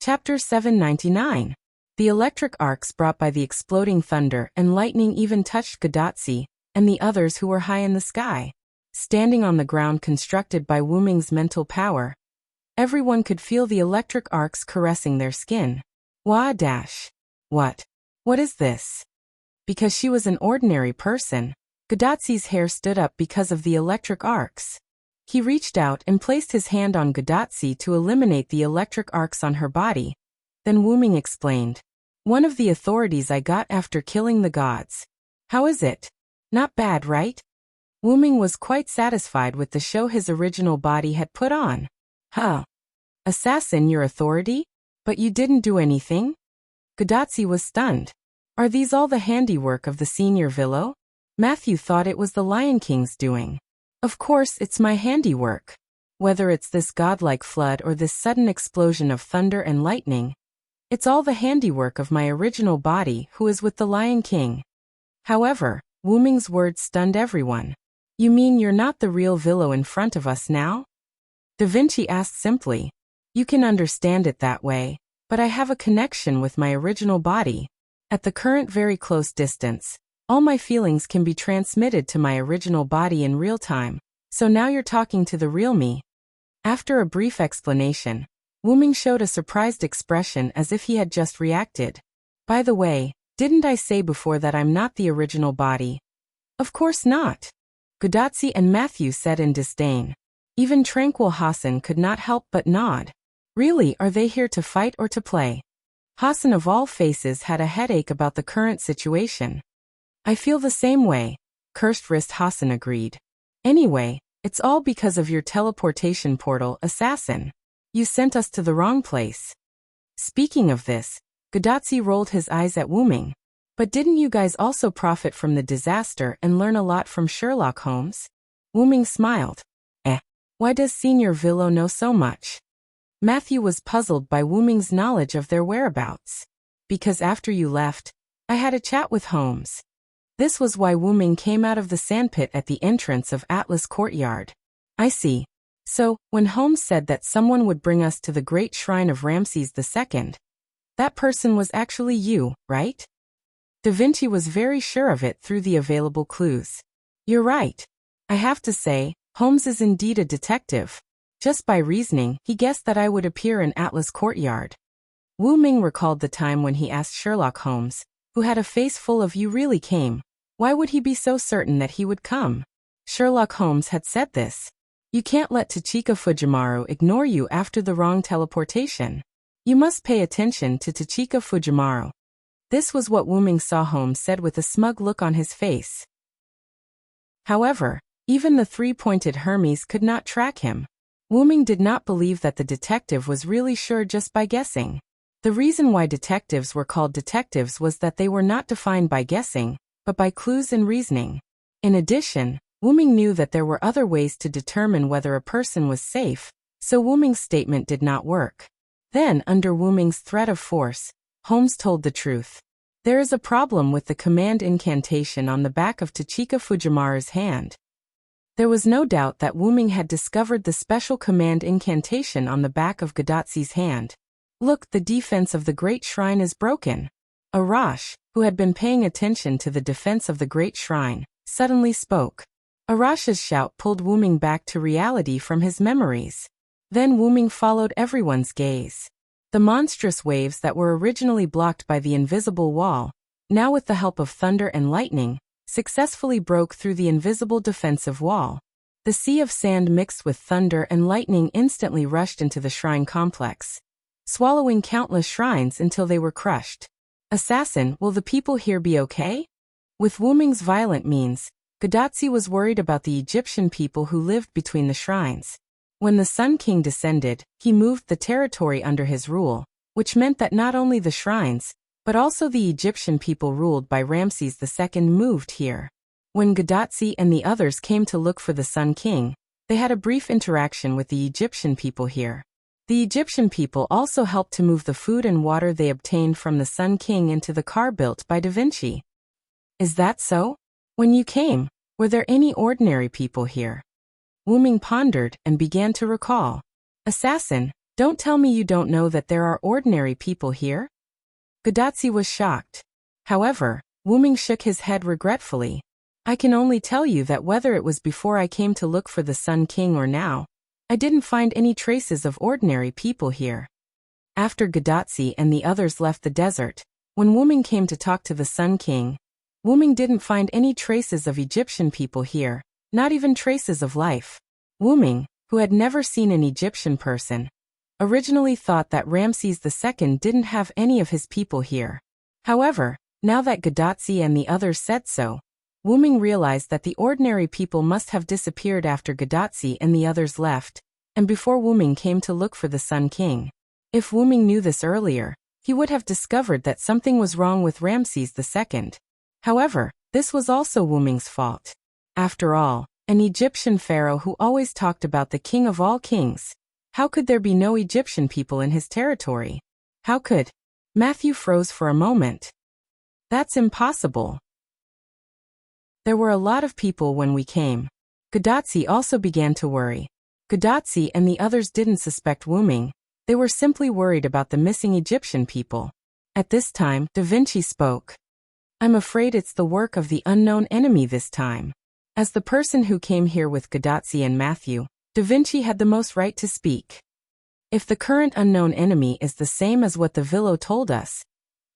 Chapter 799. The electric arcs brought by the exploding thunder and lightning even touched Gadotsi and the others who were high in the sky. Standing on the ground constructed by Wuming's mental power, everyone could feel the electric arcs caressing their skin. What? What is this? Because she was an ordinary person, Gadotsi's hair stood up because of the electric arcs. He reached out and placed his hand on Gadotsi to eliminate the electric arcs on her body. Then Wuming explained, "One of the authorities I got after killing the gods. How is it? Not bad, right?" Wuming was quite satisfied with the show his original body had put on. "Huh. Assassin, your authority? But you didn't do anything?" Gadotsi was stunned. "Are these all the handiwork of the senior Villo?" Matthew thought it was the Lion King's doing. "Of course it's my handiwork. Whether it's this godlike flood or this sudden explosion of thunder and lightning, it's all the handiwork of my original body who is with the Lion King." However, Wuming's words stunned everyone. "You mean you're not the real Villo in front of us now?" Da Vinci asked simply. "You can understand it that way, but I have a connection with my original body. At the current very close distance, all my feelings can be transmitted to my original body in real time, so now you're talking to the real me." After a brief explanation, Wuming showed a surprised expression as if he had just reacted. "By the way, didn't I say before that I'm not the original body?" "Of course not," Gadotsi and Matthew said in disdain. Even tranquil Hassan could not help but nod. Really, are they here to fight or to play? Hassan of all faces had a headache about the current situation. "I feel the same way," cursed wrist Hassan agreed. "Anyway, it's all because of your teleportation portal, assassin. You sent us to the wrong place." Speaking of this, Gadotsi rolled his eyes at Wuming. "But didn't you guys also profit from the disaster and learn a lot from Sherlock Holmes?" Wuming smiled. Why does Senior Villo know so much?" Matthew was puzzled by Wuming's knowledge of their whereabouts. "Because after you left, I had a chat with Holmes." This was why Wuming came out of the sandpit at the entrance of Atlas Courtyard. "I see. So, when Holmes said that someone would bring us to the great shrine of Ramses II, that person was actually you, right?" Da Vinci was very sure of it through the available clues. "You're right. I have to say, Holmes is indeed a detective. Just by reasoning, he guessed that I would appear in Atlas Courtyard." Wuming recalled the time when he asked Sherlock Holmes, who had a face full of "You really came. Why would he be so certain that he would come?" Sherlock Holmes had said this. "You can't let Tachika Fujimaru ignore you after the wrong teleportation. You must pay attention to Tachika Fujimaru." This was what Wuming saw Holmes said with a smug look on his face. However, even the three-pointed Hermes could not track him. Wuming did not believe that the detective was really sure just by guessing. The reason why detectives were called detectives was that they were not defined by guessing, but by clues and reasoning. In addition, Wuming knew that there were other ways to determine whether a person was safe, so Wuming's statement did not work. Then, under Wuming's threat of force, Holmes told the truth. "There is a problem with the command incantation on the back of Tachika Fujimaru's hand." There was no doubt that Wuming had discovered the special command incantation on the back of Gadotsi's hand. "Look, the defense of the Great Shrine is broken." Arash, who had been paying attention to the defense of the Great Shrine, suddenly spoke. Arash's shout pulled Wuming back to reality from his memories. Then Wuming followed everyone's gaze. The monstrous waves that were originally blocked by the invisible wall, now with the help of thunder and lightning, successfully broke through the invisible defensive wall. The sea of sand mixed with thunder and lightning instantly rushed into the shrine complex, swallowing countless shrines until they were crushed. "Assassin, will the people here be okay?" With Wuming's violent means, Gadotsi was worried about the Egyptian people who lived between the shrines. When the Sun King descended, he moved the territory under his rule, which meant that not only the shrines, but also the Egyptian people ruled by Ramses II moved here. When Gadotsi and the others came to look for the Sun King, they had a brief interaction with the Egyptian people here. The Egyptian people also helped to move the food and water they obtained from the Sun King into the car built by Da Vinci. "Is that so? When you came, were there any ordinary people here?" Wuming pondered and began to recall. "Assassin, Don't tell me you don't know that there are ordinary people here? Gadotsi was shocked. However, Wuming shook his head regretfully. I can only tell you that whether it was before I came to look for the Sun King or now, I didn't find any traces of ordinary people here. After Gadotsi and the others left the desert, when Wuming came to talk to the Sun King, Wuming didn't find any traces of Egyptian people here, not even traces of life. Wuming, who had never seen an Egyptian person, originally thought that Ramses II didn't have any of his people here. However, now that Gadotsi and the others said so, Wuming realized that the ordinary people must have disappeared after Gadotsi and the others left, and before Wuming came to look for the Sun King. If Wuming knew this earlier, he would have discovered that something was wrong with Ramses II. However, this was also Wuming's fault. After all, an Egyptian pharaoh who always talked about the king of all kings. How could there be no Egyptian people in his territory? How could? Matthew froze for a moment. That's impossible. There were a lot of people when we came. Gadotsi also began to worry. Gadotsi and the others didn't suspect Wuming. They were simply worried about the missing Egyptian people. At this time, Da Vinci spoke. I'm afraid it's the work of the unknown enemy this time. As the person who came here with Gadotsi and Matthew, Da Vinci had the most right to speak. If the current unknown enemy is the same as what the Vilo told us,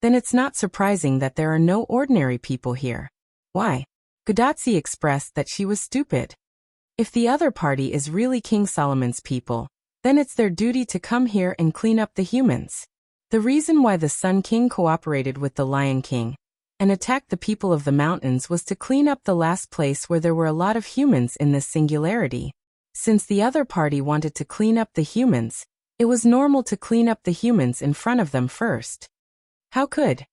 then it's not surprising that there are no ordinary people here. Why? Gadotsi expressed that she was stupid. If the other party is really King Solomon's people, then it's their duty to come here and clean up the humans. The reason why the Sun King cooperated with the Lion King and attacked the people of the mountains was to clean up the last place where there were a lot of humans in this singularity. Since the other party wanted to clean up the humans, it was normal to clean up the humans in front of them first. How could?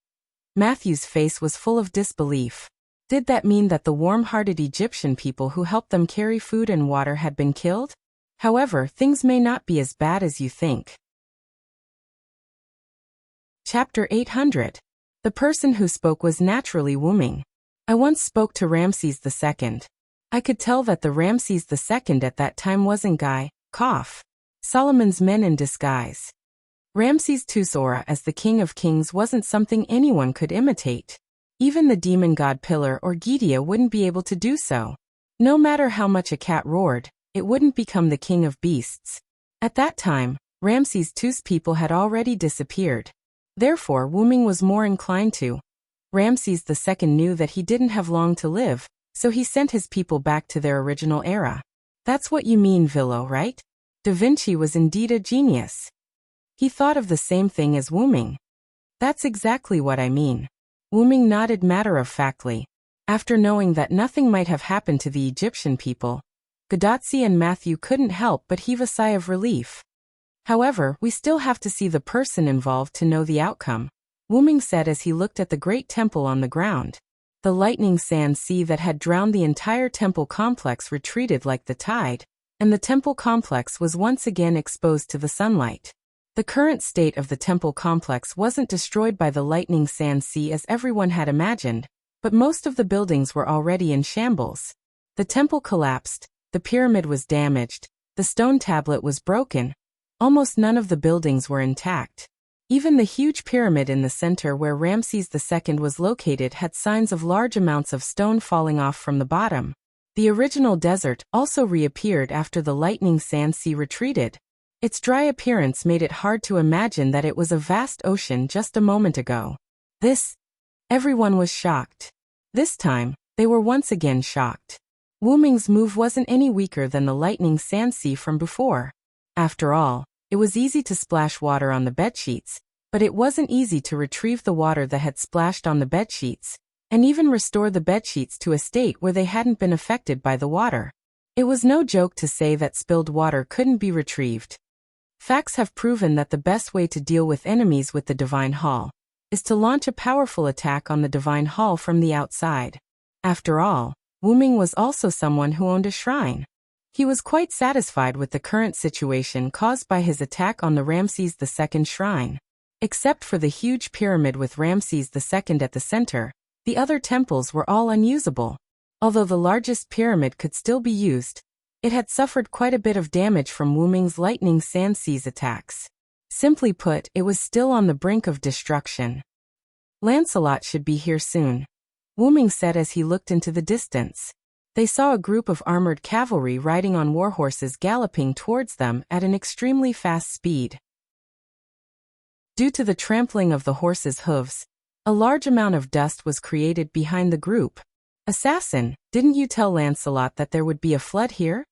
Matthew's face was full of disbelief. Did that mean that the warm-hearted Egyptian people who helped them carry food and water had been killed? However, things may not be as bad as you think. Chapter 800. The person who spoke was naturally Wuming. I once spoke to Ramses II. I could tell that the Ramses II at that time wasn't Solomon's men in disguise. Ramses II's aura as the King of Kings wasn't something anyone could imitate. Even the demon god Pillar or Gidia wouldn't be able to do so. No matter how much a cat roared, it wouldn't become the king of beasts. At that time, Ramses II's people had already disappeared. Therefore, Wuming was more inclined to. Ramses II knew that he didn't have long to live, so he sent his people back to their original era. That's what you mean, Vilo, right? Da Vinci was indeed a genius. He thought of the same thing as Wuming. That's exactly what I mean. Wuming nodded matter-of-factly. After knowing that nothing might have happened to the Egyptian people, Gadotsi and Matthew couldn't help but heave a sigh of relief. However, we still have to see the person involved to know the outcome, Wuming said as he looked at the great temple on the ground. The lightning sand sea that had drowned the entire temple complex retreated like the tide, and the temple complex was once again exposed to the sunlight. The current state of the temple complex wasn't destroyed by the lightning sand sea as everyone had imagined, but most of the buildings were already in shambles. The temple collapsed, the pyramid was damaged, the stone tablet was broken. Almost none of the buildings were intact. Even the huge pyramid in the center where Ramses II was located had signs of large amounts of stone falling off from the bottom. The original desert also reappeared after the lightning sand sea retreated. Its dry appearance made it hard to imagine that it was a vast ocean just a moment ago. Everyone was shocked. This time, they were once again shocked. Wuming's move wasn't any weaker than the lightning sand sea from before. After all, it was easy to splash water on the bedsheets, but it wasn't easy to retrieve the water that had splashed on the bedsheets, and even restore the bedsheets to a state where they hadn't been affected by the water. It was no joke to say that spilled water couldn't be retrieved. Facts have proven that the best way to deal with enemies with the Divine Hall is to launch a powerful attack on the Divine Hall from the outside. After all, Wuming was also someone who owned a shrine. He was quite satisfied with the current situation caused by his attack on the Ramses II shrine. Except for the huge pyramid with Ramses II at the center, the other temples were all unusable. Although the largest pyramid could still be used, It had suffered quite a bit of damage from Wu Ming's lightning sand seize attacks. Simply put, it was still on the brink of destruction. Lancelot should be here soon, Wu Ming said as he looked into the distance. They saw a group of armored cavalry riding on warhorses galloping towards them at an extremely fast speed. Due to the trampling of the horses' hooves, a large amount of dust was created behind the group. Assassin, didn't you tell Lancelot that there would be a flood here?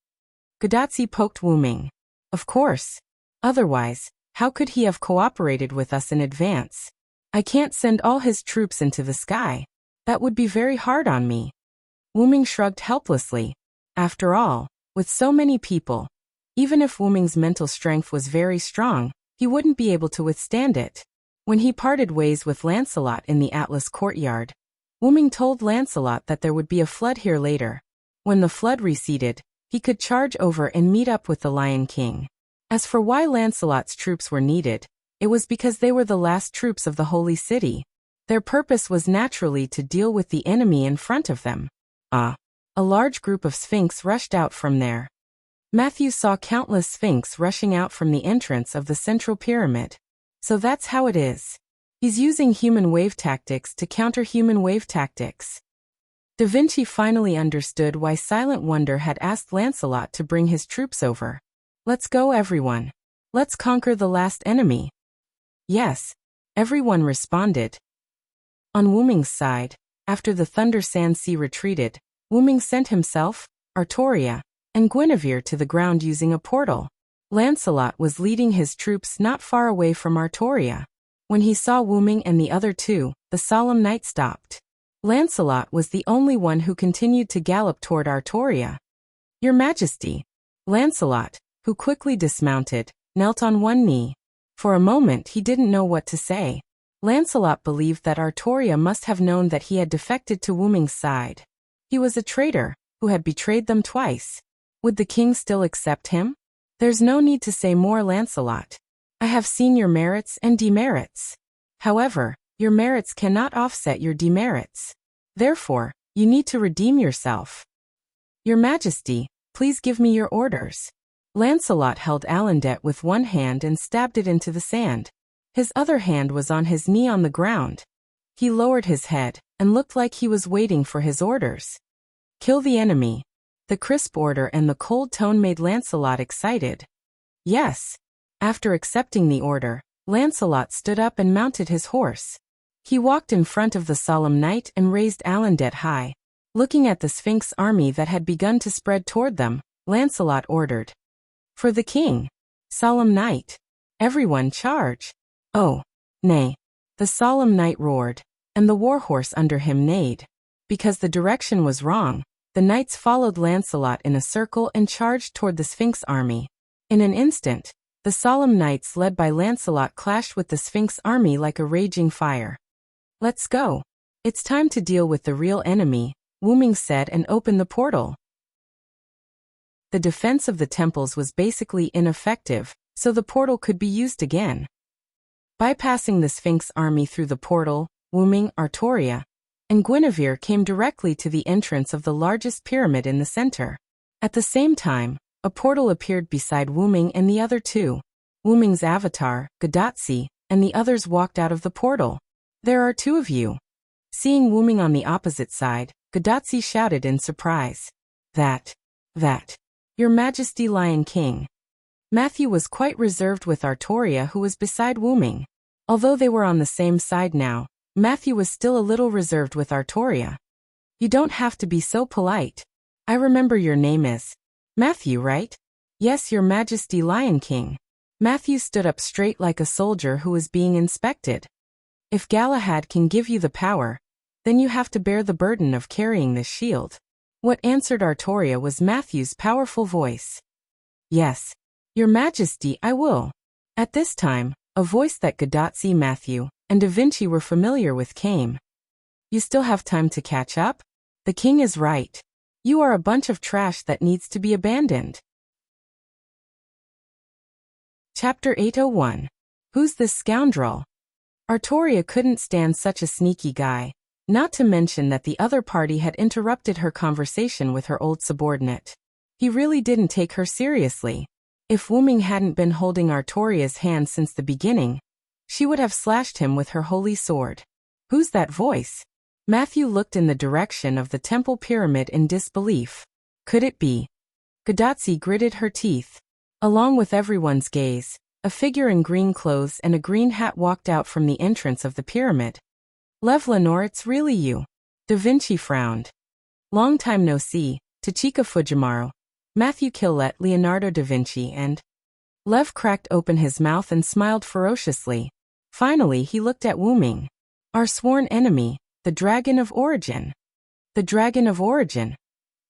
Gadotsi poked Wu Ming. Of course. Otherwise, how could he have cooperated with us in advance? I can't send all his troops into the sky. That would be very hard on me. Wu Ming shrugged helplessly. After all, with so many people, even if Wu Ming's mental strength was very strong, he wouldn't be able to withstand it. When he parted ways with Lancelot in the Atlas courtyard, Wu Ming told Lancelot that there would be a flood here later. When the flood receded, he could charge over and meet up with the Lion King. As for why Lancelot's troops were needed, it was because they were the last troops of the Holy City. Their purpose was naturally to deal with the enemy in front of them. A large group of Sphinx rushed out from there. Matthew saw countless Sphinx rushing out from the entrance of the central pyramid. So that's how it is. He's using human wave tactics to counter human wave tactics. Da Vinci finally understood why Silent Wonder had asked Lancelot to bring his troops over. Let's go, everyone. Let's conquer the last enemy. Yes, everyone responded. On Wu Ming's side, after the Thunder Sand Sea retreated, Wu Ming sent himself, Artoria, and Guinevere to the ground using a portal. Lancelot was leading his troops not far away from Artoria. When he saw Wu Ming and the other two, the solemn knight stopped. Lancelot was the only one who continued to gallop toward Artoria. Your Majesty. Lancelot, who quickly dismounted, knelt on one knee. For a moment he didn't know what to say. Lancelot believed that Artoria must have known that he had defected to Wu Ming's side. He was a traitor, who had betrayed them twice. Would the king still accept him? There's no need to say more, Lancelot. I have seen your merits and demerits. However, your merits cannot offset your demerits. Therefore, you need to redeem yourself. Your Majesty, please give me your orders. Lancelot held Alandet with one hand and stabbed it into the sand. His other hand was on his knee on the ground. He lowered his head and looked like he was waiting for his orders. Kill the enemy. The crisp order and the cold tone made Lancelot excited. Yes. After accepting the order, Lancelot stood up and mounted his horse. He walked in front of the solemn knight and raised Alandet high. Looking at the Sphinx army that had begun to spread toward them, Lancelot ordered. For the king. Solemn knight. Everyone charge. Oh, nay. The solemn knight roared, and the warhorse under him neighed. Because the direction was wrong, the knights followed Lancelot in a circle and charged toward the Sphinx army. In an instant, the solemn knights led by Lancelot clashed with the Sphinx army like a raging fire. Let's go. It's time to deal with the real enemy, Wu Ming said and opened the portal. The defense of the temples was basically ineffective, so the portal could be used again. Bypassing the Sphinx army through the portal, Wu Ming, Artoria, and Guinevere came directly to the entrance of the largest pyramid in the center. At the same time, a portal appeared beside Wu Ming and the other two. Wu Ming's avatar, Gadotsi, and the others walked out of the portal. There are two of you. Seeing Wu Ming on the opposite side, Gadotsi shouted in surprise. That. Your Majesty, Lion King. Matthew was quite reserved with Artoria, who was beside Wu Ming. Although they were on the same side now, Matthew was still a little reserved with Artoria. You don't have to be so polite. I remember your name is Matthew, right? Yes, Your Majesty, Lion King. Matthew stood up straight like a soldier who was being inspected. If Galahad can give you the power, then you have to bear the burden of carrying this shield. What answered Artoria was Matthew's powerful voice. Yes, Your Majesty, I will. At this time, a voice that Gadotsi, Matthew, and Da Vinci were familiar with came. You still have time to catch up? The king is right. You are a bunch of trash that needs to be abandoned. Chapter 801. Who's this scoundrel? Artoria couldn't stand such a sneaky guy, not to mention that the other party had interrupted her conversation with her old subordinate. He really didn't take her seriously. If Wuming hadn't been holding Artoria's hand since the beginning, she would have slashed him with her holy sword. Who's that voice? Matthew looked in the direction of the temple pyramid in disbelief. Could it be? Godatsi gritted her teeth. Along with everyone's gaze, a figure in green clothes and a green hat walked out from the entrance of the pyramid. Lev Lenore, it's really you. Da Vinci frowned. Long time no see, Tachika Fujimaru. Matthew Killet, Leonardo da Vinci, and Lev cracked open his mouth and smiled ferociously. Finally he looked at Wuming. Our sworn enemy, the Dragon of Origin. The Dragon of Origin.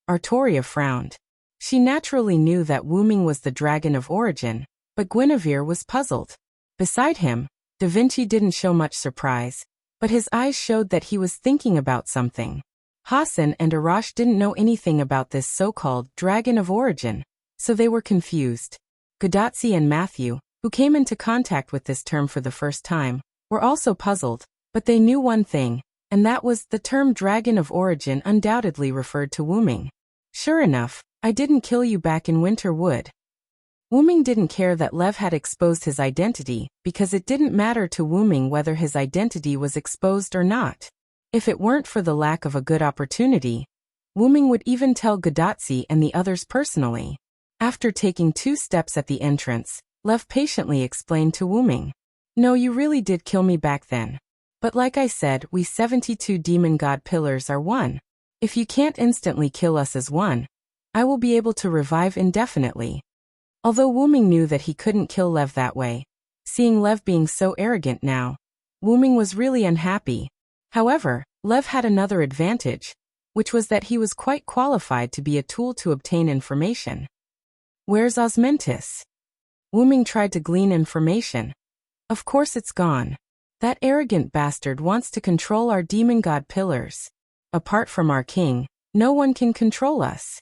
Artoria frowned. She naturally knew that Wuming was the Dragon of Origin, but Guinevere was puzzled. Beside him, Da Vinci didn't show much surprise, but his eyes showed that he was thinking about something. Hassan and Arash didn't know anything about this so-called Dragon of Origin, so they were confused. Godatsi and Matthew, who came into contact with this term for the first time, were also puzzled, but they knew one thing, and that was the term Dragon of Origin undoubtedly referred to Wuming. Sure enough, I didn't kill you back in Winter Wood. Wuming didn't care that Lev had exposed his identity, because it didn't matter to Wuming whether his identity was exposed or not. If it weren't for the lack of a good opportunity, Wuming would even tell Godatsi and the others personally. After taking 2 steps at the entrance, Lev patiently explained to Wuming. No, you really did kill me back then. But like I said, we 72 demon god pillars are one. If you can't instantly kill us as one, I will be able to revive indefinitely. Although Wuming knew that he couldn't kill Lev that way, seeing Lev being so arrogant now, Wuming was really unhappy. However, Lev had another advantage, which was that he was quite qualified to be a tool to obtain information. Where's Osmentis? Wuming tried to glean information. Of course it's gone. That arrogant bastard wants to control our demon god pillars. Apart from our king, no one can control us.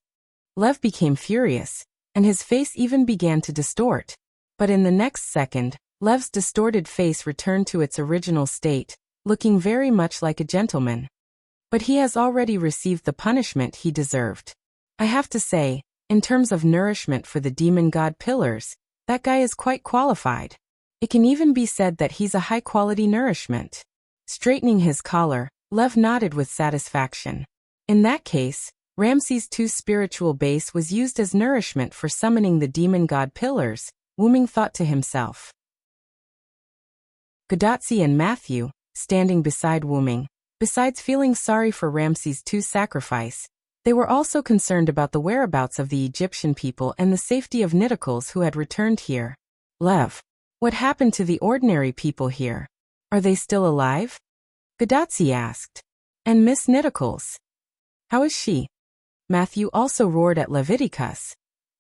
Lev became furious, and his face even began to distort. But in the next second, Lev's distorted face returned to its original state, looking very much like a gentleman. But he has already received the punishment he deserved. I have to say, in terms of nourishment for the demon god pillars, that guy is quite qualified. It can even be said that he's a high-quality nourishment. Straightening his collar, Lev nodded with satisfaction. In that case, Ramses II's spiritual base was used as nourishment for summoning the demon god pillars, Wuming thought to himself. Godatsi and Matthew, standing beside Wuming, besides feeling sorry for Ramses II's sacrifice, they were also concerned about the whereabouts of the Egyptian people and the safety of Nittacles who had returned here. Lev, what happened to the ordinary people here? Are they still alive? Godatsi asked. And Miss Nittacles? How is she? Matthew also roared at Leviticus.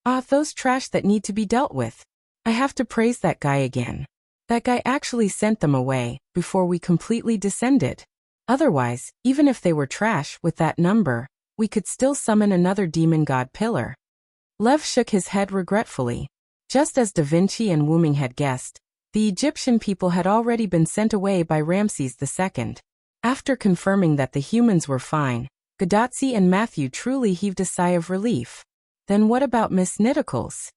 Ah, those trash that need to be dealt with. I have to praise that guy again. That guy actually sent them away, before we completely descended. Otherwise, even if they were trash with that number, we could still summon another demon god pillar. Lev shook his head regretfully. Just as Da Vinci and Wuming had guessed, the Egyptian people had already been sent away by Ramses II. After confirming that the humans were fine, Godatsi and Matthew truly heaved a sigh of relief. Then what about Miss Nittacles?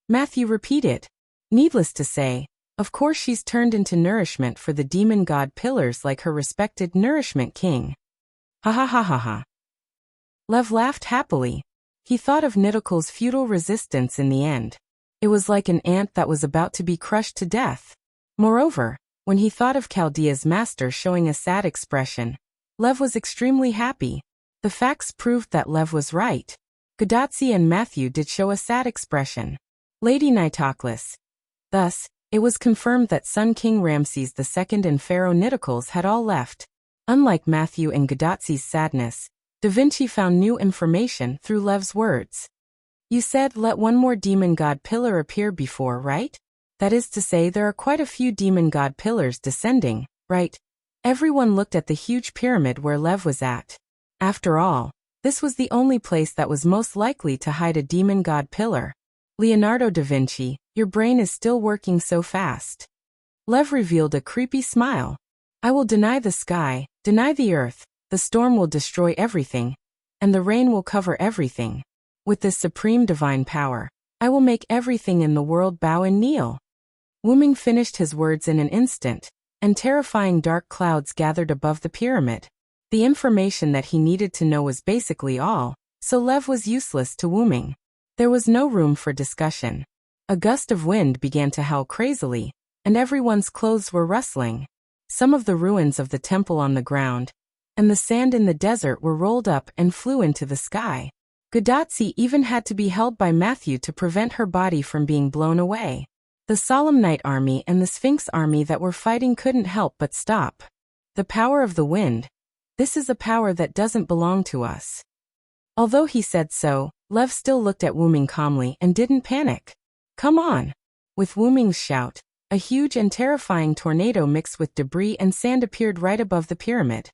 Matthew repeated. Needless to say, of course she's turned into nourishment for the demon god pillars like her respected nourishment king. Ha ha ha ha ha. Lev laughed happily. He thought of Nittacles' futile resistance in the end. It was like an ant that was about to be crushed to death. Moreover, when he thought of Chaldea's master showing a sad expression, Lev was extremely happy. The facts proved that Lev was right. Godatsi and Matthew did show a sad expression. Lady Nitoclis. Thus, it was confirmed that Sun King Ramses II and Pharaoh Nittacles had all left. Unlike Matthew and Godatsi's sadness, Da Vinci found new information through Lev's words. You said let one more demon god pillar appear before, right? That is to say there are quite a few demon god pillars descending, right? Everyone looked at the huge pyramid where Lev was at. After all, this was the only place that was most likely to hide a demon god pillar. Leonardo da Vinci, your brain is still working so fast. Lev revealed a creepy smile. I will deny the sky, deny the earth, the storm will destroy everything, and the rain will cover everything. With this supreme divine power, I will make everything in the world bow and kneel. Wuming finished his words in an instant, and terrifying dark clouds gathered above the pyramid. The information that he needed to know was basically all, so Lev was useless to Wuming. There was no room for discussion. A gust of wind began to howl crazily, and everyone's clothes were rustling. Some of the ruins of the temple on the ground, and the sand in the desert were rolled up and flew into the sky. Gudatsi even had to be held by Matthew to prevent her body from being blown away. The Solemn Night army and the Sphinx army that were fighting couldn't help but stop. The power of the wind. This is a power that doesn't belong to us. Although he said so, Lev still looked at Wuming calmly and didn't panic. Come on! With Wuming's shout, a huge and terrifying tornado mixed with debris and sand appeared right above the pyramid.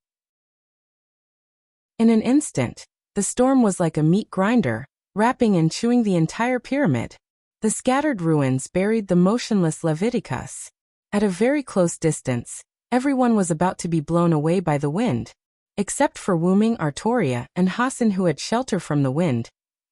In an instant, the storm was like a meat grinder, wrapping and chewing the entire pyramid. The scattered ruins buried the motionless Leviticus. At a very close distance, everyone was about to be blown away by the wind. Except for Wuming, Artoria, and Hassan, who had shelter from the wind,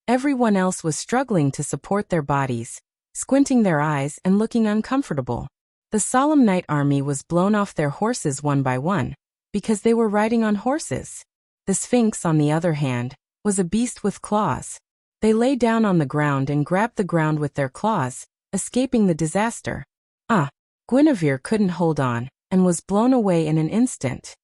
everyone else was struggling to support their bodies, squinting their eyes and looking uncomfortable. The Solemn Night army was blown off their horses one by one, because they were riding on horses. The Sphinx, on the other hand, was a beast with claws. They lay down on the ground and grabbed the ground with their claws, escaping the disaster. Guinevere couldn't hold on, and was blown away in an instant.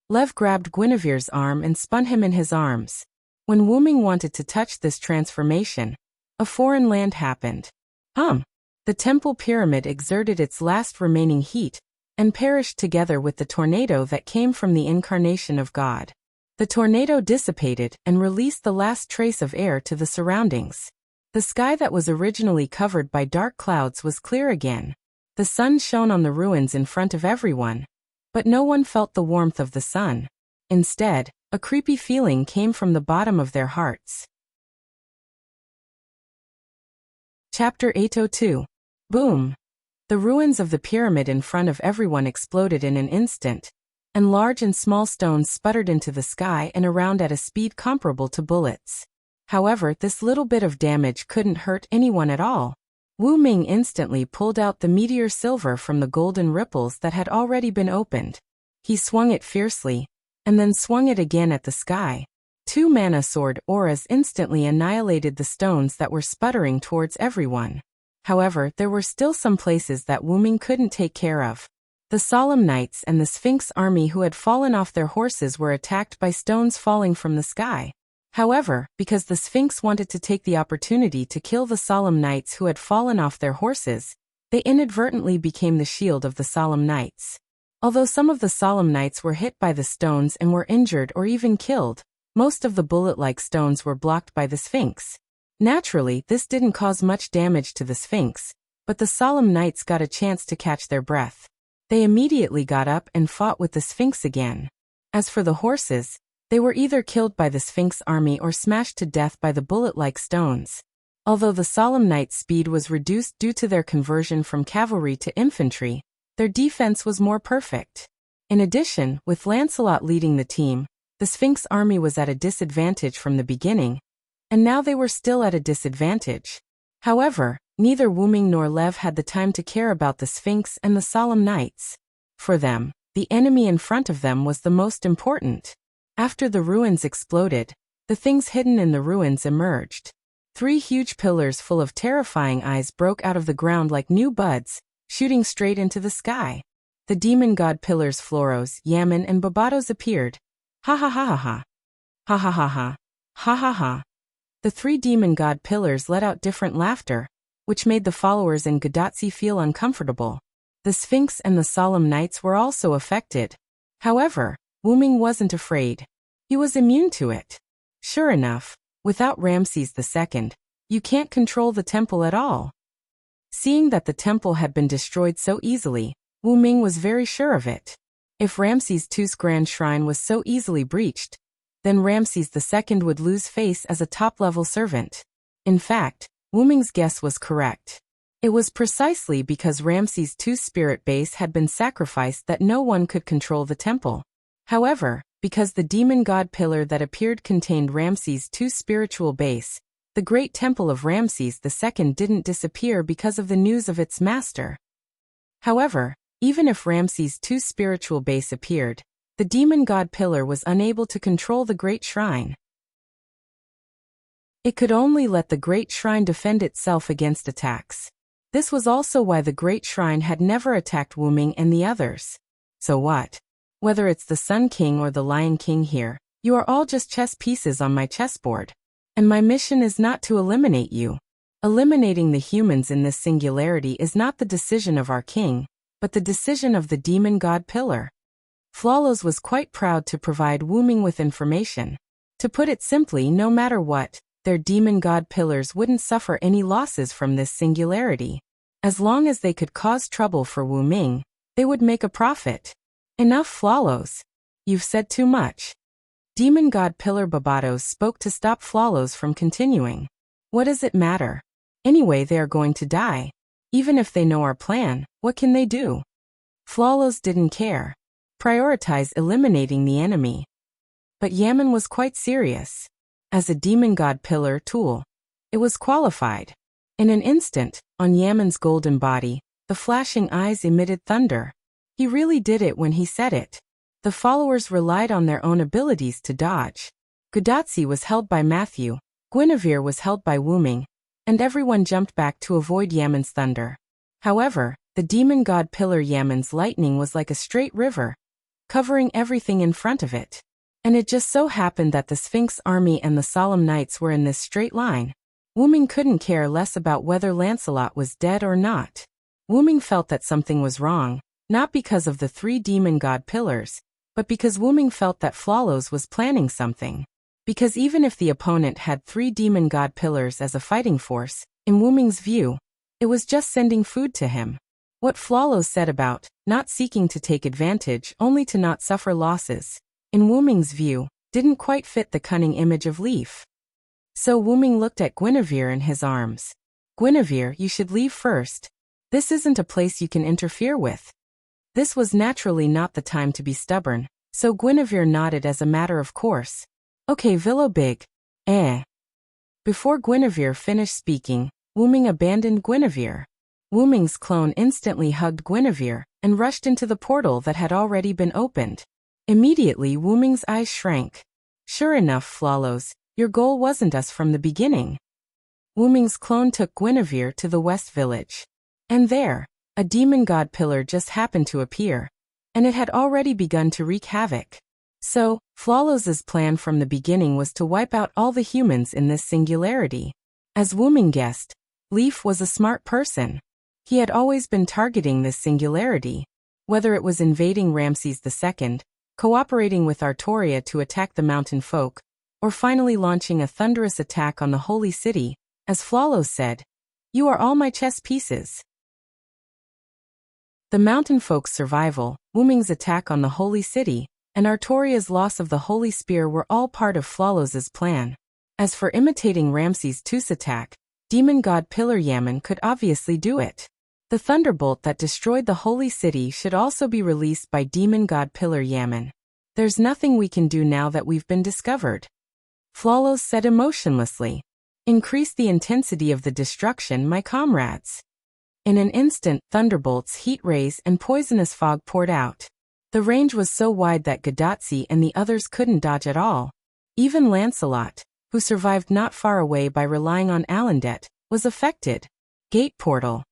Lev grabbed Guinevere's arm and spun him in his arms. When Wuming wanted to touch this transformation, a foreign land happened. The temple pyramid exerted its last remaining heat, and perished together with the tornado that came from the incarnation of God. The tornado dissipated and released the last trace of air to the surroundings. The sky that was originally covered by dark clouds was clear again. The sun shone on the ruins in front of everyone, but no one felt the warmth of the sun. Instead, a creepy feeling came from the bottom of their hearts. Chapter 802. Boom! The ruins of the pyramid in front of everyone exploded in an instant, and large and small stones sputtered into the sky and around at a speed comparable to bullets. However, this little bit of damage couldn't hurt anyone at all. Wuming instantly pulled out the meteor silver from the golden ripples that had already been opened. He swung it fiercely, and then swung it again at the sky. 2 mana sword auras instantly annihilated the stones that were sputtering towards everyone. However, there were still some places that Wuming couldn't take care of. The Solemn Knights and the Sphinx army who had fallen off their horses were attacked by stones falling from the sky. However, because the Sphinx wanted to take the opportunity to kill the Solemn Knights who had fallen off their horses, they inadvertently became the shield of the Solemn Knights. Although some of the Solemn Knights were hit by the stones and were injured or even killed, most of the bullet-like stones were blocked by the Sphinx. Naturally, this didn't cause much damage to the Sphinx, but the Solemn Knights got a chance to catch their breath. They immediately got up and fought with the Sphinx again. As for the horses, they were either killed by the Sphinx army or smashed to death by the bullet-like stones. Although the Solemn Knight's speed was reduced due to their conversion from cavalry to infantry, their defense was more perfect. In addition, with Lancelot leading the team, the Sphinx army was at a disadvantage from the beginning, and now they were still at a disadvantage. However, neither Wuming nor Lev had the time to care about the Sphinx and the Solemn Knights. For them, the enemy in front of them was the most important. After the ruins exploded, the things hidden in the ruins emerged. 3 huge pillars full of terrifying eyes broke out of the ground like new buds, shooting straight into the sky. The demon god pillars Floros, Yaman, and Babados appeared. Ha ha ha ha ha. Ha ha ha ha. Ha ha ha. The 3 demon god pillars let out different laughter, which made the followers in Gudatsi feel uncomfortable. The Sphinx and the Solemn Knights were also affected. However, Wuming wasn't afraid. He was immune to it. Sure enough, without Ramses II, you can't control the temple at all. Seeing that the temple had been destroyed so easily, Wuming was very sure of it. If Ramses II's grand shrine was so easily breached, then Ramses II would lose face as a top-level servant. In fact, Wuming's guess was correct. It was precisely because Ramses II's spirit base had been sacrificed that no one could control the temple. However, Because the demon god pillar that appeared contained Ramses II's spiritual base, the great temple of Ramses II didn't disappear because of the news of its master. However, even if Ramses II's spiritual base appeared, the demon god pillar was unable to control the great shrine. It could only let the great shrine defend itself against attacks. This was also why the great shrine had never attacked Wyrm and the others. So what? Whether it's the Sun King or the Lion King here, you are all just chess pieces on my chessboard. And my mission is not to eliminate you. Eliminating the humans in this singularity is not the decision of our king, but the decision of the demon god pillar. Flawless was quite proud to provide Wyrm with information. To put it simply, no matter what, their demon god pillars wouldn't suffer any losses from this singularity. As long as they could cause trouble for Wyrm, they would make a profit. Enough, Flawless. You've said too much. Demon god pillar Barbatos spoke to stop Flawless from continuing. What does it matter? Anyway, they are going to die. Even if they know our plan, what can they do? Flawless didn't care. Prioritize eliminating the enemy. But Yaman was quite serious. As a demon god pillar tool, it was qualified. In an instant, on Yaman's golden body, the flashing eyes emitted thunder. He really did it when he said it. The followers relied on their own abilities to dodge. Gudatsi was held by Matthew, Guinevere was held by Wyrm, and everyone jumped back to avoid Yaman's thunder. However, the demon god pillar Yaman's lightning was like a straight river, covering everything in front of it. And it just so happened that the Sphinx army and the solemn knights were in this straight line. Wyrm couldn't care less about whether Lancelot was dead or not. Wyrm felt that something was wrong, not because of the three demon god pillars, but because Wyrm felt that Flawless was planning something. Because even if the opponent had three demon god pillars as a fighting force, in Wyrm's view, it was just sending food to him. What Flawless said about not seeking to take advantage only to not suffer losses, in Wyrm's view, didn't quite fit the cunning image of Leaf. So Wyrm looked at Guinevere in his arms. Guinevere, you should leave first. This isn't a place you can interfere with. This was naturally not the time to be stubborn, so Guinevere nodded as a matter of course. Okay, Villo Big. Before Guinevere finished speaking, Wyrm abandoned Guinevere. Wyrm's clone instantly hugged Guinevere and rushed into the portal that had already been opened. Immediately Wyrm's eyes shrank. Sure enough, Flawless, your goal wasn't us from the beginning. Wyrm's clone took Guinevere to the West Village. And there, a demon god pillar just happened to appear, and it had already begun to wreak havoc. So, Flawless's plan from the beginning was to wipe out all the humans in this singularity. As Wyrm guessed, Leaf was a smart person. He had always been targeting this singularity, whether it was invading Ramses II, cooperating with Artoria to attack the mountain folk, or finally launching a thunderous attack on the holy city. As Flawless said, "You are all my chess pieces." The mountain folk's survival, Wyrm's attack on the holy city, and Artoria's loss of the holy spear were all part of Flawless's plan. As for imitating Ramses II's attack, demon god pillar Yaman could obviously do it. The thunderbolt that destroyed the holy city should also be released by demon god pillar Yaman. There's nothing we can do now that we've been discovered. Flawless said emotionlessly. Increase the intensity of the destruction, my comrades. In an instant, thunderbolts, heat rays, and poisonous fog poured out. The range was so wide that Gudatsi and the others couldn't dodge at all. Even Lancelot, who survived not far away by relying on Alandet, was affected. Gate portal.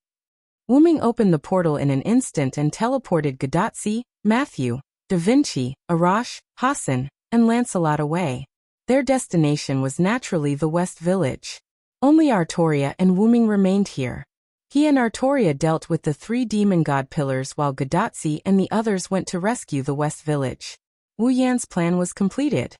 Wyrm opened the portal in an instant and teleported Gudatsi, Matthew, Da Vinci, Arash, Hassan, and Lancelot away. Their destination was naturally the West Village. Only Artoria and Wyrm remained here. He and Artoria dealt with the three demon god pillars while Gudatsi and the others went to rescue the West Village. Wu Yan's plan was completed.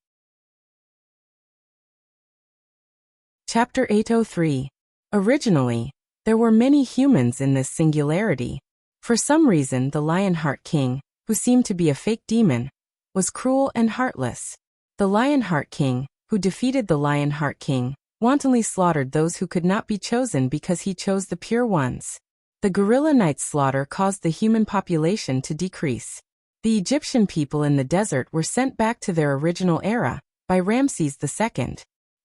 Chapter 803. Originally, there were many humans in this singularity. For some reason, the Lionheart King, who seemed to be a fake demon, was cruel and heartless. The Lionheart King, who defeated the Lionheart King, wantonly slaughtered those who could not be chosen because he chose the pure ones. The Gorilla Knight's slaughter caused the human population to decrease. The Egyptian people in the desert were sent back to their original era by Ramses II.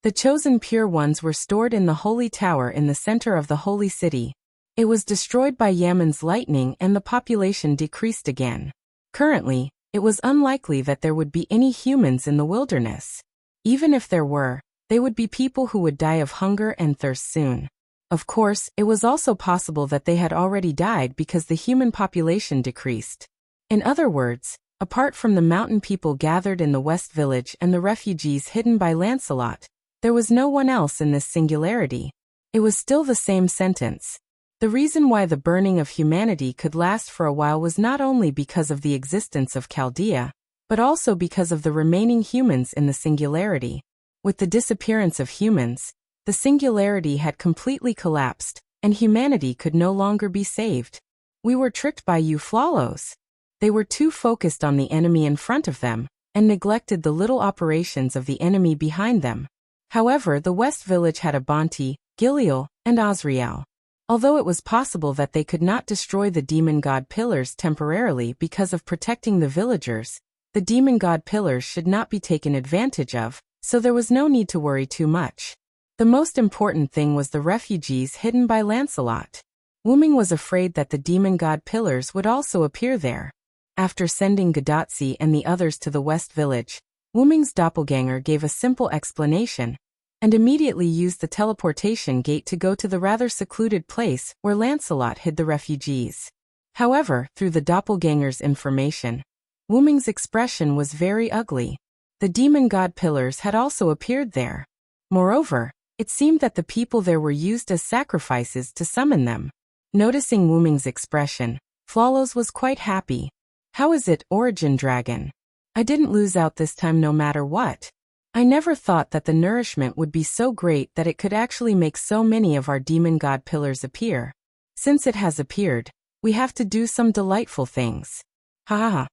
The chosen pure ones were stored in the holy tower in the center of the holy city. It was destroyed by Yemen's lightning and the population decreased again. Currently, it was unlikely that there would be any humans in the wilderness. Even if there were, they would be people who would die of hunger and thirst soon. Of course, it was also possible that they had already died because the human population decreased. In other words, apart from the mountain people gathered in the West Village and the refugees hidden by Lancelot, there was no one else in this singularity. It was still the same sentence. The reason why the burning of humanity could last for a while was not only because of the existence of Chaldea, but also because of the remaining humans in the singularity. With the disappearance of humans, the singularity had completely collapsed, and humanity could no longer be saved. We were tricked by you Flawlos. They were too focused on the enemy in front of them, and neglected the little operations of the enemy behind them. However, the West Village had Abanti, Gileal, and Azrael. Although it was possible that they could not destroy the demon god pillars temporarily because of protecting the villagers, the demon god pillars should not be taken advantage of, so there was no need to worry too much. The most important thing was the refugees hidden by Lancelot. Wyrm was afraid that the demon god pillars would also appear there. After sending Gadotsi and the others to the West Village, Wyrm's doppelganger gave a simple explanation, and immediately used the teleportation gate to go to the rather secluded place where Lancelot hid the refugees. However, through the doppelganger's information, Wyrm's expression was very ugly. The demon god pillars had also appeared there. Moreover, it seemed that the people there were used as sacrifices to summon them. Noticing Wyrm's expression, Flawlos was quite happy. How is it, Origin Dragon? I didn't lose out this time no matter what. I never thought that the nourishment would be so great that it could actually make so many of our demon god pillars appear. Since it has appeared, we have to do some delightful things. Ha ha ha.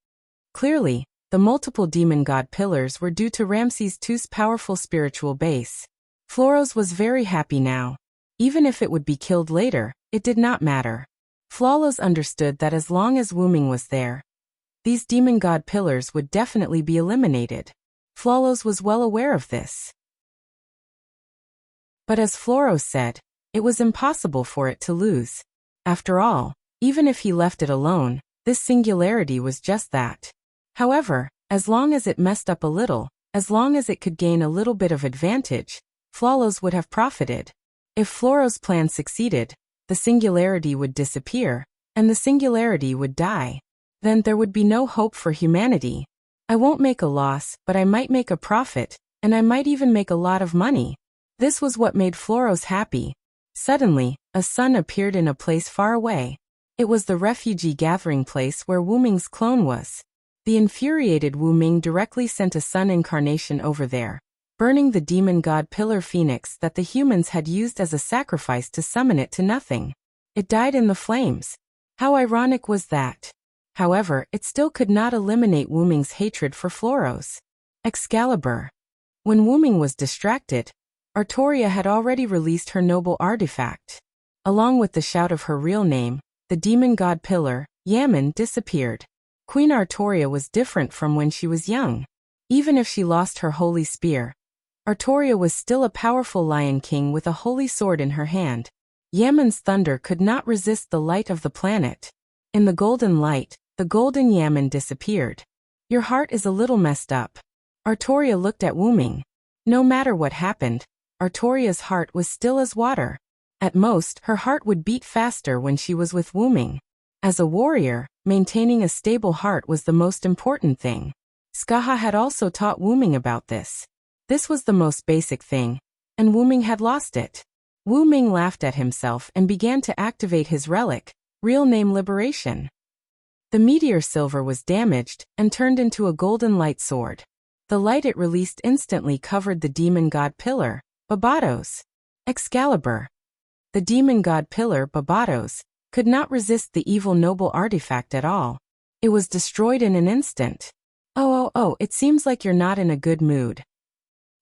Clearly, the multiple demon god pillars were due to Ramses II's powerful spiritual base. Flawlos was very happy now. Even if it would be killed later, it did not matter. Flawlos understood that as long as Wyrm was there, these demon god pillars would definitely be eliminated. Flawlos was well aware of this. But as Flawlos said, it was impossible for it to lose. After all, even if he left it alone, this singularity was just that. However, as long as it messed up a little, as long as it could gain a little bit of advantage, Flawlos would have profited. If Flawlos' plan succeeded, the singularity would disappear, and the singularity would die. Then there would be no hope for humanity. I won't make a loss, but I might make a profit, and I might even make a lot of money. This was what made Flawlos happy. Suddenly, a sun appeared in a place far away. It was the refugee gathering place where Wyrm's clone was. The infuriated Wyrm directly sent a sun incarnation over there, burning the demon god pillar phoenix that the humans had used as a sacrifice to summon it to nothing. It died in the flames. How ironic was that? However, it still could not eliminate Wyrm's hatred for Flawlos. Excalibur. When Wyrm was distracted, Artoria had already released her noble artifact. Along with the shout of her real name, the demon god pillar, Yemen, disappeared. Queen Artoria was different from when she was young. Even if she lost her holy spear, Artoria was still a powerful lion king with a holy sword in her hand. Yemen's thunder could not resist the light of the planet. In the golden light, the golden Yemen disappeared. Your heart is a little messed up. Artoria looked at Wyrm. No matter what happened, Artoria's heart was still as water. At most, her heart would beat faster when she was with Wyrm. As a warrior, maintaining a stable heart was the most important thing. Skaha had also taught Wyrm about this. This was the most basic thing, and Wyrm had lost it. Wyrm laughed at himself and began to activate his relic, real name Liberation. The meteor silver was damaged and turned into a golden light sword. The light it released instantly covered the demon god pillar, Babados. Excalibur. The demon god pillar, Babados, could not resist the evil noble artifact at all. It was destroyed in an instant. Oh, it seems like you're not in a good mood.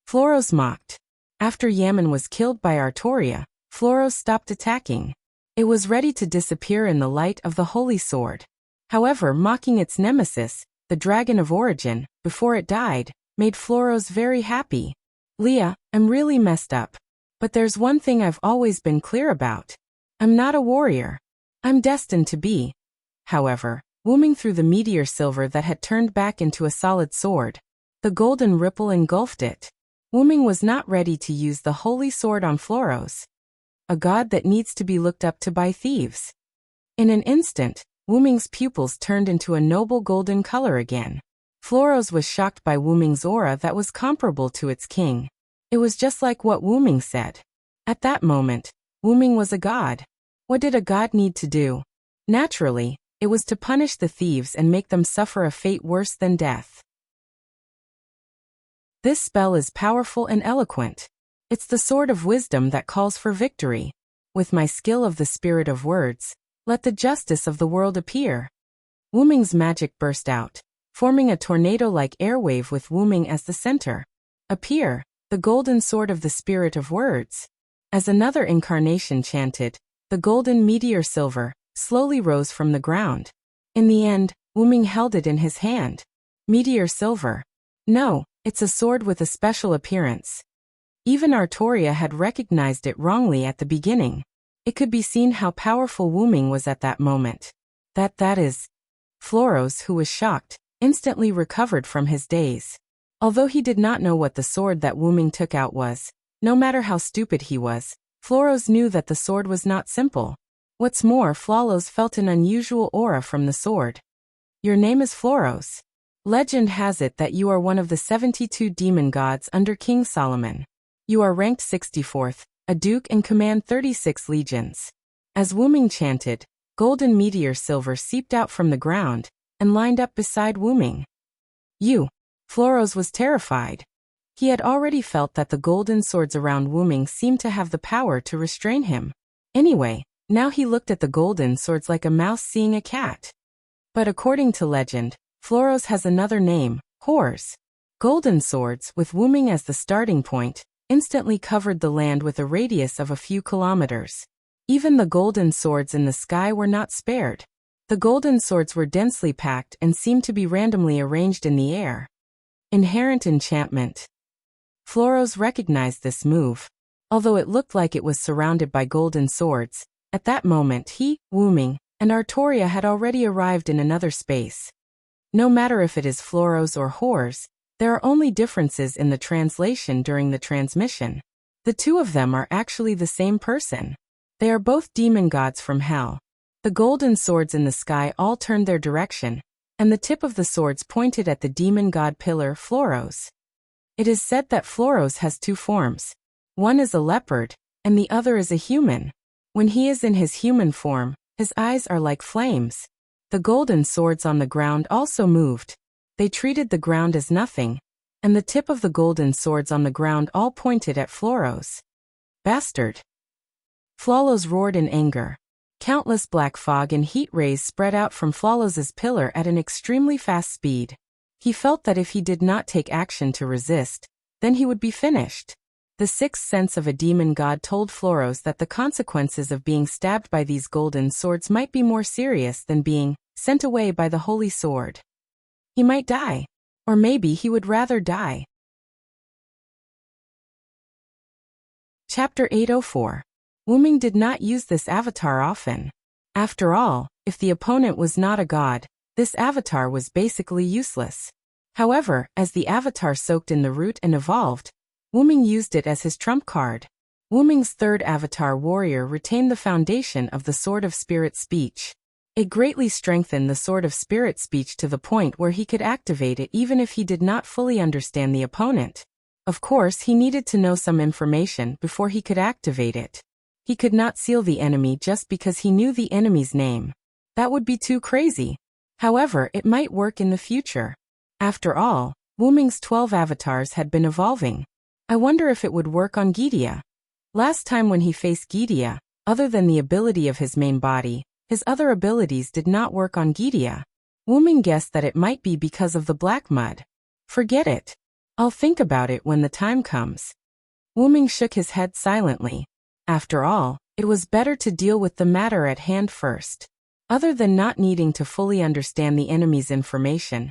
Flawlos mocked. After Yemen was killed by Artoria, Flawlos stopped attacking. It was ready to disappear in the light of the holy sword. However, mocking its nemesis, the dragon of origin, before it died, made Floros very happy. Leah, I'm really messed up. But there's one thing I've always been clear about. I'm not a warrior. I'm destined to be. However, wooming through the meteor silver that had turned back into a solid sword, the golden ripple engulfed it. Wooming was not ready to use the holy sword on Floros, a god that needs to be looked up to by thieves. In an instant, Wooming's pupils turned into a noble golden color again. Floros was shocked by Wooming's aura that was comparable to its king. It was just like what Wooming said. At that moment, Wooming was a god. What did a god need to do? Naturally, it was to punish the thieves and make them suffer a fate worse than death. This spell is powerful and eloquent. It's the sword of wisdom that calls for victory. With my skill of the spirit of words, let the justice of the world appear. Wooming's magic burst out, forming a tornado-like airwave with Wooming as the center. Appear, the golden sword of the spirit of words. As another incarnation chanted, the golden meteor silver slowly rose from the ground. In the end, Wooming held it in his hand. Meteor silver. No, it's a sword with a special appearance. Even Artoria had recognized it wrongly at the beginning. It could be seen how powerful Wooming was at that moment. That is. Floros, who was shocked, instantly recovered from his daze. Although he did not know what the sword that Wooming took out was, no matter how stupid he was, Floros knew that the sword was not simple. What's more, Floros felt an unusual aura from the sword. Your name is Floros. Legend has it that you are one of the 72 demon gods under King Solomon. You are ranked 64th, a duke, and command 36 legions. As Wooming chanted, golden meteor silver seeped out from the ground and lined up beside Wooming. You. Floros was terrified. He had already felt that the golden swords around Wooming seemed to have the power to restrain him. Anyway, now he looked at the golden swords like a mouse seeing a cat. But according to legend, Floros has another name, Horse. Golden swords, with Wooming as the starting point, instantly covered the land with a radius of a few kilometers. Even the golden swords in the sky were not spared. The golden swords were densely packed and seemed to be randomly arranged in the air. Inherent enchantment. Floros recognized this move. Although it looked like it was surrounded by golden swords, at that moment he, Wooming, and Artoria had already arrived in another space. No matter if it is Floros or Horse, there are only differences in the translation during the transmission. The two of them are actually the same person. They are both demon gods from hell. The golden swords in the sky all turned their direction, and the tip of the swords pointed at the demon god pillar Floros. It is said that Floros has two forms. One is a leopard, and the other is a human. When he is in his human form, his eyes are like flames. The golden swords on the ground also moved. They treated the ground as nothing, and the tip of the golden swords on the ground all pointed at Floros. Bastard! Floros roared in anger. Countless black fog and heat rays spread out from Floros's pillar at an extremely fast speed. He felt that if he did not take action to resist, then he would be finished. The sixth sense of a demon god told Floros that the consequences of being stabbed by these golden swords might be more serious than being sent away by the holy sword. He might die, or maybe he would rather die. Chapter 804. Wooming did not use this avatar often. After all, if the opponent was not a god, this avatar was basically useless. However, as the avatar soaked in the root and evolved, Wooming used it as his trump card. Wooming's third avatar warrior retained the foundation of the Sword of Spirit Speech. It greatly strengthened the Sword of Spirit Speech to the point where he could activate it even if he did not fully understand the opponent. Of course, he needed to know some information before he could activate it. He could not seal the enemy just because he knew the enemy's name. That would be too crazy. However, it might work in the future. After all, Wooming's 12 avatars had been evolving. I wonder if it would work on Gidia. Last time when he faced Gidia, other than the ability of his main body, his other abilities did not work on Gidia. Wooming guessed that it might be because of the black mud. Forget it. I'll think about it when the time comes. Wooming shook his head silently. After all, it was better to deal with the matter at hand first. Other than not needing to fully understand the enemy's information,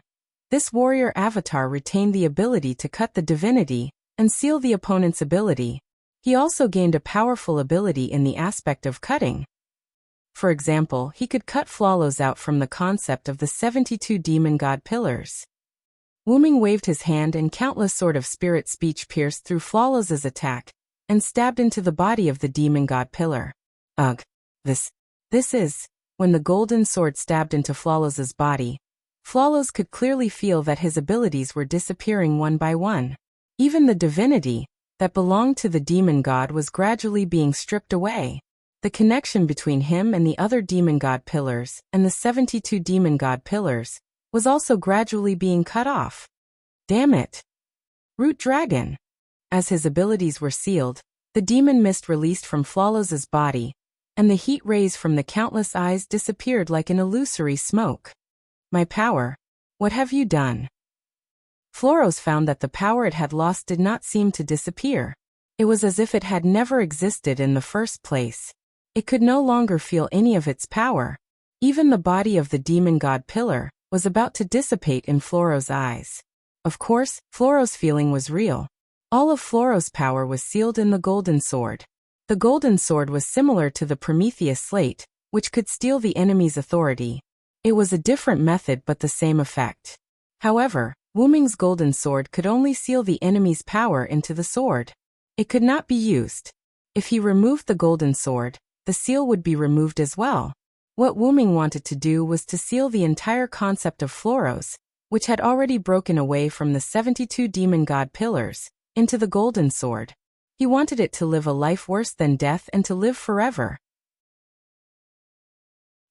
This warrior avatar retained the ability to cut the divinity and seal the opponent's ability. He also gained a powerful ability in the aspect of cutting. For example, he could cut Flawless out from the concept of the 72 demon god pillars. Wuming waved his hand and countless sword of spirit speech pierced through Flawless's attack and stabbed into the body of the demon god pillar. Ugh. This is. When the golden sword stabbed into Flawless's body, Flawless could clearly feel that his abilities were disappearing one by one. Even the divinity that belonged to the demon god was gradually being stripped away. The connection between him and the other demon god pillars and the 72 demon god pillars was also gradually being cut off. Damn it! Root Dragon! As his abilities were sealed, the demon mist released from Flawless's body, and the heat rays from the countless eyes disappeared like an illusory smoke. My power, what have you done? Flawless found that the power it had lost did not seem to disappear. It was as if it had never existed in the first place. It could no longer feel any of its power. Even the body of the demon god pillar was about to dissipate in Flawless's eyes. Of course, Flawless's feeling was real. All of Flawless's power was sealed in the golden sword. The golden sword was similar to the Prometheus slate, which could steal the enemy's authority. It was a different method but the same effect. However, Wuming's golden sword could only seal the enemy's power into the sword. It could not be used. If he removed the golden sword, the seal would be removed as well. What Wuming wanted to do was to seal the entire concept of Flawless, which had already broken away from the 72 demon god pillars, into the golden sword. He wanted it to live a life worse than death and to live forever.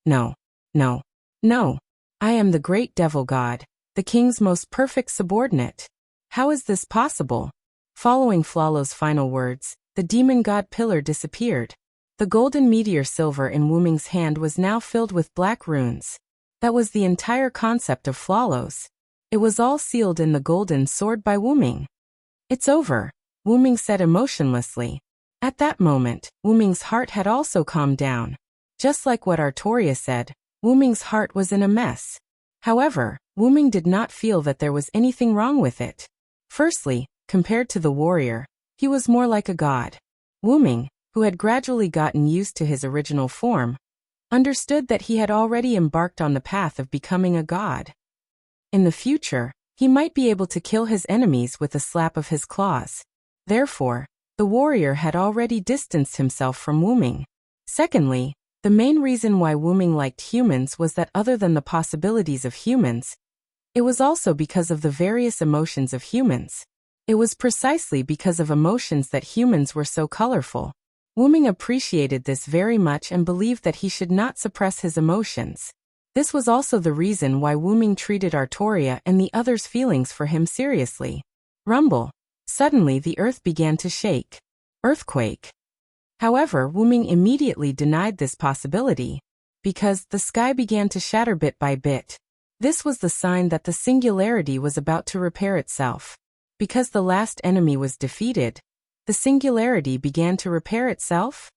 No. I am the great devil god, the king's most perfect subordinate. How is this possible? Following Flawless's final words, the demon god pillar disappeared. The golden meteor silver in Wuming's hand was now filled with black runes. That was the entire concept of Flawless. It was all sealed in the golden sword by Wuming. It's over, Wuming said emotionlessly. At that moment, Wuming's heart had also calmed down. Just like what Artoria said, Wuming's heart was in a mess. However, Wuming did not feel that there was anything wrong with it. Firstly, compared to the warrior, he was more like a god. Wuming, who had gradually gotten used to his original form, understood that he had already embarked on the path of becoming a god. In the future, he might be able to kill his enemies with a slap of his claws. Therefore, the warrior had already distanced himself from Wuming. Secondly, the main reason why Wuming liked humans was that other than the possibilities of humans, it was also because of the various emotions of humans. It was precisely because of emotions that humans were so colorful. Wuming appreciated this very much and believed that he should not suppress his emotions. This was also the reason why Wuming treated Artoria and the others' feelings for him seriously. Rumble. Suddenly the earth began to shake. Earthquake. However, Wuming immediately denied this possibility, because the sky began to shatter bit by bit. This was the sign that the singularity was about to repair itself. Because the last enemy was defeated, the singularity began to repair itself?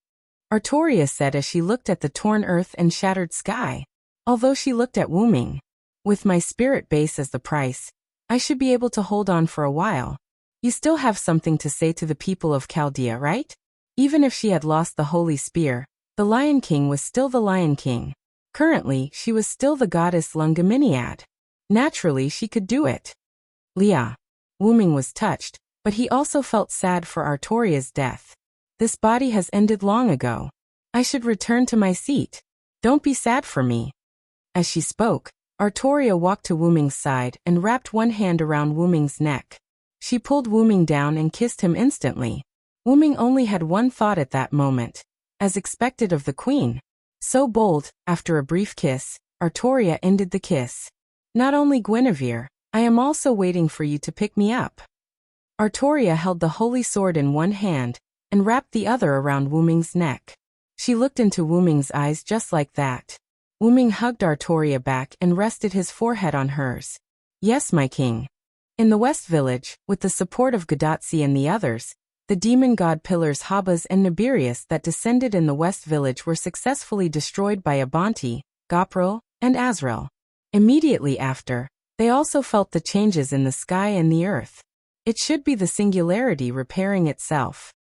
Artoria said as she looked at the torn earth and shattered sky. Although she looked at Wuming. With my spirit base as the price, I should be able to hold on for a while. You still have something to say to the people of Chaldea, right? Even if she had lost the Holy Spear, the Lion King was still the Lion King. Currently, she was still the goddess Lungaminiad. Naturally, she could do it. Leah. Wuming was touched, but he also felt sad for Artoria's death. This body has ended long ago. I should return to my seat. Don't be sad for me. As she spoke, Artoria walked to Wuming's side and wrapped one hand around Wuming's neck. She pulled Wuming down and kissed him instantly. Wuming only had one thought at that moment, as expected of the queen. So bold, after a brief kiss, Artoria ended the kiss. Not only Guinevere, I am also waiting for you to pick me up. Artoria held the holy sword in one hand and wrapped the other around Wuming's neck. She looked into Wuming's eyes just like that. Wuming hugged Artoria back and rested his forehead on hers. Yes, my king. In the West Village, with the support of Gadatsi and the others, the demon god pillars Habas and Nibirius that descended in the West Village were successfully destroyed by Abanti, Gopril, and Azrael. Immediately after, They also felt the changes in the sky and the earth. It should be the singularity repairing itself.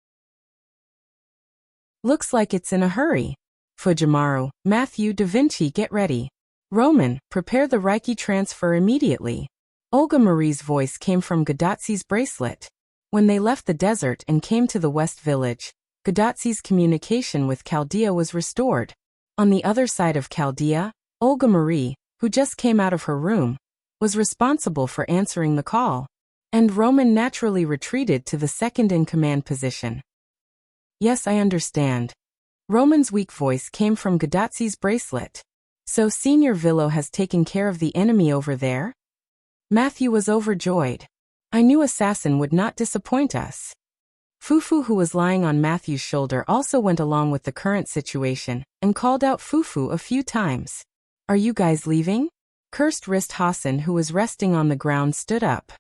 Looks like it's in a hurry. Fujimaru, Matthew, Da Vinci, get ready. Roman, prepare the Reiki transfer immediately. Olga Marie's voice came from Gadotzi's bracelet. When they left the desert and came to the West Village, Gadotzi's communication with Chaldea was restored. On the other side of Chaldea, Olga Marie, who just came out of her room, was responsible for answering the call. And Roman naturally retreated to the second-in-command position. Yes, I understand. Roman's weak voice came from Gadotzi's bracelet. So Senior Villo has taken care of the enemy over there? Matthew was overjoyed. I knew Assassin would not disappoint us. Fufu, who was lying on Matthew's shoulder, also went along with the current situation and called out Fufu a few times. Are you guys leaving? Cursed Wrist Hassan, who was resting on the ground, stood up.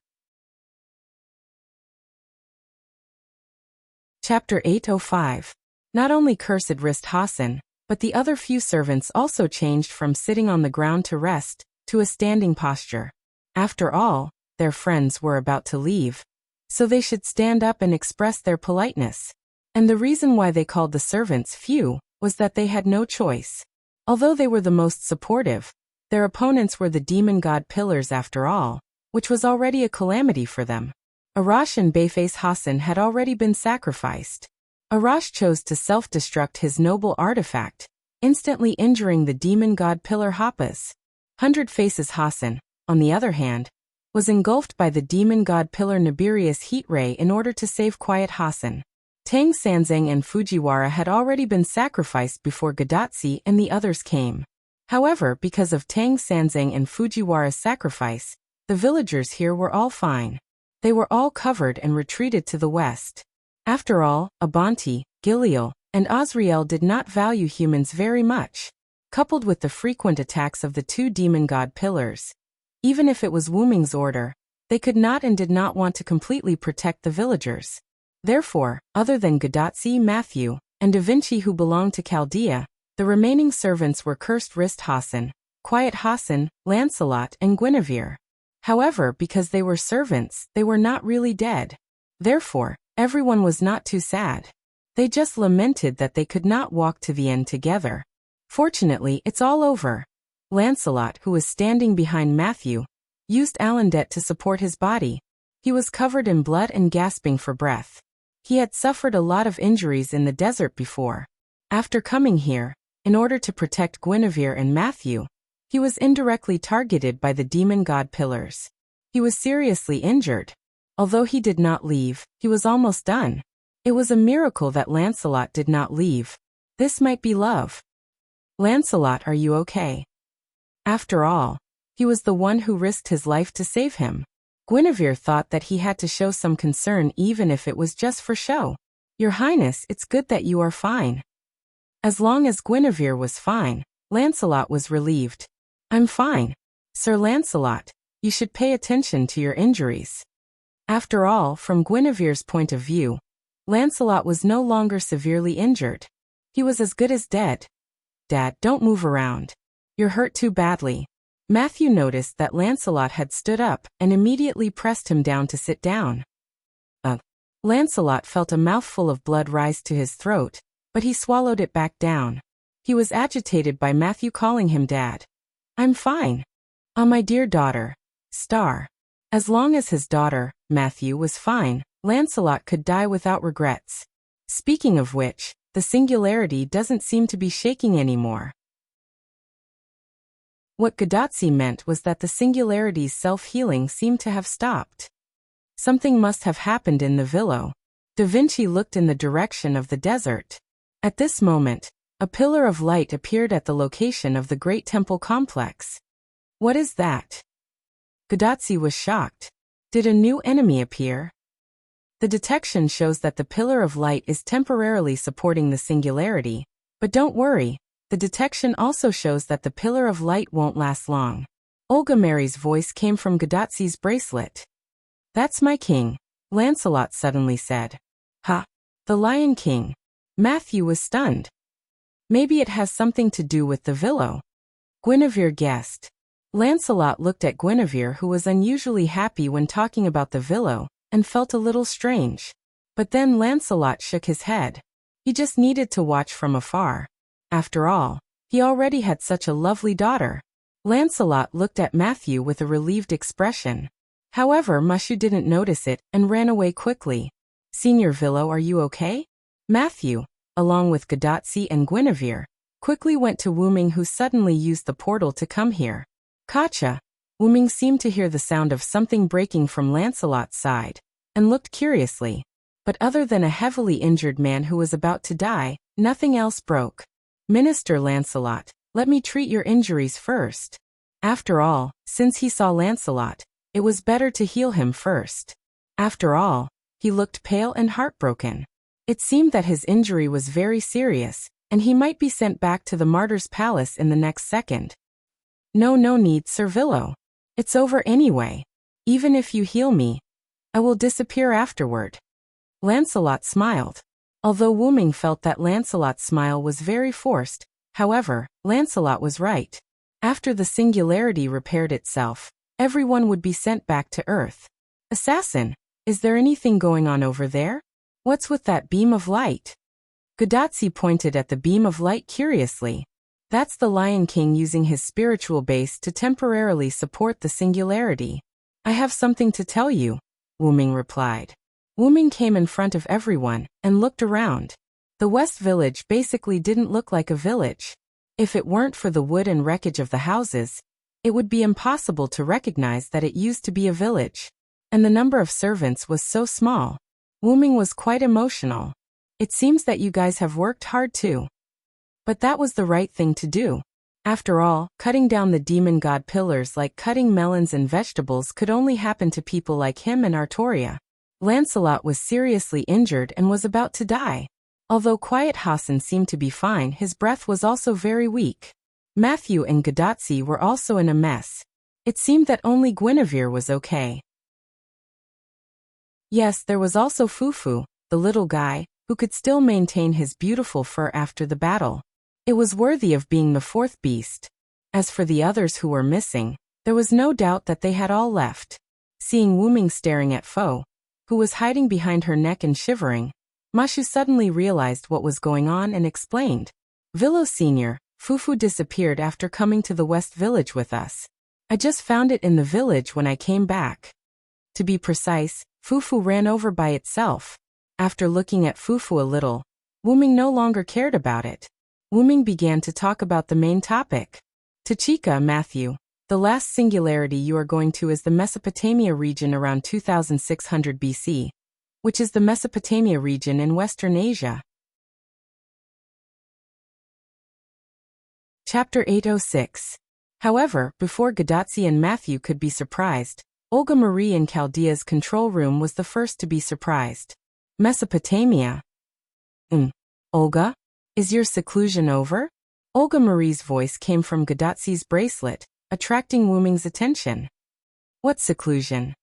Chapter 805. Not only Cursed Wrist Hassan, but the other few servants also changed from sitting on the ground to rest, to a standing posture. After all, their friends were about to leave, so they should stand up and express their politeness. And the reason why they called the servants few was that they had no choice. Although they were the most supportive, their opponents were the demon god pillars after all, which was already a calamity for them. Arash and Bayface Hassan had already been sacrificed. Arash chose to self-destruct his noble artifact, instantly injuring the demon god pillar Happas. 100 Faces Hassan, on the other hand, was engulfed by the demon god pillar Nibirius heat ray in order to save Quiet Hassan. Tang Sanzang and Fujiwara had already been sacrificed before Gadotzi and the others came. However, because of Tang Sanzang and Fujiwara's sacrifice, the villagers here were all fine. They were all covered and retreated to the west. After all, Abanti, Giliel, and Azriel did not value humans very much, coupled with the frequent attacks of the two demon god pillars. Even if it was Wu Ming's order, they could not and did not want to completely protect the villagers. Therefore, other than Gadotzi, Matthew, and Da Vinci, who belonged to Chaldea, the remaining servants were Cursed Wrist Hassan, Quiet Hassan, Lancelot, and Guinevere. However, because they were servants, they were not really dead. Therefore, everyone was not too sad. They just lamented that they could not walk to the end together. Fortunately, it's all over. Lancelot, who was standing behind Matthew, used Alandet to support his body. He was covered in blood and gasping for breath. He had suffered a lot of injuries in the desert before. After coming here, in order to protect Guinevere and Matthew, he was indirectly targeted by the demon god pillars. He was seriously injured. Although he did not leave, he was almost done. It was a miracle that Lancelot did not leave. This might be love. Lancelot, are you okay? After all, he was the one who risked his life to save him. Guinevere thought that he had to show some concern even if it was just for show. Your Highness, it's good that you are fine. As long as Guinevere was fine, Lancelot was relieved. I'm fine. Sir Lancelot, you should pay attention to your injuries. After all, from Guinevere's point of view, Lancelot was no longer severely injured. He was as good as dead. Dad, don't move around. You're hurt too badly. Matthew noticed that Lancelot had stood up and immediately pressed him down to sit down. Lancelot felt a mouthful of blood rise to his throat, but he swallowed it back down. He was agitated by Matthew calling him Dad. I'm fine. My dear daughter, Star. As long as his daughter, Matthew, was fine, Lancelot could die without regrets. Speaking of which, the singularity doesn't seem to be shaking anymore. What Gadotzi meant was that the singularity's self-healing seemed to have stopped. Something must have happened in the villa. Da Vinci looked in the direction of the desert. At this moment, a pillar of light appeared at the location of the great temple complex. What is that? Gadotzi was shocked. Did a new enemy appear? The detection shows that the pillar of light is temporarily supporting the singularity, but don't worry, the detection also shows that the pillar of light won't last long. Olga Mary's voice came from Gadotzi's bracelet. That's my king, Lancelot suddenly said. Ha! The Lion King. Matthew was stunned. Maybe it has something to do with the villa. Guinevere guessed. Lancelot looked at Guinevere, who was unusually happy when talking about the villa, and felt a little strange. But then Lancelot shook his head. He just needed to watch from afar. After all, he already had such a lovely daughter. Lancelot looked at Matthew with a relieved expression. However, Mushu didn't notice it and ran away quickly. Senior Villo, are you okay? Matthew, along with Gadotsi and Guinevere, quickly went to Wuming, who suddenly used the portal to come here. Kacha. Wuming seemed to hear the sound of something breaking from Lancelot's side, and looked curiously. But other than a heavily injured man who was about to die, nothing else broke. Minister Lancelot, let me treat your injuries first. After all, since he saw Lancelot, it was better to heal him first. After all, he looked pale and heartbroken. It seemed that his injury was very serious, and he might be sent back to the Martyr's Palace in the next second. No need, Sir Villo. It's over anyway. Even if you heal me, I will disappear afterward. Lancelot smiled. Although Wuming felt that Lancelot's smile was very forced, however, Lancelot was right. After the singularity repaired itself, everyone would be sent back to Earth. Assassin, is there anything going on over there? What's with that beam of light? Gadotsi pointed at the beam of light curiously. That's the Lion King using his spiritual base to temporarily support the singularity. I have something to tell you, Wuming replied. Wuming came in front of everyone and looked around. The West Village basically didn't look like a village. If it weren't for the wood and wreckage of the houses, it would be impossible to recognize that it used to be a village. And the number of servants was so small. Wuming was quite emotional. It seems that you guys have worked hard too. But that was the right thing to do. After all, cutting down the demon god pillars like cutting melons and vegetables could only happen to people like him and Artoria. Lancelot was seriously injured and was about to die. Although Quiet Hassan seemed to be fine, his breath was also very weak. Matthew and Gadotsi were also in a mess. It seemed that only Guinevere was okay. Yes, there was also Fufu, the little guy, who could still maintain his beautiful fur after the battle. It was worthy of being the fourth beast. As for the others who were missing, there was no doubt that they had all left. Seeing Wuming staring at Fo, who was hiding behind her neck and shivering, Mushu suddenly realized what was going on and explained. Villo Sr., Fufu disappeared after coming to the West Village with us. I just found it in the village when I came back. To be precise, Fufu ran over by itself. After looking at Fufu a little, Wuming no longer cared about it. Wuming began to talk about the main topic. Tachika, Matthew, the last singularity you are going to is the Mesopotamia region around 2600 BC, which is the Mesopotamia region in Western Asia. Chapter 806. However, before Gadotsi and Matthew could be surprised, Olga Marie in Chaldea's control room was the first to be surprised. Mesopotamia? Olga? Is your seclusion over? Olga Marie's voice came from Gadotsi's bracelet, attracting Wuming's attention. What seclusion?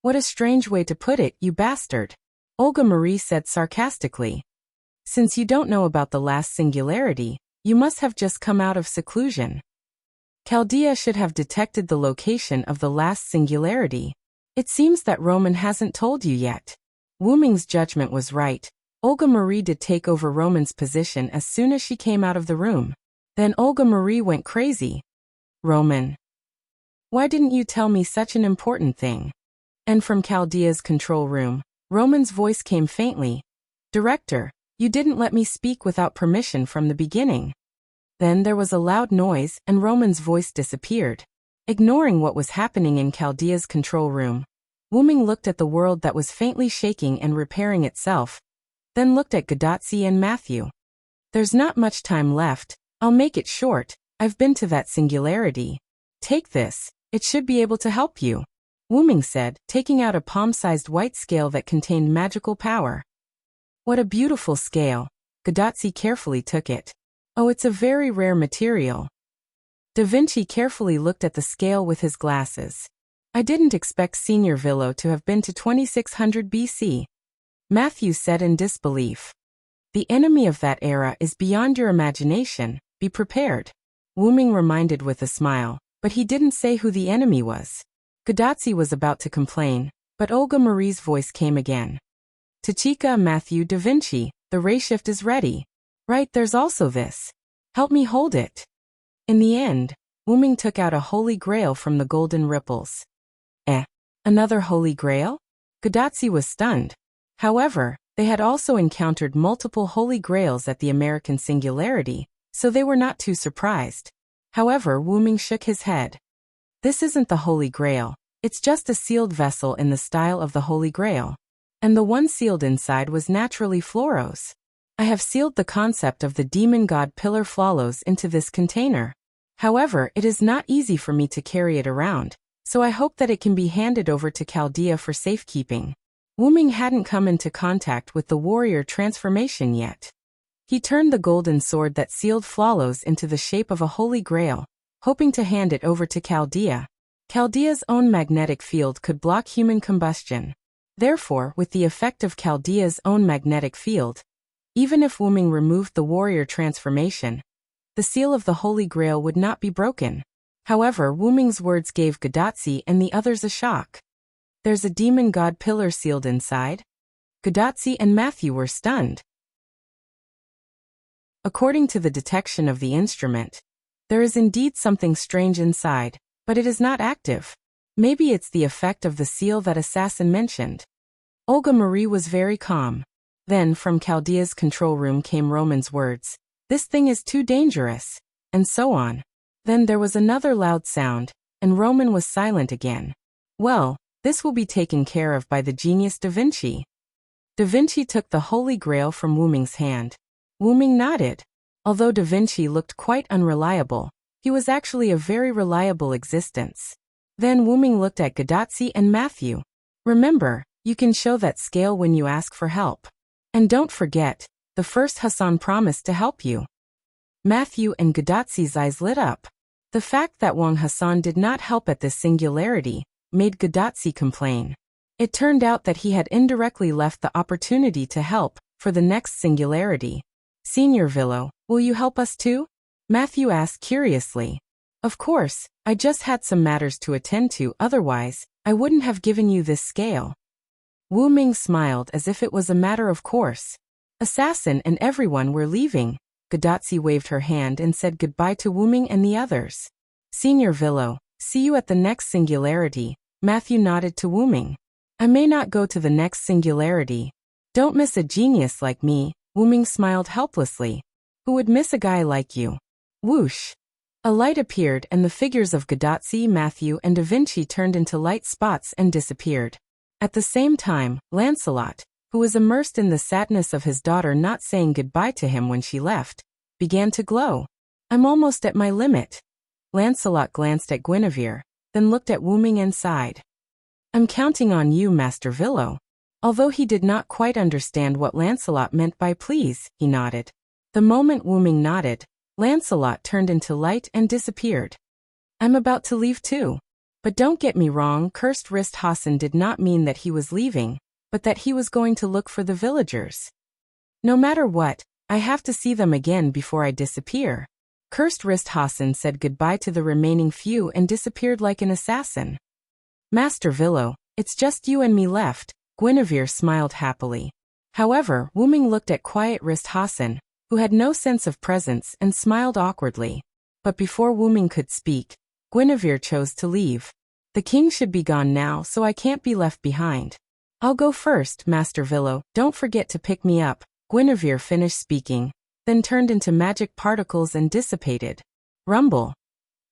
What a strange way to put it, you bastard. Olga Marie said sarcastically. Since you don't know about the last singularity, you must have just come out of seclusion. Chaldea should have detected the location of the last singularity. It seems that Roman hasn't told you yet. Wuming's judgment was right. Olga Marie did take over Roman's position as soon as she came out of the room. Then Olga Marie went crazy. Roman. Why didn't you tell me such an important thing? And from Chaldea's control room, Roman's voice came faintly. Director, you didn't let me speak without permission from the beginning. Then there was a loud noise and Roman's voice disappeared. Ignoring what was happening in Chaldea's control room, Wuming looked at the world that was faintly shaking and repairing itself, then looked at Gadotsi and Matthew. There's not much time left. I'll make it short. I've been to that singularity. Take this. It should be able to help you. Wuming said, taking out a palm-sized white scale that contained magical power. What a beautiful scale. Gadotsi carefully took it. Oh, it's a very rare material. Da Vinci carefully looked at the scale with his glasses. I didn't expect Senior Villo to have been to 2600 BC. Matthew said in disbelief. The enemy of that era is beyond your imagination, be prepared. Wuming reminded with a smile, but he didn't say who the enemy was. Gadotsi was about to complain, but Olga Marie's voice came again. Tachika, Matthew, Da Vinci, the ray shift is ready. Right, there's also this. Help me hold it. In the end, Wuming took out a holy grail from the golden ripples. Another holy grail? Gadotsi was stunned. However, they had also encountered multiple holy grails at the American Singularity, so they were not too surprised. However, Wuming shook his head. This isn't the Holy Grail, it's just a sealed vessel in the style of the Holy Grail. And the one sealed inside was naturally Floros. I have sealed the concept of the demon god Pillar Floros into this container. However, it is not easy for me to carry it around, so I hope that it can be handed over to Chaldea for safekeeping. Wuming hadn't come into contact with the warrior transformation yet. He turned the golden sword that sealed Floros into the shape of a holy grail, hoping to hand it over to Chaldea. Chaldea's own magnetic field could block human combustion. Therefore, with the effect of Chaldea's own magnetic field, even if Wuming removed the warrior transformation, the seal of the Holy Grail would not be broken. However, Wuming's words gave Gadotsi and the others a shock. There's a demon god pillar sealed inside? Gadotsi and Matthew were stunned. According to the detection of the instrument, there is indeed something strange inside, but it is not active. Maybe it's the effect of the seal that assassin mentioned. Olga Marie was very calm. Then, from Chaldea's control room came Roman's words. This thing is too dangerous. And so on. Then there was another loud sound, and Roman was silent again. Well, this will be taken care of by the genius Da Vinci. Da Vinci took the Holy Grail from Wuming's hand. Wuming nodded. Although Da Vinci looked quite unreliable, he was actually a very reliable existence. Then Wuming looked at Gadotsi and Matthew. Remember, you can show that scale when you ask for help. And don't forget, the first Hassan promised to help you. Matthew and Gadotsi's eyes lit up. The fact that Wang Hassan did not help at this singularity made Gadotsi complain. It turned out that he had indirectly left the opportunity to help for the next singularity. Senior Villo, will you help us too? Matthew asked curiously. Of course, I just had some matters to attend to, otherwise, I wouldn't have given you this scale. Wu Ming smiled as if it was a matter of course. Assassin and everyone were leaving. Gadotsi waved her hand and said goodbye to Wu Ming and the others. Senior Villo, see you at the next singularity. Matthew nodded to Wu Ming. I may not go to the next singularity. Don't miss a genius like me. Wu Ming smiled helplessly. Who would miss a guy like you? Whoosh. A light appeared and the figures of Gadotsi, Matthew, and Da Vinci turned into light spots and disappeared. At the same time, Lancelot, who was immersed in the sadness of his daughter not saying goodbye to him when she left, began to glow. I'm almost at my limit. Lancelot glanced at Guinevere, then looked at Wu Ming and sighed. I'm counting on you, Master Villo. Although he did not quite understand what Lancelot meant by please, he nodded. The moment Wu Ming nodded, Lancelot turned into light and disappeared. I'm about to leave too. But don't get me wrong, Cursed Wrist Hassan did not mean that he was leaving, but that he was going to look for the villagers. No matter what, I have to see them again before I disappear. Cursed Wrist Hassan said goodbye to the remaining few and disappeared like an assassin. Master Villo, it's just you and me left. Guinevere smiled happily. However, Wu Ming looked at Quiet Wrist Hassan, who had no sense of presence, and smiled awkwardly. But before Wu Ming could speak, Guinevere chose to leave. The king should be gone now, so I can't be left behind. I'll go first, Master Villo, don't forget to pick me up. Guinevere finished speaking, then turned into magic particles and dissipated. Rumble.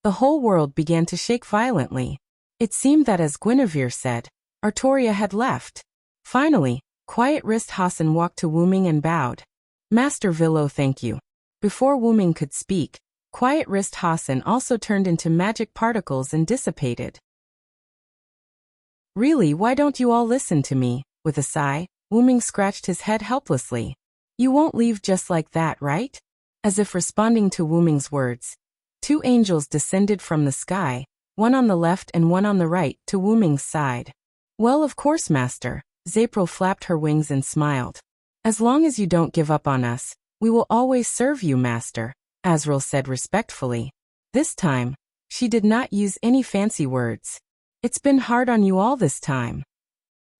The whole world began to shake violently. It seemed that as Guinevere said, Artoria had left. Finally, Quiet Wrist Hassan walked to Wu Ming and bowed. Master Villo, thank you. Before Wu Ming could speak, Quiet Wrist Hassan also turned into magic particles and dissipated. Really, why don't you all listen to me? With a sigh, Wu Ming scratched his head helplessly. You won't leave just like that, right? As if responding to Wu Ming's words, two angels descended from the sky, one on the left and one on the right, to Wu Ming's side. Well, of course, Master. Zapril flapped her wings and smiled. As long as you don't give up on us, we will always serve you, Master, Azrael said respectfully. This time, She did not use any fancy words. It's been hard on you all this time.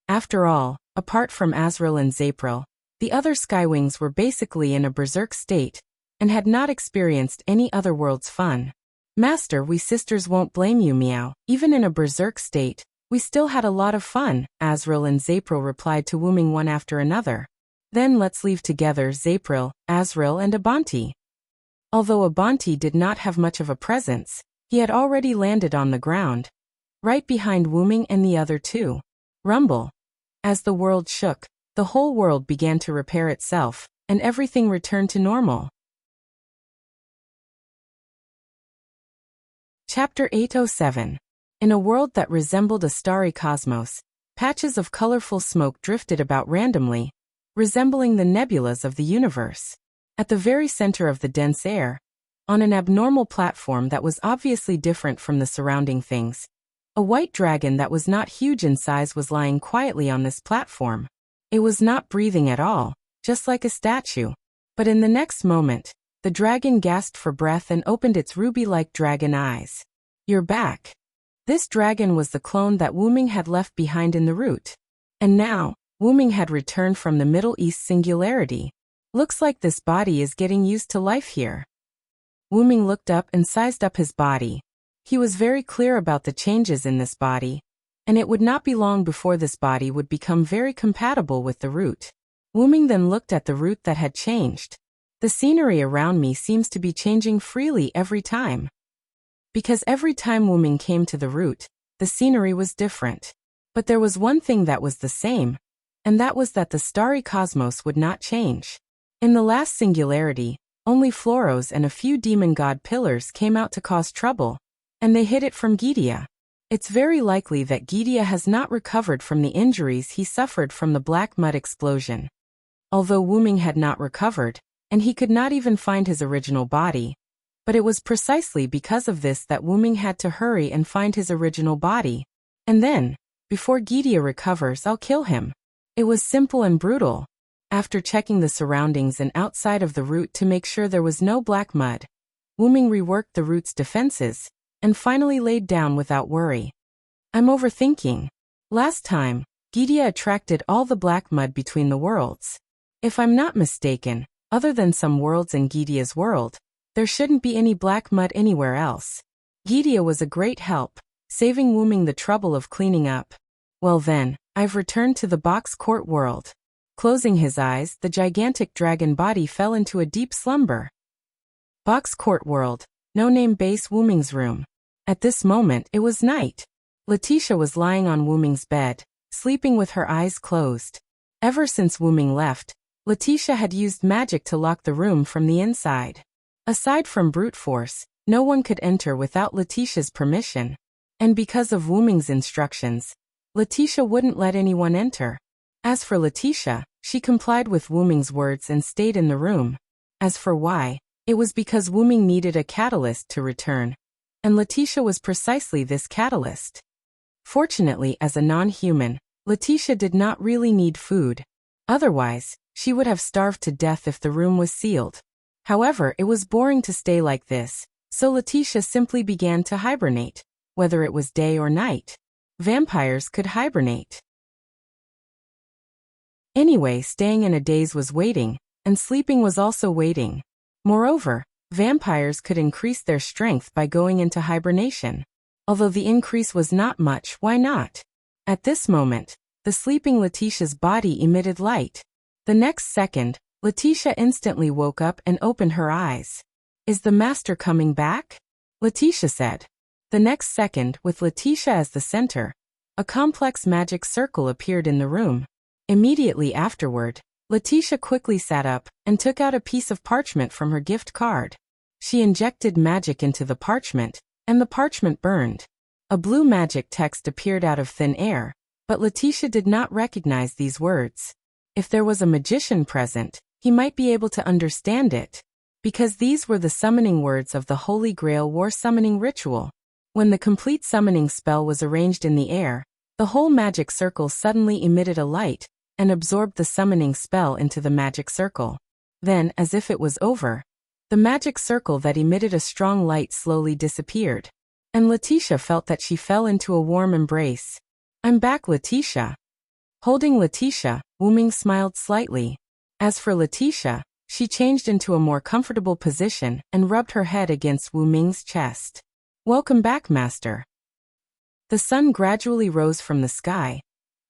After all, apart from Azrael and Zapril, the other Skywings were basically in a berserk state, and had not experienced any other world's fun. Master, we sisters won't blame you, meow. Even in a berserk state, we still had a lot of fun, Azrael and Zapril replied to Wooming one after another. Then let's leave together, Zapril, Azrael and Abanti. Although Abanti did not have much of a presence, he had already landed on the ground, right behind Wooming and the other two. Rumble. As the world shook, the whole world began to repair itself, and everything returned to normal. Chapter 807. In a world that resembled a starry cosmos, patches of colorful smoke drifted about randomly, resembling the nebulas of the universe. At the very center of the dense air, on an abnormal platform that was obviously different from the surrounding things, a white dragon that was not huge in size was lying quietly on this platform. It was not breathing at all, just like a statue. But in the next moment, the dragon gasped for breath and opened its ruby-like dragon eyes. You're back. This dragon was the clone that Wooming had left behind in the root. And now, Wooming had returned from the Middle East singularity. Looks like this body is getting used to life here. Wooming looked up and sized up his body. He was very clear about the changes in this body, and it would not be long before this body would become very compatible with the root. Wooming then looked at the root that had changed. The scenery around me seems to be changing freely every time. Because every time Wooming came to the root, the scenery was different. But there was one thing that was the same, and that was that the starry cosmos would not change. In the last singularity, only Floros and a few demon god pillars came out to cause trouble, and they hid it from Gidia. It's very likely that Gidia has not recovered from the injuries he suffered from the black mud explosion. Although Wooming had not recovered, and he could not even find his original body, but it was precisely because of this that Wooming had to hurry and find his original body. And then, before Gidia recovers, I'll kill him. It was simple and brutal. After checking the surroundings and outside of the root to make sure there was no black mud, Wooming reworked the root's defenses, and finally laid down without worry. I'm overthinking. Last time, Gidia attracted all the black mud between the worlds. If I'm not mistaken, other than some worlds in Gidia's world, there shouldn't be any black mud anywhere else. Gidia was a great help, saving Wooming the trouble of cleaning up. Well then, I've returned to the box court world. Closing his eyes, the gigantic dragon body fell into a deep slumber. Box court world, no-name base Wooming's room. At this moment, it was night. Letitia was lying on Wooming's bed, sleeping with her eyes closed. Ever since Wooming left, Letitia had used magic to lock the room from the inside. Aside from brute force, no one could enter without Letitia's permission. And because of Wooming's instructions, Letitia wouldn't let anyone enter. As for Letitia, she complied with Wooming's words and stayed in the room. As for why, it was because Wooming needed a catalyst to return. And Letitia was precisely this catalyst. Fortunately, as a non-human, Letitia did not really need food. Otherwise, she would have starved to death if the room was sealed. However, it was boring to stay like this, so Letitia simply began to hibernate, whether it was day or night. Vampires could hibernate. Anyway, staying in a daze was waiting, and sleeping was also waiting. Moreover, vampires could increase their strength by going into hibernation. Although the increase was not much, why not? At this moment, the sleeping Letitia's body emitted light. The next second, Letitia instantly woke up and opened her eyes. Is the master coming back? Letitia said. The next second, with Letitia as the center, a complex magic circle appeared in the room. Immediately afterward, Letitia quickly sat up and took out a piece of parchment from her gift card. She injected magic into the parchment, and the parchment burned. A blue magic text appeared out of thin air, but Letitia did not recognize these words. If there was a magician present, he might be able to understand it, because these were the summoning words of the Holy Grail war summoning ritual. When the complete summoning spell was arranged in the air, the whole magic circle suddenly emitted a light and absorbed the summoning spell into the magic circle. Then, as if it was over, the magic circle that emitted a strong light slowly disappeared. and Letitia felt that she fell into a warm embrace. "I'm back, Letitia." Holding Letitia, Wuming smiled slightly. As for Letitia, she changed into a more comfortable position and rubbed her head against Wuming's chest. "Welcome back, Master." The sun gradually rose from the sky,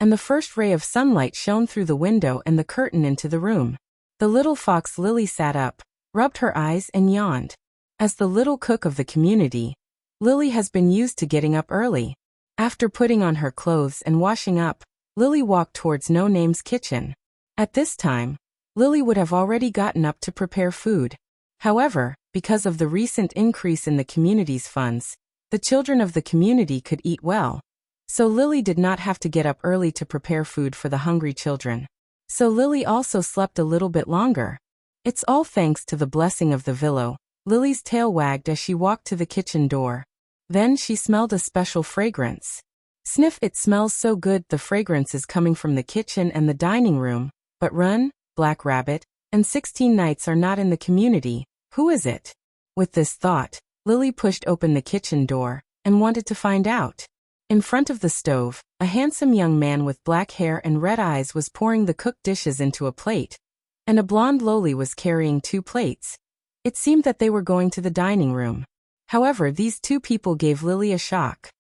and the first ray of sunlight shone through the window and the curtain into the room. The little fox Lily sat up, rubbed her eyes and yawned. As the little cook of the community, Lily has been used to getting up early. After putting on her clothes and washing up, Lily walked towards No Name's kitchen. At this time, Lily would have already gotten up to prepare food. However, because of the recent increase in the community's funds, the children of the community could eat well. So Lily did not have to get up early to prepare food for the hungry children. So Lily also slept a little bit longer. "It's all thanks to the blessing of the Villo." Lily's tail wagged as she walked to the kitchen door. Then she smelled a special fragrance. "Sniff, it smells so good." The fragrance is coming from the kitchen and the dining room. But run, Black Rabbit, and 16 Knights are not in the community. Who is it? With this thought, Lily pushed open the kitchen door and wanted to find out. In front of the stove, a handsome young man with black hair and red eyes was pouring the cooked dishes into a plate, and a blonde loli was carrying 2 plates. It seemed that they were going to the dining room. However, these 2 people gave Lily a shock.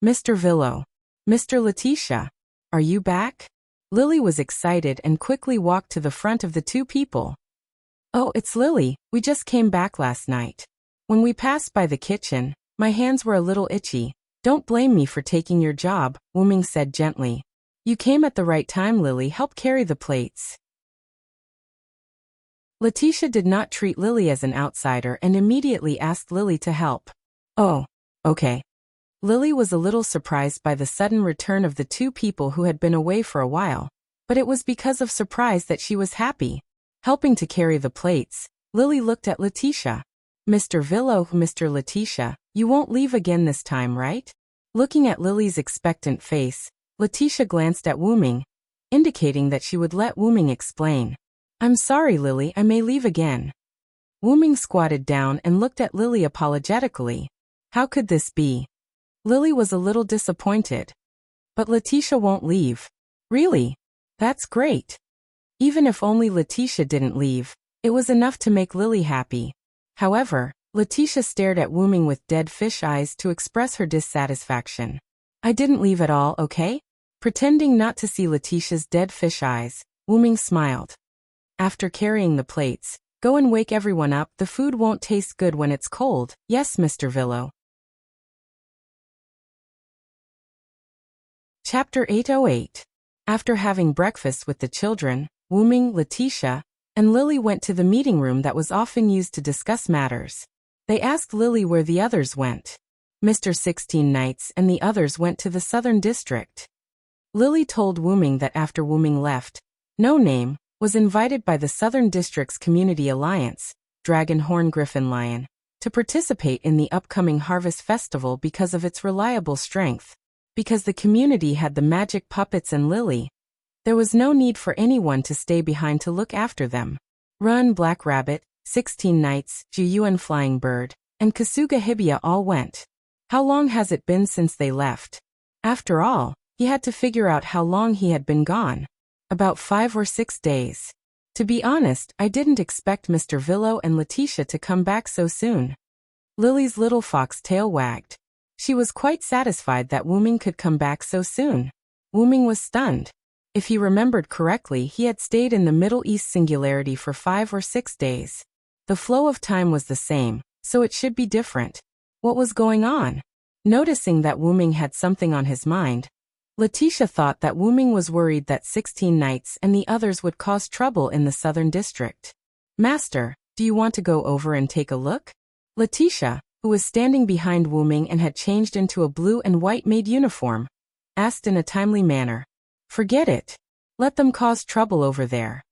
"Mr. Villo. Mr. Letitia. Are you back?" Lily was excited and quickly walked to the front of the 2 people. "Oh, it's Lily. We just came back last night. When we passed by the kitchen, my hands were a little itchy. Don't blame me for taking your job," Wuming said gently. "You came at the right time, Lily. Help carry the plates." Letitia did not treat Lily as an outsider and immediately asked Lily to help. "Oh, okay." Lily was a little surprised by the sudden return of the 2 people who had been away for a while, but it was because of surprise that she was happy. Helping to carry the plates, Lily looked at Letitia. "Mr. Villo, Mr. Letitia, you won't leave again this time, right?" Looking at Lily's expectant face, Letitia glanced at Wuming, indicating that she would let Wuming explain. "I'm sorry, Lily, I may leave again." Wuming squatted down and looked at Lily apologetically. How could this be? Lily was a little disappointed. "But Letitia won't leave." "Really? That's great." Even if only Letitia didn't leave, it was enough to make Lily happy. However, Letitia stared at Wuming with dead fish eyes to express her dissatisfaction. "I didn't leave at all, okay?" Pretending not to see Letitia's dead fish eyes, Wuming smiled. "After carrying the plates, go and wake everyone up. The food won't taste good when it's cold." "Yes, Mr. Villo." Chapter 808. After having breakfast with the children, Wuming, Letitia, and Lily went to the meeting room that was often used to discuss matters. They asked Lily where the others went. Mr. 16 Knights and the others went to the Southern District. Lily told Wuming that after Wuming left, No Name was invited by the Southern District's Community Alliance, Dragon Horn Griffin Lion, to participate in the upcoming Harvest Festival because of its reliable strength. Because the community had the magic puppets and Lily, there was no need for anyone to stay behind to look after them. Run, Black Rabbit, 16 Knights, Juyuan Flying Bird, and Kasuga Hibiya all went. How long has it been since they left? After all, he had to figure out how long he had been gone. About 5 or 6 days. To be honest, I didn't expect Mr. Villo and Letitia to come back so soon. Lily's little fox tail wagged. She was quite satisfied that Wuming could come back so soon. Wuming was stunned. If he remembered correctly, he had stayed in the Middle East Singularity for 5 or 6 days. The flow of time was the same, so it should be different. What was going on? Noticing that Wuming had something on his mind, Letitia thought that Wuming was worried that 16 Knights and the others would cause trouble in the Southern District. "Master, do you want to go over and take a look?" Letitia, who was standing behind Wuming and had changed into a blue and white maid uniform, asked in a timely manner. "Forget it. Let them cause trouble over there."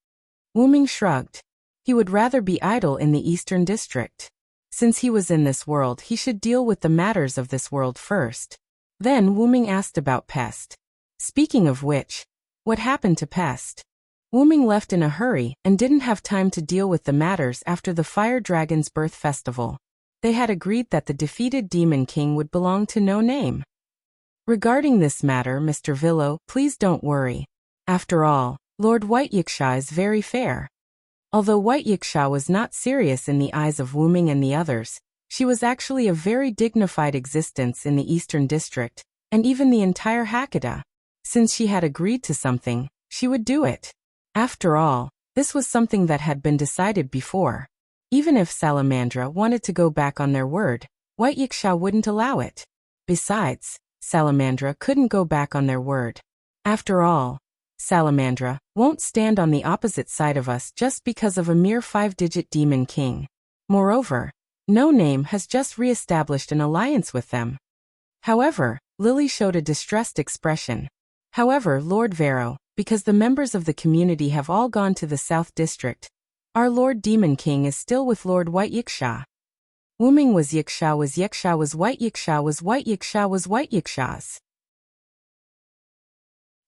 Wuming shrugged. He would rather be idle in the Eastern District. Since he was in this world, he should deal with the matters of this world first. Then Wuming asked about Pest. Speaking of which, what happened to Pest? Wuming left in a hurry and didn't have time to deal with the matters after the Fire Dragon's birth festival. They had agreed that the defeated Demon King would belong to No Name. Regarding this matter, Mr. Villo, please don't worry. After all, Lord White Yiksha is very fair. Although White Yiksha was not serious in the eyes of Wuming and the others, she was actually a very dignified existence in the Eastern District, and even the entire Hakata. Since she had agreed to something, she would do it. After all, this was something that had been decided before. Even if Salamandra wanted to go back on their word, White Yiksha wouldn't allow it. Besides, Salamandra couldn't go back on their word. After all, Salamandra won't stand on the opposite side of us just because of a mere 5-digit Demon King. Moreover, No Name has just re-established an alliance with them. However, Lily showed a distressed expression. However, Lord Vero, because the members of the community have all gone to the South District, our Lord Demon King is still with Lord White Yiksha. Wuming was Yiksha was Yiksha was White Yiksha was White Yiksha was White Yiksha's.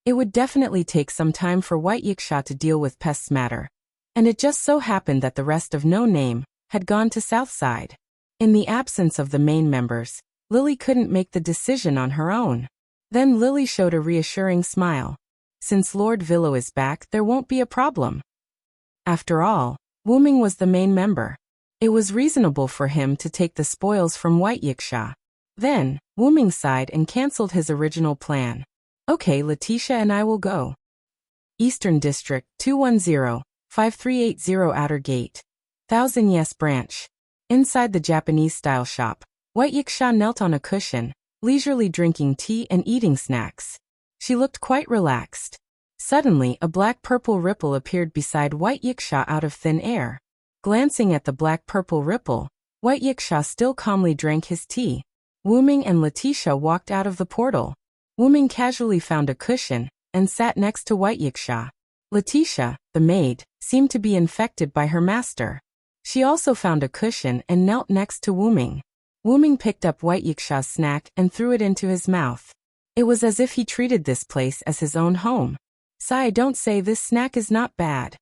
It would definitely take some time for White Yiksha to deal with Pest's matter. And it just so happened that the rest of No Name had gone to Southside. In the absence of the main members, Lily couldn't make the decision on her own. Then Lily showed a reassuring smile. Since Lord Villo is back, there won't be a problem. After all, Wuming was the main member. It was reasonable for him to take the spoils from White Yiksha. Then, Wuming sighed and cancelled his original plan. Okay, Letitia and I will go. Eastern District, 210-5380 Outer Gate. 1000 Yes Branch. Inside the Japanese-style shop, White Yiksha knelt on a cushion, leisurely drinking tea and eating snacks. She looked quite relaxed. Suddenly, a black-purple ripple appeared beside White Yiksha out of thin air. Glancing at the black-purple ripple, White Yiksha still calmly drank his tea. Wuming and Letitia walked out of the portal. Wuming casually found a cushion and sat next to White Yiksha. Letitia, the maid, seemed to be infected by her master. She also found a cushion and knelt next to Wuming. Wuming picked up White Yiksha's snack and threw it into his mouth. It was as if he treated this place as his own home. Sigh, don't say this snack is not bad.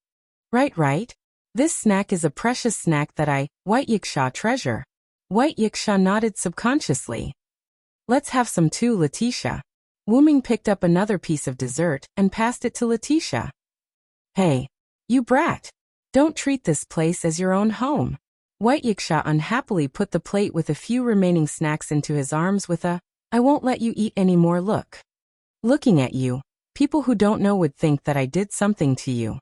Right. This snack is a precious snack that I, White Yiksha, treasure. White Yiksha nodded subconsciously. Let's have some too, Letitia. Wuming picked up another piece of dessert and passed it to Letitia. Hey, you brat. Don't treat this place as your own home. White Yiksha unhappily put the plate with a few remaining snacks into his arms with a, I won't let you eat any more look. Looking at you, people who don't know would think that I did something to you.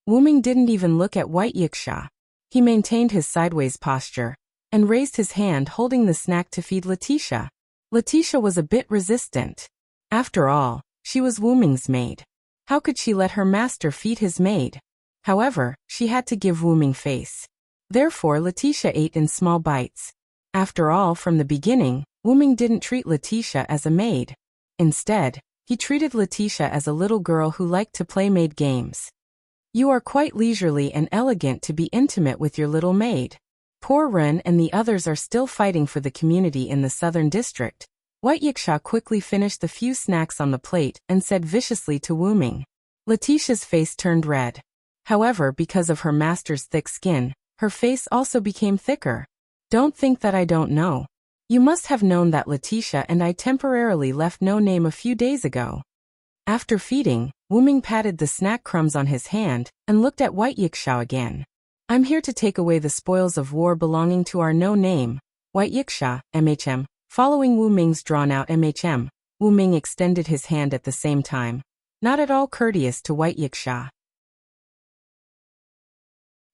Wuming didn't even look at White Yiksha. He maintained his sideways posture and raised his hand holding the snack to feed Letitia. Letitia was a bit resistant. After all, she was Wuming's maid. How could she let her master feed his maid? However, she had to give Wuming face. Therefore, Letitia ate in small bites. After all, from the beginning, Wuming didn't treat Letitia as a maid. Instead, he treated Letitia as a little girl who liked to play maid games. You are quite leisurely and elegant to be intimate with your little maid. Poor Ren and the others are still fighting for the community in the Southern District. White Yiksha quickly finished the few snacks on the plate and said viciously to Wuming. Letitia's face turned red. However, because of her master's thick skin, her face also became thicker. Don't think that I don't know. You must have known that Letitia and I temporarily left No Name a few days ago. After feeding, Wuming patted the snack crumbs on his hand and looked at White Yiksha again. I'm here to take away the spoils of war belonging to our No Name, White Yiksha, MHM. Following Wuming's drawn-out MHM, Wuming extended his hand at the same time, not at all courteous to White Yiksha.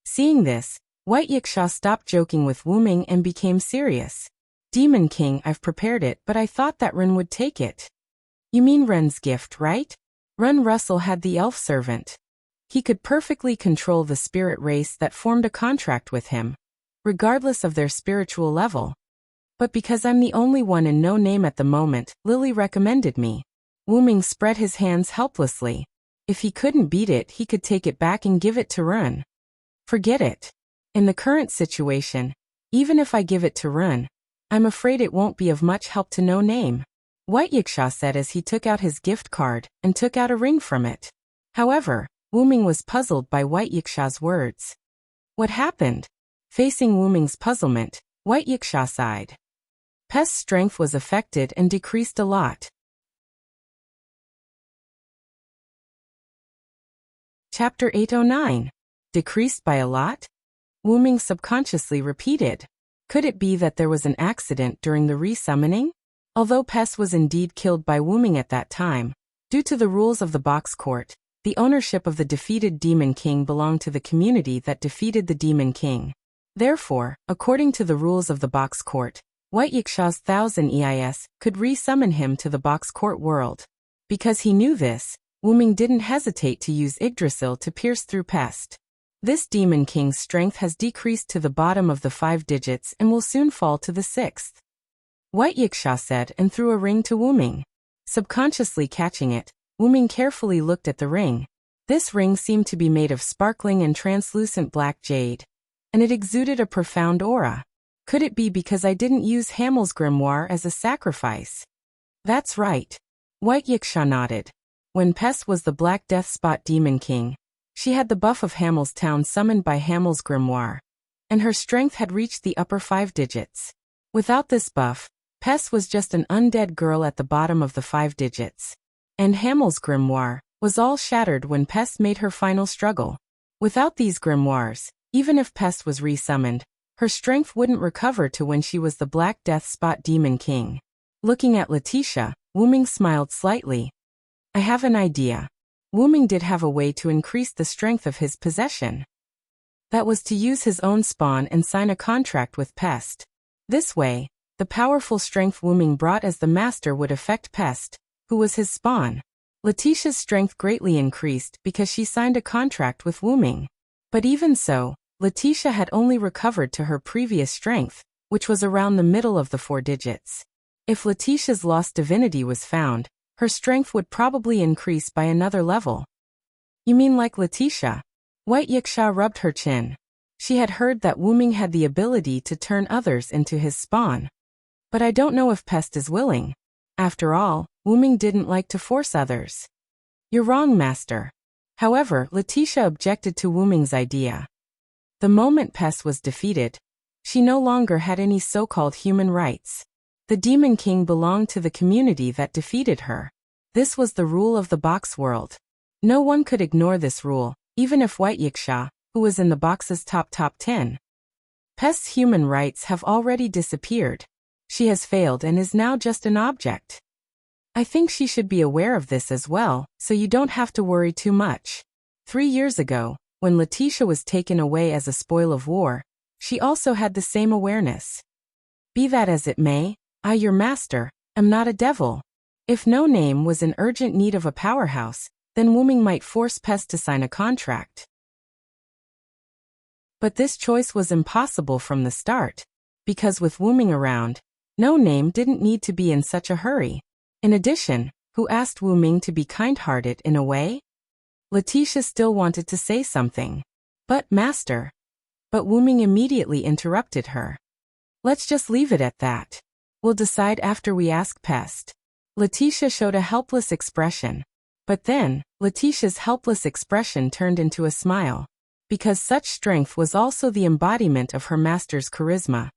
Seeing this, White Yiksha stopped joking with Wuming and became serious. Demon King, I've prepared it, but I thought that Ren would take it. You mean Ren's gift, right? Ren Russell had the elf servant. He could perfectly control the spirit race that formed a contract with him, regardless of their spiritual level. But because I'm the only one in No Name at the moment, Lily recommended me. Wuming spread his hands helplessly. If he couldn't beat it, he could take it back and give it to Ren. Forget it. In the current situation, even if I give it to Ren, I'm afraid it won't be of much help to No Name. White Yiksha said as he took out his gift card and took out a ring from it. However, Wuming was puzzled by White Yiksha's words. What happened? Facing Wuming's puzzlement, White Yiksha sighed. Pest's strength was affected and decreased a lot. Chapter 809. Decreased by a lot? Wuming subconsciously repeated. Could it be that there was an accident during the resummoning? Although Pest was indeed killed by Wuming at that time, due to the rules of the box court, the ownership of the defeated Demon King belonged to the community that defeated the Demon King. Therefore, according to the rules of the box court, White Yiksha's 1000 EIS could re-summon him to the box court world. Because he knew this, Wuming didn't hesitate to use Yggdrasil to pierce through Pest. This Demon King's strength has decreased to the bottom of the 5 digits and will soon fall to the 6th. White Yiksha said and threw a ring to Wuming. Subconsciously catching it, Wuming carefully looked at the ring. This ring seemed to be made of sparkling and translucent black jade, and it exuded a profound aura. Could it be because I didn't use Hamel's grimoire as a sacrifice? That's right. White Yiksha nodded. When Pest was the Black Death Spot Demon King, she had the buff of Hamel's Town summoned by Hamel's grimoire, and her strength had reached the upper 5 digits. Without this buff, Pest was just an undead girl at the bottom of the 5 digits. And Hamel's grimoire was all shattered when Pest made her final struggle. Without these grimoires, even if Pest was resummoned, her strength wouldn't recover to when she was the Black Death Spot Demon King. Looking at Letitia, Wuming smiled slightly. I have an idea. Wuming did have a way to increase the strength of his possession. That was to use his own spawn and sign a contract with Pest. This way, the powerful strength Wuming brought as the master would affect Pest, who was his spawn. Letitia's strength greatly increased because she signed a contract with Wuming. But even so, Letitia had only recovered to her previous strength, which was around the middle of the 4 digits. If Letitia's lost divinity was found, her strength would probably increase by another level. You mean like Letitia? White Yiksha rubbed her chin. She had heard that Wuming had the ability to turn others into his spawn. But I don't know if Pest is willing. After all, Wuming didn't like to force others. You're wrong, Master. However, Letitia objected to Wuming's idea. The moment Pest was defeated, she no longer had any so-called human rights. The Demon King belonged to the community that defeated her. This was the rule of the box world. No one could ignore this rule, even if White Yiksha, who was in the box's top 10. Pest's human rights have already disappeared. She has failed and is now just an object. I think she should be aware of this as well, so you don't have to worry too much. 3 years ago, when Letitia was taken away as a spoil of war, she also had the same awareness. Be that as it may, I, your master, am not a devil. If No Name was in urgent need of a powerhouse, then Wuming might force Pest to sign a contract. But this choice was impossible from the start, because with Wuming around, No Name didn't need to be in such a hurry. In addition, who asked Wuming to be kind-hearted in a way? Letitia still wanted to say something. But, Master. But Wuming immediately interrupted her. Let's just leave it at that. We'll decide after we ask Pest. Letitia showed a helpless expression. But then, Letitia's helpless expression turned into a smile. Because such strength was also the embodiment of her master's charisma.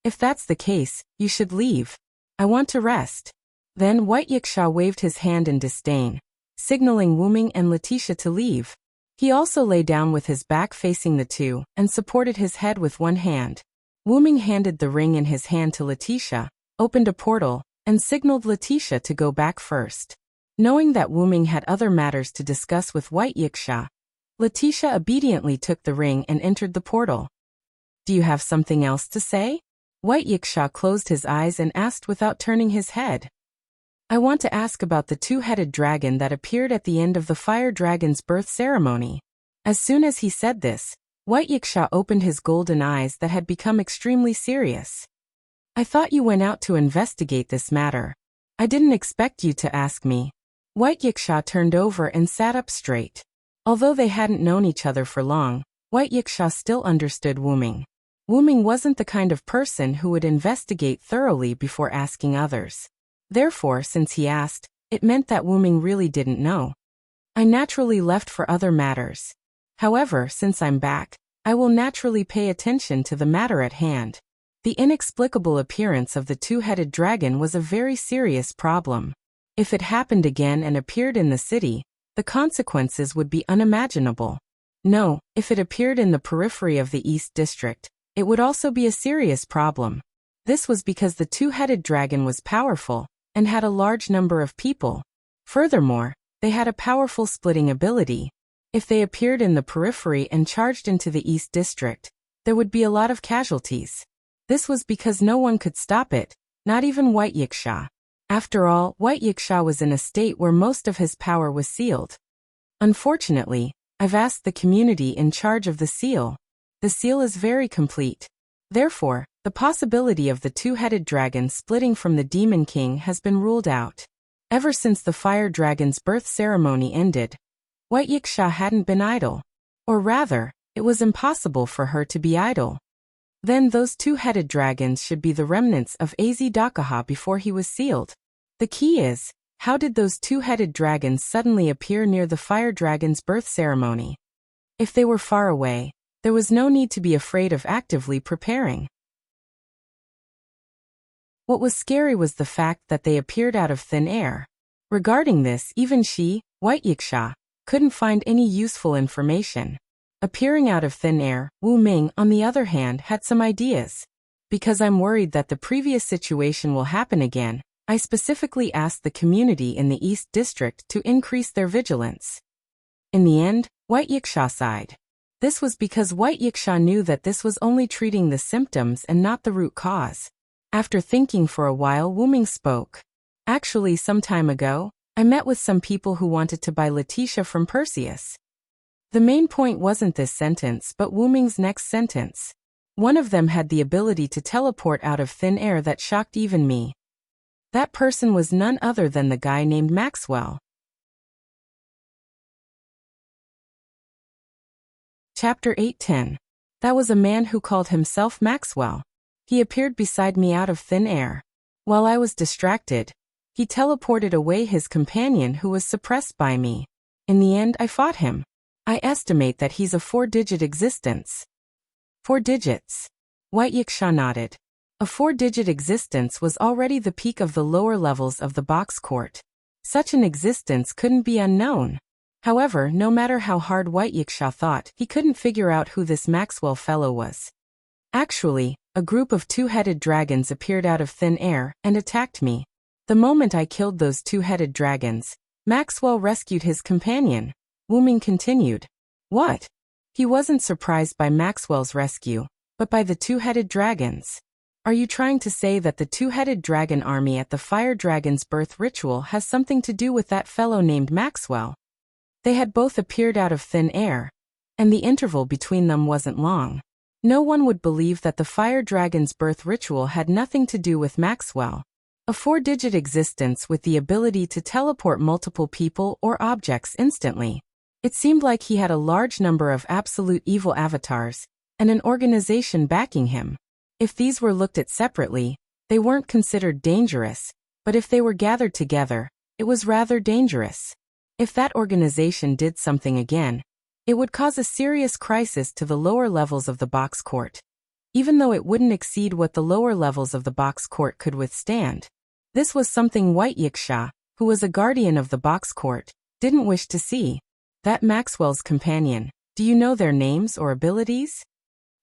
If that's the case, you should leave. I want to rest. Then White Yiksha waved his hand in disdain, signaling Wuming and Letitia to leave. He also lay down with his back facing the two and supported his head with one hand. Wuming handed the ring in his hand to Letitia, opened a portal, and signaled Letitia to go back first. Knowing that Wuming had other matters to discuss with White Yiksha, Letitia obediently took the ring and entered the portal. Do you have something else to say? White Yiksha closed his eyes and asked without turning his head. I want to ask about the 2-headed dragon that appeared at the end of the fire dragon's birth ceremony. As soon as he said this, White Yiksha opened his golden eyes that had become extremely serious. I thought you went out to investigate this matter. I didn't expect you to ask me. White Yiksha turned over and sat up straight. Although they hadn't known each other for long, White Yiksha still understood Wuming. Wuming wasn't the kind of person who would investigate thoroughly before asking others. Therefore, since he asked, it meant that Wuming really didn't know. I naturally left for other matters. However, since I'm back, I will naturally pay attention to the matter at hand. The inexplicable appearance of the two-headed dragon was a very serious problem. If it happened again and appeared in the city, the consequences would be unimaginable. No, if it appeared in the periphery of the East District, it would also be a serious problem. This was because the two-headed dragon was powerful and had a large number of people. Furthermore, they had a powerful splitting ability. If they appeared in the periphery and charged into the East District, there would be a lot of casualties. This was because no one could stop it, not even White Yiksha. After all, White Yiksha was in a state where most of his power was sealed. Unfortunately, I've asked the community in charge of the seal. The seal is very complete. Therefore, the possibility of the two-headed dragon splitting from the Demon King has been ruled out. Ever since the fire dragon's birth ceremony ended, White Yiksha hadn't been idle. Or rather, it was impossible for her to be idle. Then those two-headed dragons should be the remnants of Az Dakaha before he was sealed. The key is, how did those two-headed dragons suddenly appear near the fire dragon's birth ceremony? If they were far away, there was no need to be afraid of actively preparing. What was scary was the fact that they appeared out of thin air. Regarding this, even she, White Yiksha, couldn't find any useful information. Appearing out of thin air, Wu Ming, on the other hand, had some ideas. Because I'm worried that the previous situation will happen again, I specifically asked the community in the East District to increase their vigilance. In the end, White Yiksha sighed. This was because White Yiksha knew that this was only treating the symptoms and not the root cause. After thinking for a while, Wu Ming spoke. Actually, some time ago, I met with some people who wanted to buy Letitia from Perseus. The main point wasn't this sentence but Wu Ming's next sentence. One of them had the ability to teleport out of thin air that shocked even me. That person was none other than the guy named Maxwell. Chapter 8:10. That was a man who called himself Maxwell. He appeared beside me out of thin air. While I was distracted, he teleported away his companion who was suppressed by me. In the end, I fought him. I estimate that he's a 4-digit existence. 4 digits. White Yiksha nodded. A 4-digit existence was already the peak of the lower levels of the box court. Such an existence couldn't be unknown. However, no matter how hard White Yiksha thought, he couldn't figure out who this Maxwell fellow was. Actually, a group of two-headed dragons appeared out of thin air and attacked me. The moment I killed those two-headed dragons, Maxwell rescued his companion. Wu Ming continued. What? He wasn't surprised by Maxwell's rescue, but by the two-headed dragons. Are you trying to say that the two-headed dragon army at the fire dragon's birth ritual has something to do with that fellow named Maxwell? They had both appeared out of thin air, and the interval between them wasn't long. No one would believe that the fire dragon's birth ritual had nothing to do with Maxwell. A 4-digit existence with the ability to teleport multiple people or objects instantly. It seemed like he had a large number of absolute evil avatars, and an organization backing him. If these were looked at separately, they weren't considered dangerous, but if they were gathered together, it was rather dangerous. If that organization did something again, it would cause a serious crisis to the lower levels of the box court. Even though it wouldn't exceed what the lower levels of the box court could withstand. This was something White Yiksha, who was a guardian of the box court, didn't wish to see. That Maxwell's companion, do you know their names or abilities?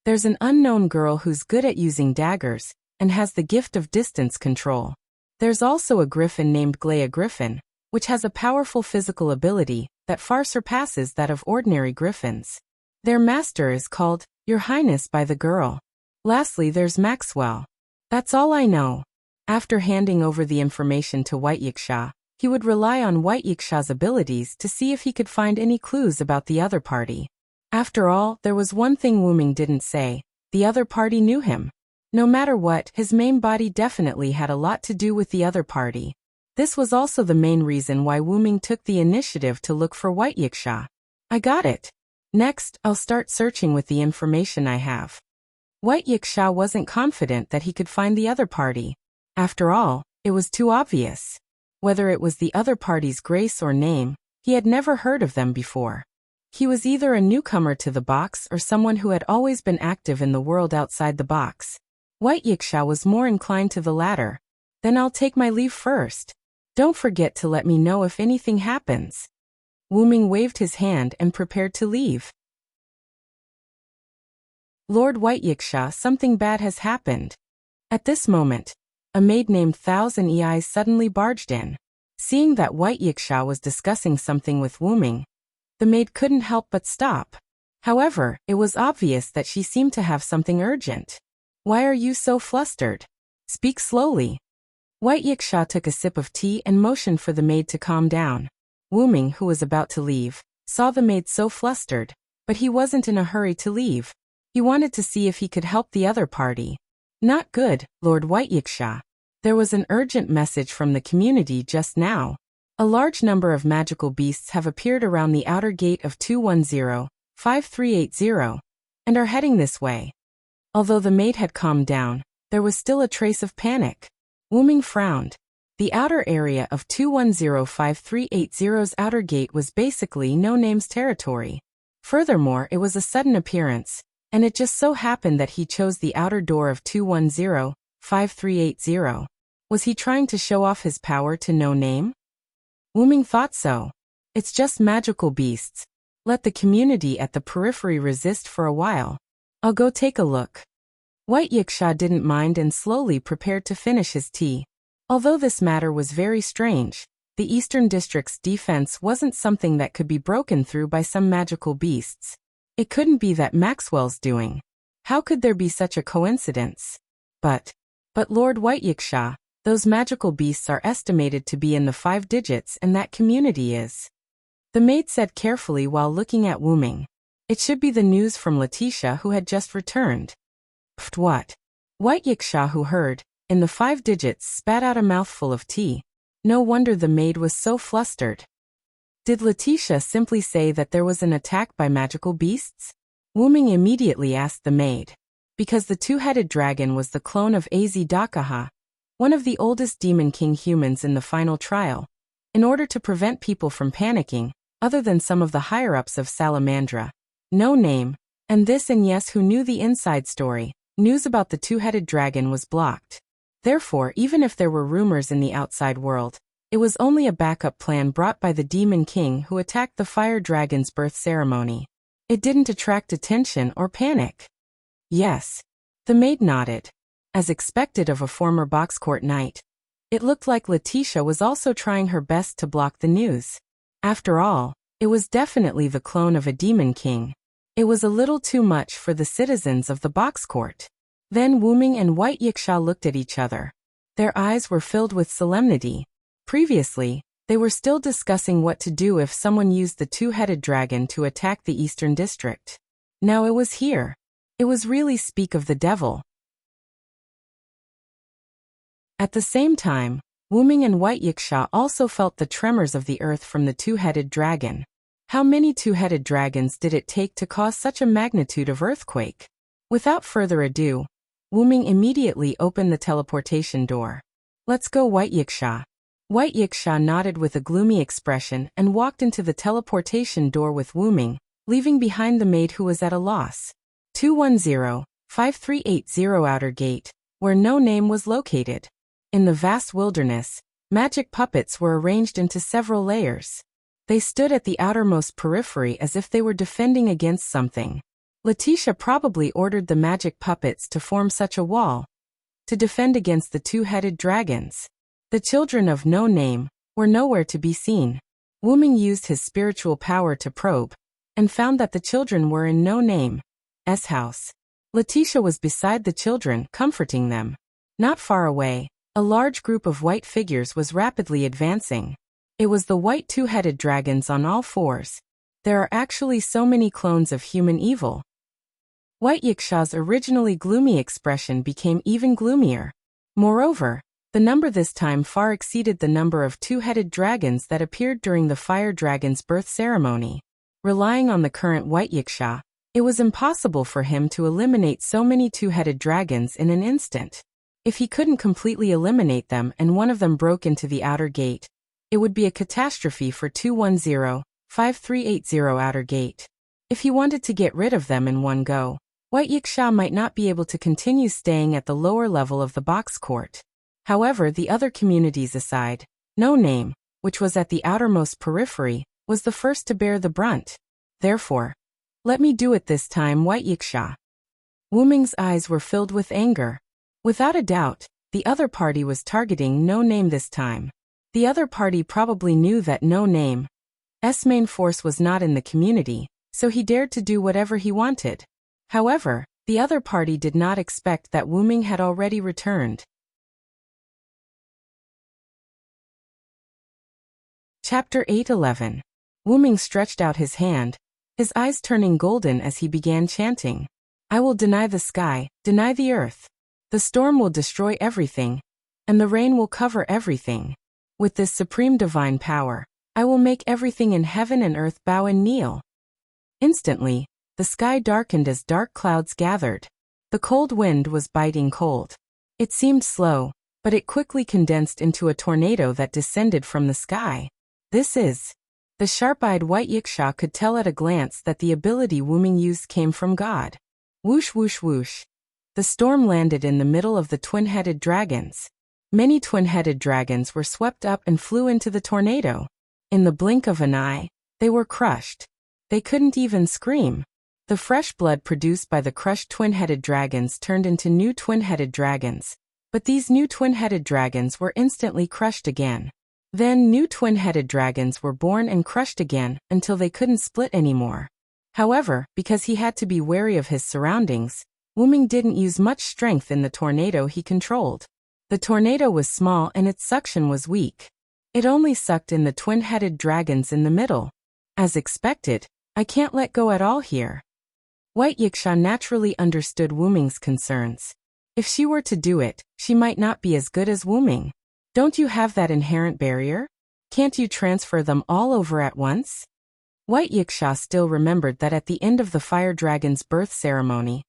There's an unknown girl who's good at using daggers, and has the gift of distance control. There's also a griffin named Glea Griffin, which has a powerful physical ability that far surpasses that of ordinary griffins. Their master is called, Your Highness by the girl. Lastly, there's Maxwell. That's all I know. After handing over the information to White Yiksha, he would rely on White Yiksha's abilities to see if he could find any clues about the other party. After all, there was one thing Wu Ming didn't say. The other party knew him. No matter what, his main body definitely had a lot to do with the other party. This was also the main reason why Wu Ming took the initiative to look for White Yiksha. I got it. Next, I'll start searching with the information I have. White Yiksha wasn't confident that he could find the other party. After all, it was too obvious. Whether it was the other party's grace or name, he had never heard of them before. He was either a newcomer to the box or someone who had always been active in the world outside the box. White Yiksha was more inclined to the latter. Then I'll take my leave first. Don't forget to let me know if anything happens. Wuming waved his hand and prepared to leave. Lord White Yiksha, something bad has happened. At this moment, a maid named Thousand Eyes suddenly barged in. Seeing that White Yiksha was discussing something with Wuming, the maid couldn't help but stop. However, it was obvious that she seemed to have something urgent. Why are you so flustered? Speak slowly. White Yiksha took a sip of tea and motioned for the maid to calm down. Wuming, who was about to leave, saw the maid so flustered, but he wasn't in a hurry to leave. He wanted to see if he could help the other party. Not good, Lord White Yiksha. There was an urgent message from the community just now. A large number of magical beasts have appeared around the outer gate of 210-5380 and are heading this way. Although the maid had calmed down, there was still a trace of panic. Wuming frowned. The outer area of 210-5380's outer gate was basically no-name's territory. Furthermore, it was a sudden appearance, and it just so happened that he chose the outer door of 210-5380. Was he trying to show off his power to no-name? Wuming thought so. It's just magical beasts. Let the community at the periphery resist for a while. I'll go take a look. White Yiksha didn't mind and slowly prepared to finish his tea. Although this matter was very strange, the Eastern District's defense wasn't something that could be broken through by some magical beasts. It couldn't be that Maxwell's doing. How could there be such a coincidence? But Lord White Yiksha, those magical beasts are estimated to be in the 5 digits and that community is. The maid said carefully while looking at Wuming. It should be the news from Letitia who had just returned. Pfft, what? White Yiksha, who heard, in the 5 digits, spat out a mouthful of tea. No wonder the maid was so flustered. Did Letitia simply say that there was an attack by magical beasts? Wuming immediately asked the maid. Because the two-headed dragon was the clone of Az Dakaha, one of the oldest Demon King humans in the final trial. In order to prevent people from panicking, other than some of the higher-ups of Salamandra, no name, and this and yes who knew the inside story, news about the two-headed dragon was blocked. Therefore, even if there were rumors in the outside world, it was only a backup plan brought by the Demon King who attacked the fire dragon's birth ceremony. It didn't attract attention or panic. Yes. The maid nodded. As expected of a former box court knight, it looked like Letitia was also trying her best to block the news. After all, it was definitely the clone of a Demon King. It was a little too much for the citizens of the box court. Then Wuming and White Yiksha looked at each other. Their eyes were filled with solemnity. Previously, they were still discussing what to do if someone used the two-headed dragon to attack the Eastern District. Now it was here. It was really speak of the devil. At the same time, Wuming and White Yiksha also felt the tremors of the earth from the two-headed dragon. How many two-headed dragons did it take to cause such a magnitude of earthquake? Without further ado, Wuming immediately opened the teleportation door. Let's go, White Yiksha. White Yiksha nodded with a gloomy expression and walked into the teleportation door with Wuming, leaving behind the maid who was at a loss. 210-5380 outer gate, where no name was located. In the vast wilderness, magic puppets were arranged into several layers. They stood at the outermost periphery as if they were defending against something. Letitia probably ordered the magic puppets to form such a wall to defend against the two-headed dragons. The children of no name were nowhere to be seen. Wuming used his spiritual power to probe and found that the children were in no name's house. Letitia was beside the children, comforting them. Not far away, a large group of white figures was rapidly advancing. It was the white two-headed dragons on all fours. There are actually so many clones of human evil. White Yiksha's originally gloomy expression became even gloomier. Moreover, the number this time far exceeded the number of two-headed dragons that appeared during the fire dragon's birth ceremony. Relying on the current White Yiksha, it was impossible for him to eliminate so many two-headed dragons in an instant. If he couldn't completely eliminate them and one of them broke into the outer gate, it would be a catastrophe for 210-5380 outer gate. If he wanted to get rid of them in one go, White Yiksha might not be able to continue staying at the lower level of the box court. However, the other communities aside, No Name, which was at the outermost periphery, was the first to bear the brunt. Therefore, let me do it this time, White Yiksha. Wu Ming's eyes were filled with anger. Without a doubt, the other party was targeting No Name this time. The other party probably knew that No Name's main force was not in the community, so he dared to do whatever he wanted. However, the other party did not expect that Wu Ming had already returned. Chapter 8:11. Wu Ming stretched out his hand, his eyes turning golden as he began chanting. I will deny the sky, deny the earth. The storm will destroy everything, and the rain will cover everything. With this supreme divine power, I will make everything in heaven and earth bow and kneel. Instantly, the sky darkened as dark clouds gathered. The cold wind was biting cold. It seemed slow, but it quickly condensed into a tornado that descended from the sky. The sharp-eyed White Yiksha could tell at a glance that the ability Wu Ming used came from God. Whoosh whoosh whoosh. The storm landed in the middle of the twin-headed dragons. Many twin-headed dragons were swept up and flew into the tornado. In the blink of an eye, they were crushed. They couldn't even scream. The fresh blood produced by the crushed twin-headed dragons turned into new twin-headed dragons. But these new twin-headed dragons were instantly crushed again. Then new twin-headed dragons were born and crushed again until they couldn't split anymore. However, because he had to be wary of his surroundings, Wu Ming didn't use much strength in the tornado he controlled. The tornado was small and its suction was weak. It only sucked in the twin-headed dragons in the middle. As expected, I can't let go at all here. White Yiksha naturally understood Wu Ming's concerns. If she were to do it, she might not be as good as Wu Ming. Don't you have that inherent barrier? Can't you transfer them all over at once? White Yiksha still remembered that at the end of the fire dragon's birth ceremony,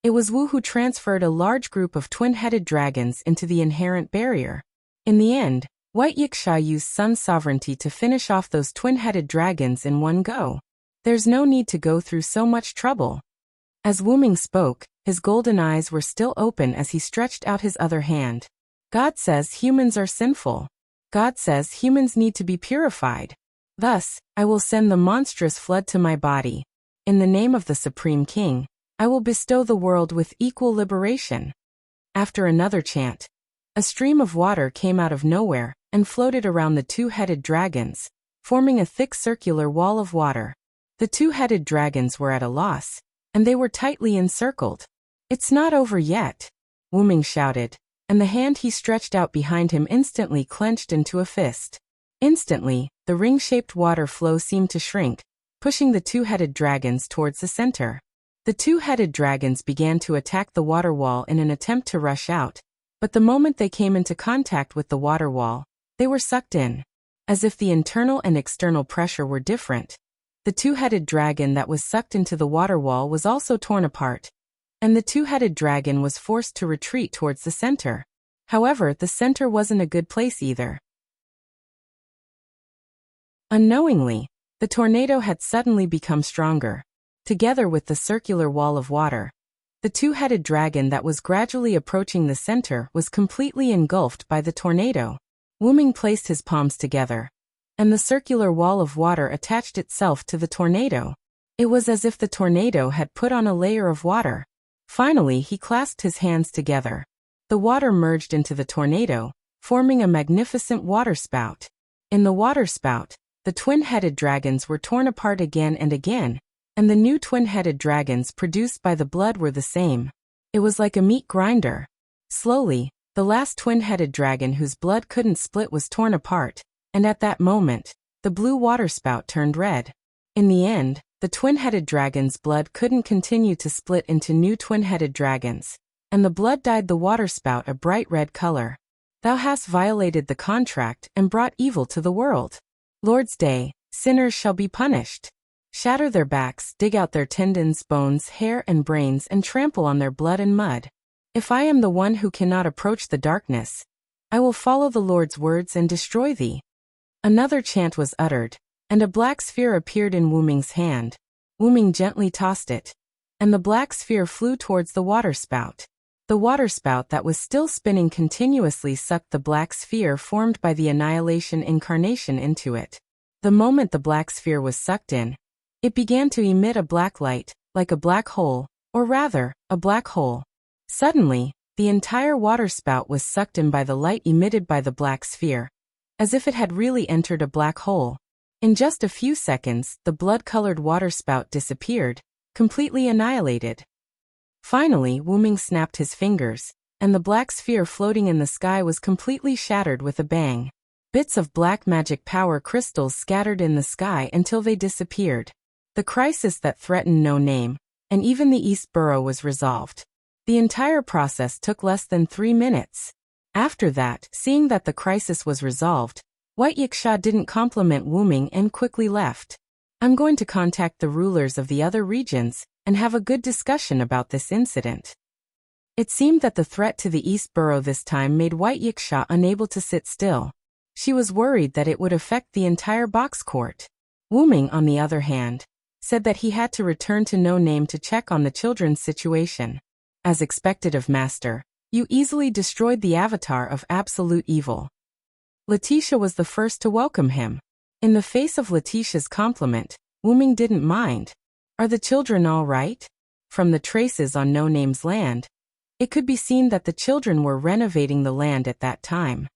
it was Wu who transferred a large group of twin-headed dragons into the inherent barrier. In the end, White Yiksha used Sun sovereignty to finish off those twin-headed dragons in one go. There's no need to go through so much trouble. As Wu Ming spoke, his golden eyes were still open as he stretched out his other hand. God says humans are sinful. God says humans need to be purified. Thus, I will send the monstrous flood to my body. In the name of the Supreme King, I will bestow the world with equal liberation. After another chant, a stream of water came out of nowhere and floated around the two-headed dragons, forming a thick circular wall of water. The two-headed dragons were at a loss, and they were tightly encircled. It's not over yet, Wu Ming shouted, and the hand he stretched out behind him instantly clenched into a fist. Instantly, the ring-shaped water flow seemed to shrink, pushing the two-headed dragons towards the center. The two-headed dragons began to attack the water wall in an attempt to rush out, but the moment they came into contact with the water wall, they were sucked in. As if the internal and external pressure were different, the two-headed dragon that was sucked into the water wall was also torn apart, and the two-headed dragon was forced to retreat towards the center. However, the center wasn't a good place either. Unknowingly, the tornado had suddenly become stronger. Together with the circular wall of water, the two-headed dragon that was gradually approaching the center was completely engulfed by the tornado. Wu Ming placed his palms together, and the circular wall of water attached itself to the tornado. It was as if the tornado had put on a layer of water. Finally, he clasped his hands together. The water merged into the tornado, forming a magnificent waterspout. In the waterspout, the twin-headed dragons were torn apart again and again, and the new twin-headed dragons produced by the blood were the same. It was like a meat grinder. Slowly, the last twin-headed dragon whose blood couldn't split was torn apart, and at that moment, the blue waterspout turned red. In the end, the twin-headed dragon's blood couldn't continue to split into new twin-headed dragons, and the blood dyed the waterspout a bright red color. Thou hast violated the contract and brought evil to the world. Lord's Day, sinners shall be punished. Shatter their backs, dig out their tendons, bones, hair, and brains, and trample on their blood and mud. If I am the one who cannot approach the darkness, I will follow the Lord's words and destroy thee. Another chant was uttered, and a black sphere appeared in Wu Ming's hand. Wu Ming gently tossed it. and the black sphere flew towards the waterspout. The waterspout that was still spinning continuously sucked the black sphere formed by the annihilation incarnation into it. The moment the black sphere was sucked in, it began to emit a black light, like a black hole, or rather, a black hole. Suddenly, the entire waterspout was sucked in by the light emitted by the black sphere, as if it had really entered a black hole. In just a few seconds, the blood-colored waterspout disappeared, completely annihilated. Finally, Wuming snapped his fingers, and the black sphere floating in the sky was completely shattered with a bang. Bits of black magic power crystals scattered in the sky until they disappeared. The crisis that threatened No Name, and even the East Borough, was resolved. The entire process took less than 3 minutes. After that, seeing that the crisis was resolved, White Yiksha didn't compliment Wuming and quickly left. I'm going to contact the rulers of the other regions and have a good discussion about this incident. It seemed that the threat to the East Borough this time made White Yiksha unable to sit still. She was worried that it would affect the entire box court. Wuming, on the other hand, said that he had to return to No Name to check on the children's situation. As expected of Master, you easily destroyed the avatar of absolute evil. Letitia was the first to welcome him. In the face of Letitia's compliment, Wuming didn't mind. Are the children all right? From the traces on No Name's land, it could be seen that the children were renovating the land at that time.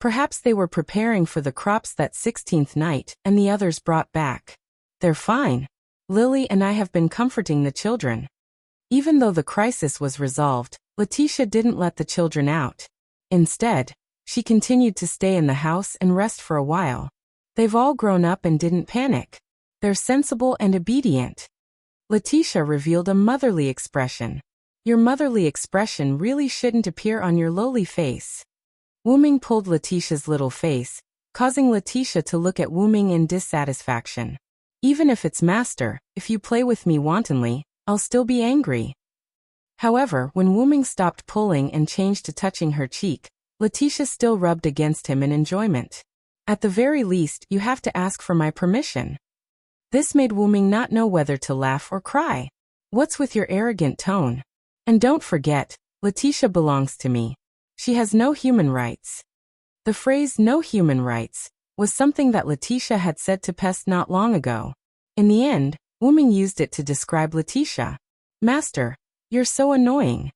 Perhaps they were preparing for the crops that 16th night, and the others brought back. They're fine. Lily and I have been comforting the children. Even though the crisis was resolved, Letitia didn't let the children out. Instead, she continued to stay in the house and rest for a while. They've all grown up and didn't panic. They're sensible and obedient. Letitia revealed a motherly expression. Your motherly expression really shouldn't appear on your lowly face. Wuming pulled Letitia's little face, causing Letitia to look at Wuming in dissatisfaction. Even if it's Master, if you play with me wantonly, I'll still be angry. However, when Wuming stopped pulling and changed to touching her cheek, Letitia still rubbed against him in enjoyment. At the very least, you have to ask for my permission. This made Wuming not know whether to laugh or cry. What's with your arrogant tone? And don't forget, Letitia belongs to me. She has no human rights. The phrase no human rights was something that Letitia had said to Pest not long ago. In the end, Wuming used it to describe Letitia. Master, you're so annoying.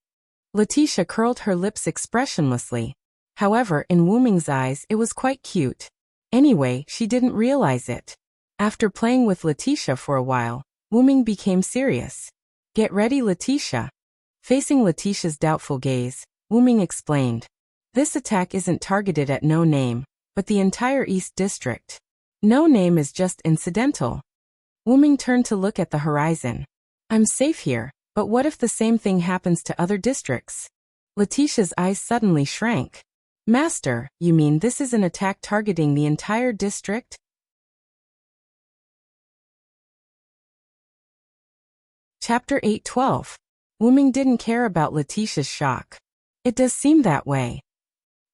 Letitia curled her lips expressionlessly. However, in Wuming's eyes it was quite cute. Anyway, she didn't realize it. After playing with Letitia for a while, Wuming became serious. Get ready, Letitia. Facing Letitia's doubtful gaze, Wuming explained. This attack isn't targeted at No Name, but the entire East District. No Name is just incidental. Wuming turned to look at the horizon. I'm safe here, but what if the same thing happens to other districts? Letitia's eyes suddenly shrank. Master, you mean this is an attack targeting the entire district? Chapter 8:12. Wuming didn't care about Letitia's shock. It does seem that way.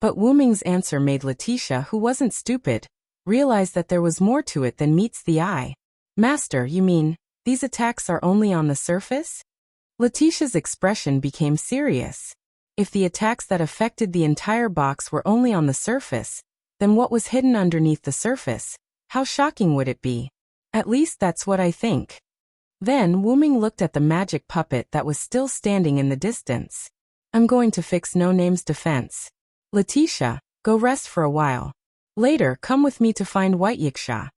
But Wuming's answer made Letitia, who wasn't stupid, realize that there was more to it than meets the eye. Master, you mean, these attacks are only on the surface? Letitia's expression became serious. If the attacks that affected the entire box were only on the surface, then what was hidden underneath the surface? How shocking would it be? At least that's what I think. Then Wuming looked at the magic puppet that was still standing in the distance. I'm going to fix No Name's defense. Letitia, go rest for a while. Later, come with me to find White Yiksha.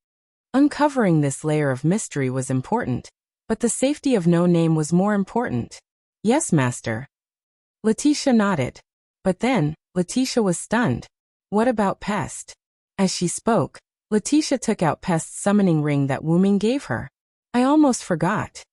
Uncovering this layer of mystery was important, but the safety of No Name was more important. Yes, Master. Letitia nodded. But then, Letitia was stunned. What about Pest? As she spoke, Letitia took out Pest's summoning ring that Wuming gave her. I almost forgot.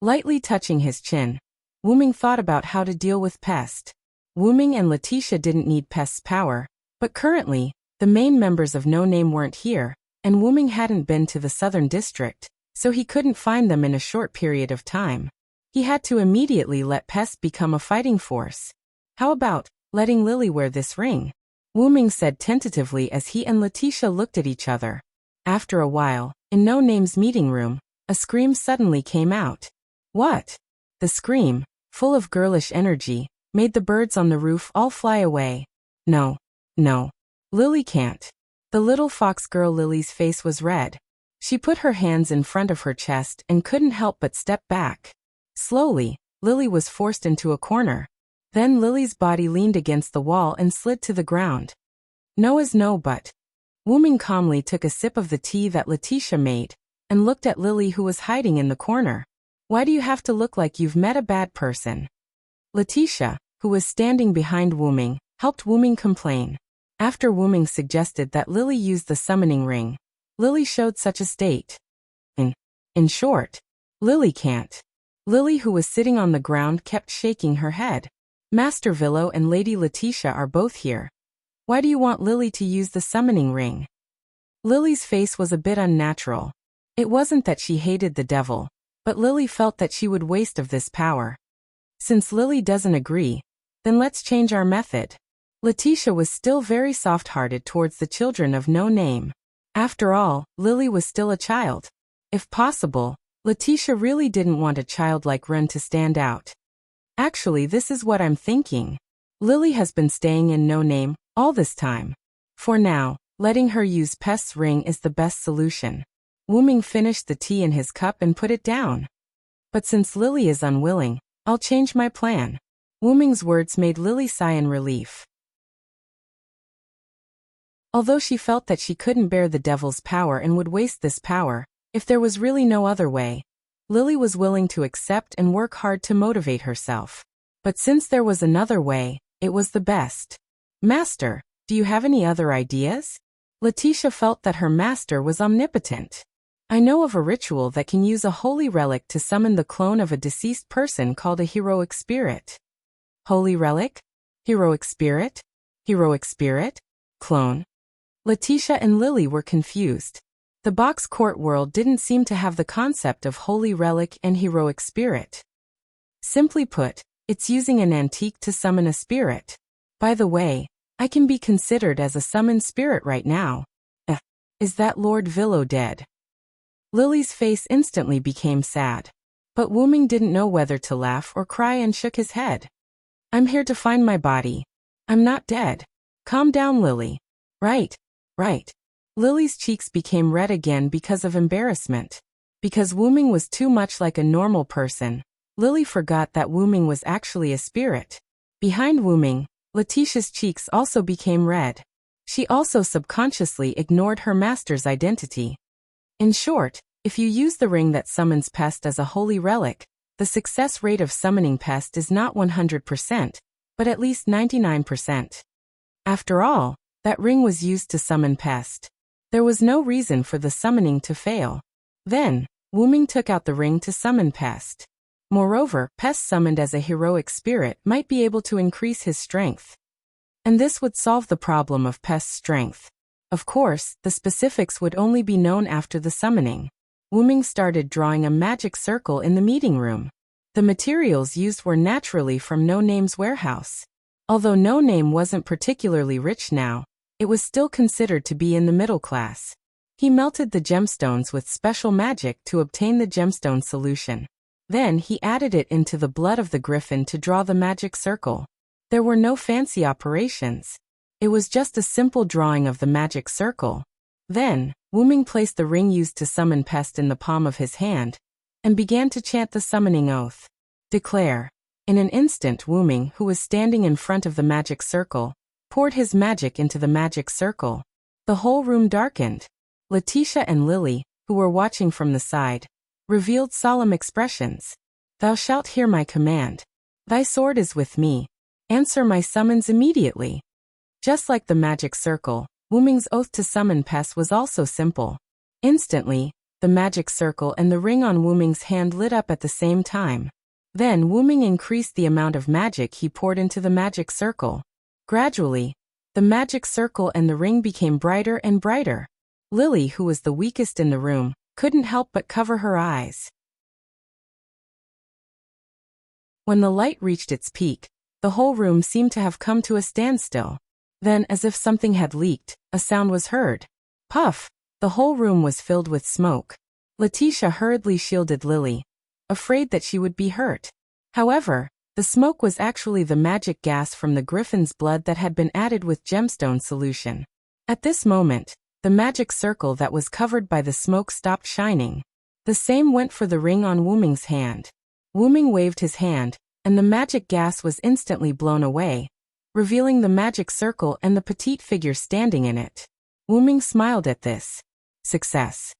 Lightly touching his chin, Wuming thought about how to deal with Pest. Wuming and Letitia didn't need Pest's power, but currently, the main members of No Name weren't here, and Wuming hadn't been to the southern district, so he couldn't find them in a short period of time. He had to immediately let Pest become a fighting force. How about letting Lily wear this ring? Wuming said tentatively as he and Letitia looked at each other. After a while, in No Name's meeting room, A scream suddenly came out. What? The scream, full of girlish energy, made the birds on the roof all fly away. No. No. Lily can't. The little fox girl Lily's face was red. She put her hands in front of her chest and couldn't help but step back. Slowly, Lily was forced into a corner. Then Lily's body leaned against the wall and slid to the ground. No is no but. Wyrm calmly took a sip of the tea that Letitia made, and looked at Lily who was hiding in the corner. Why do you have to look like you've met a bad person? Letitia, who was standing behind Wyrm, helped Wyrm complain. After Wyrm suggested that Lily use the summoning ring, Lily showed such a state. In short, Lily can't. Lily, who was sitting on the ground, kept shaking her head. Master Villo and Lady Letitia are both here. Why do you want Lily to use the summoning ring? Lily's face was a bit unnatural. It wasn't that she hated the devil, but Lily felt that she would waste of this power. Since Lily doesn't agree, then let's change our method. Letitia was still very soft-hearted towards the children of no name. After all, Lily was still a child. If possible, Letitia really didn't want a child like Wyrm to stand out. Actually, this is what I'm thinking. Lily has been staying in no name all this time. For now, letting her use Pest's ring is the best solution. Wyrm finished the tea in his cup and put it down. But since Lily is unwilling, I'll change my plan. Wyrm's words made Lily sigh in relief. Although she felt that she couldn't bear the devil's power and would waste this power, if there was really no other way, Lily was willing to accept and work hard to motivate herself. But since there was another way, it was the best. Master, do you have any other ideas? Letitia felt that her master was omnipotent. I know of a ritual that can use a holy relic to summon the clone of a deceased person called a heroic spirit. Holy relic? Heroic spirit? Heroic spirit? Clone? Letitia and Lily were confused. The box court world didn't seem to have the concept of holy relic and heroic spirit. Simply put, it's using an antique to summon a spirit. By the way, I can be considered as a summoned spirit right now. Is that Lord Villo dead? Lily's face instantly became sad. But Wyrm didn't know whether to laugh or cry and shook his head. I'm here to find my body. I'm not dead. Calm down, Lily. Right. Lily's cheeks became red again because of embarrassment. Because Wyrm was too much like a normal person, Lily forgot that Wyrm was actually a spirit. Behind Wyrm, Letitia's cheeks also became red. She also subconsciously ignored her master's identity. In short, if you use the ring that summons Pest as a holy relic, the success rate of summoning Pest is not 100%, but at least 99%. After all, that ring was used to summon Pest. There was no reason for the summoning to fail. Then, Wyrm took out the ring to summon Pest. Moreover, Pest summoned as a heroic spirit might be able to increase his strength. And this would solve the problem of Pest's strength. Of course, the specifics would only be known after the summoning. Wyrm started drawing a magic circle in the meeting room. The materials used were naturally from No Name's warehouse. Although No Name wasn't particularly rich now, it was still considered to be in the middle class. He melted the gemstones with special magic to obtain the gemstone solution. Then he added it into the blood of the griffin to draw the magic circle. There were no fancy operations. It was just a simple drawing of the magic circle. Then, Wyrm placed the ring used to summon Pest in the palm of his hand, and began to chant the summoning oath. Declare. In an instant Wyrm, who was standing in front of the magic circle, poured his magic into the magic circle. The whole room darkened. Letitia and Lily, who were watching from the side, revealed solemn expressions. Thou shalt hear my command. Thy sword is with me. Answer my summons immediately. Just like the magic circle, Wyrm's oath to summon Pest was also simple. Instantly, the magic circle and the ring on Wyrm's hand lit up at the same time. Then Wyrm increased the amount of magic he poured into the magic circle. Gradually, the magic circle and the ring became brighter and brighter. Lily, who was the weakest in the room, couldn't help but cover her eyes. When the light reached its peak, the whole room seemed to have come to a standstill. Then, as if something had leaked, a sound was heard. Puff! The whole room was filled with smoke. Letitia hurriedly shielded Lily, afraid that she would be hurt. However, the smoke was actually the magic gas from the griffin's blood that had been added with gemstone solution. At this moment, the magic circle that was covered by the smoke stopped shining. The same went for the ring on Wuming's hand. Wuming waved his hand, and the magic gas was instantly blown away, revealing the magic circle and the petite figure standing in it. Wuming smiled at this. Success.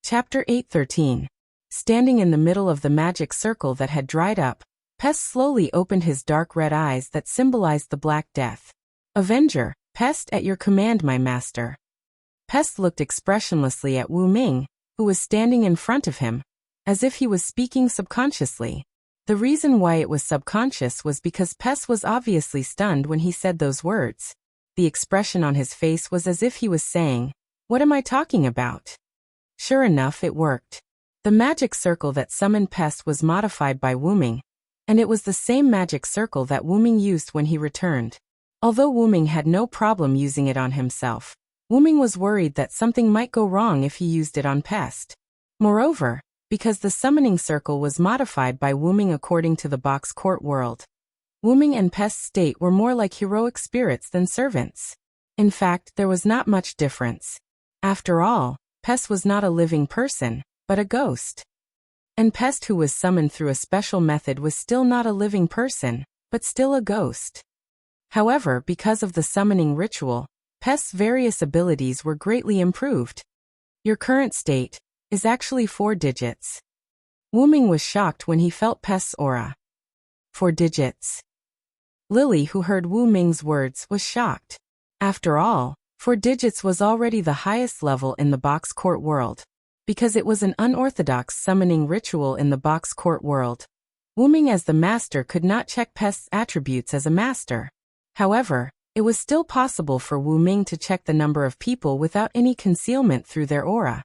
Chapter 8:13. Standing in the middle of the magic circle that had dried up, Pest slowly opened his dark red eyes that symbolized the Black Death. Avenger, Pest, at your command, my master. Pest looked expressionlessly at Wu Ming, who was standing in front of him, as if he was speaking subconsciously. The reason why it was subconscious was because Pest was obviously stunned when he said those words. The expression on his face was as if he was saying, "What am I talking about?" Sure enough, it worked. The magic circle that summoned Pest was modified by Wu Ming, and it was the same magic circle that Wu Ming used when he returned. Although Wu Ming had no problem using it on himself, Wu Ming was worried that something might go wrong if he used it on Pest. Moreover, because the summoning circle was modified by Wu Ming according to the box court world, Wu Ming and Pest's state were more like heroic spirits than servants. In fact, there was not much difference. After all, Pest was not a living person, but a ghost. And Pest, who was summoned through a special method, was still not a living person, but still a ghost. However, because of the summoning ritual, Pest's various abilities were greatly improved. Your current state is actually 4 digits. Wu Ming was shocked when he felt Pest's aura. 4 digits. Lily, who heard Wu Ming's words, was shocked. After all, 4 digits was already the highest level in the box court world. Because it was an unorthodox summoning ritual in the box court world, Wu Ming as the master could not check Pest's attributes as a master. However, it was still possible for Wu Ming to check the number of people without any concealment through their aura.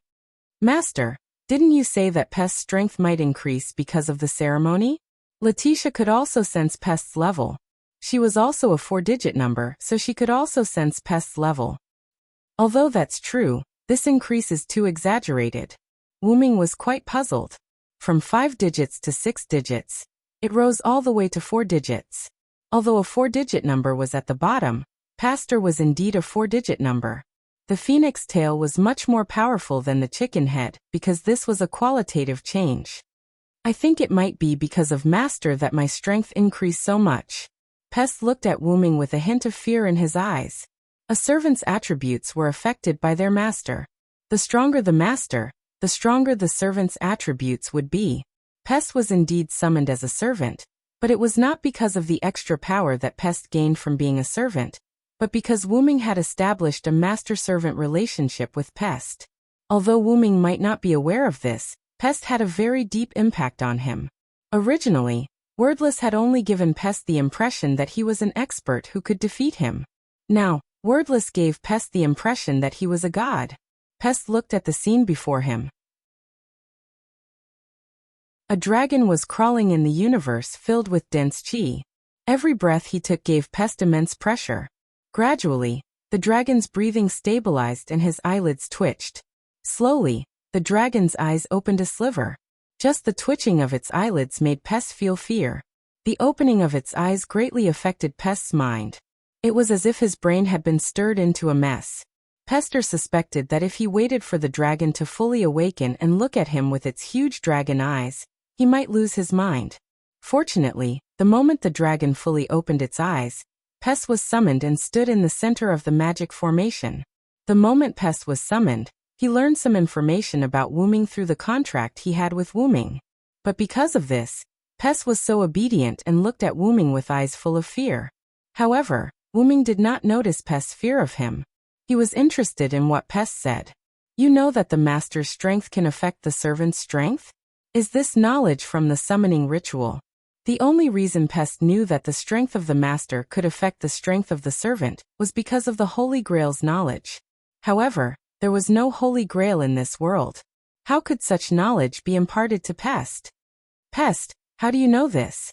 Master, didn't you say that Pest's strength might increase because of the ceremony? Letitia could also sense Pest's level. She was also a 4-digit number, so she could also sense Pest's level. Although that's true, this increase is too exaggerated. Wu Ming was quite puzzled. From 5 digits to 6 digits, it rose all the way to 4 digits. Although a 4-digit number was at the bottom, Pastor was indeed a 4-digit number. The phoenix tail was much more powerful than the chicken head because this was a qualitative change. I think it might be because of Master that my strength increased so much. Pest looked at Wu Ming with a hint of fear in his eyes. A servant's attributes were affected by their master. The stronger the master, the stronger the servant's attributes would be. Pest was indeed summoned as a servant, but it was not because of the extra power that Pest gained from being a servant, but because Wu Ming had established a master-servant relationship with Pest. Although Wu Ming might not be aware of this, Pest had a very deep impact on him. Originally, Wordless had only given Pest the impression that he was an expert who could defeat him. Now, Wordless gave Pest the impression that he was a god. Pest looked at the scene before him. A dragon was crawling in the universe filled with dense qi. Every breath he took gave Pest immense pressure. Gradually, the dragon's breathing stabilized and his eyelids twitched. Slowly, the dragon's eyes opened a sliver. Just the twitching of its eyelids made Pest feel fear. The opening of its eyes greatly affected Pest's mind. It was as if his brain had been stirred into a mess. Pester suspected that if he waited for the dragon to fully awaken and look at him with its huge dragon eyes, he might lose his mind. Fortunately, the moment the dragon fully opened its eyes, Pest was summoned and stood in the center of the magic formation. The moment Pest was summoned, he learned some information about Wu Ming through the contract he had with Wu Ming. But because of this, Pest was so obedient and looked at Wu Ming with eyes full of fear. However, Wu Ming did not notice Pest's fear of him. He was interested in what Pest said. You know that the master's strength can affect the servant's strength? Is this knowledge from the summoning ritual? The only reason Pest knew that the strength of the master could affect the strength of the servant was because of the Holy Grail's knowledge. However, there was no Holy Grail in this world. How could such knowledge be imparted to Pest? Pest, how do you know this?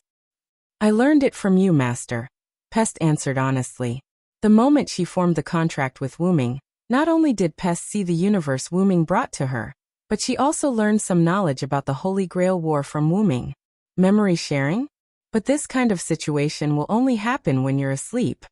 I learned it from you, master. Pest answered honestly. The moment she formed the contract with Wuming, not only did Pest see the universe Wuming brought to her, but she also learned some knowledge about the Holy Grail War from Wuming. Memory sharing? But this kind of situation will only happen when you're asleep.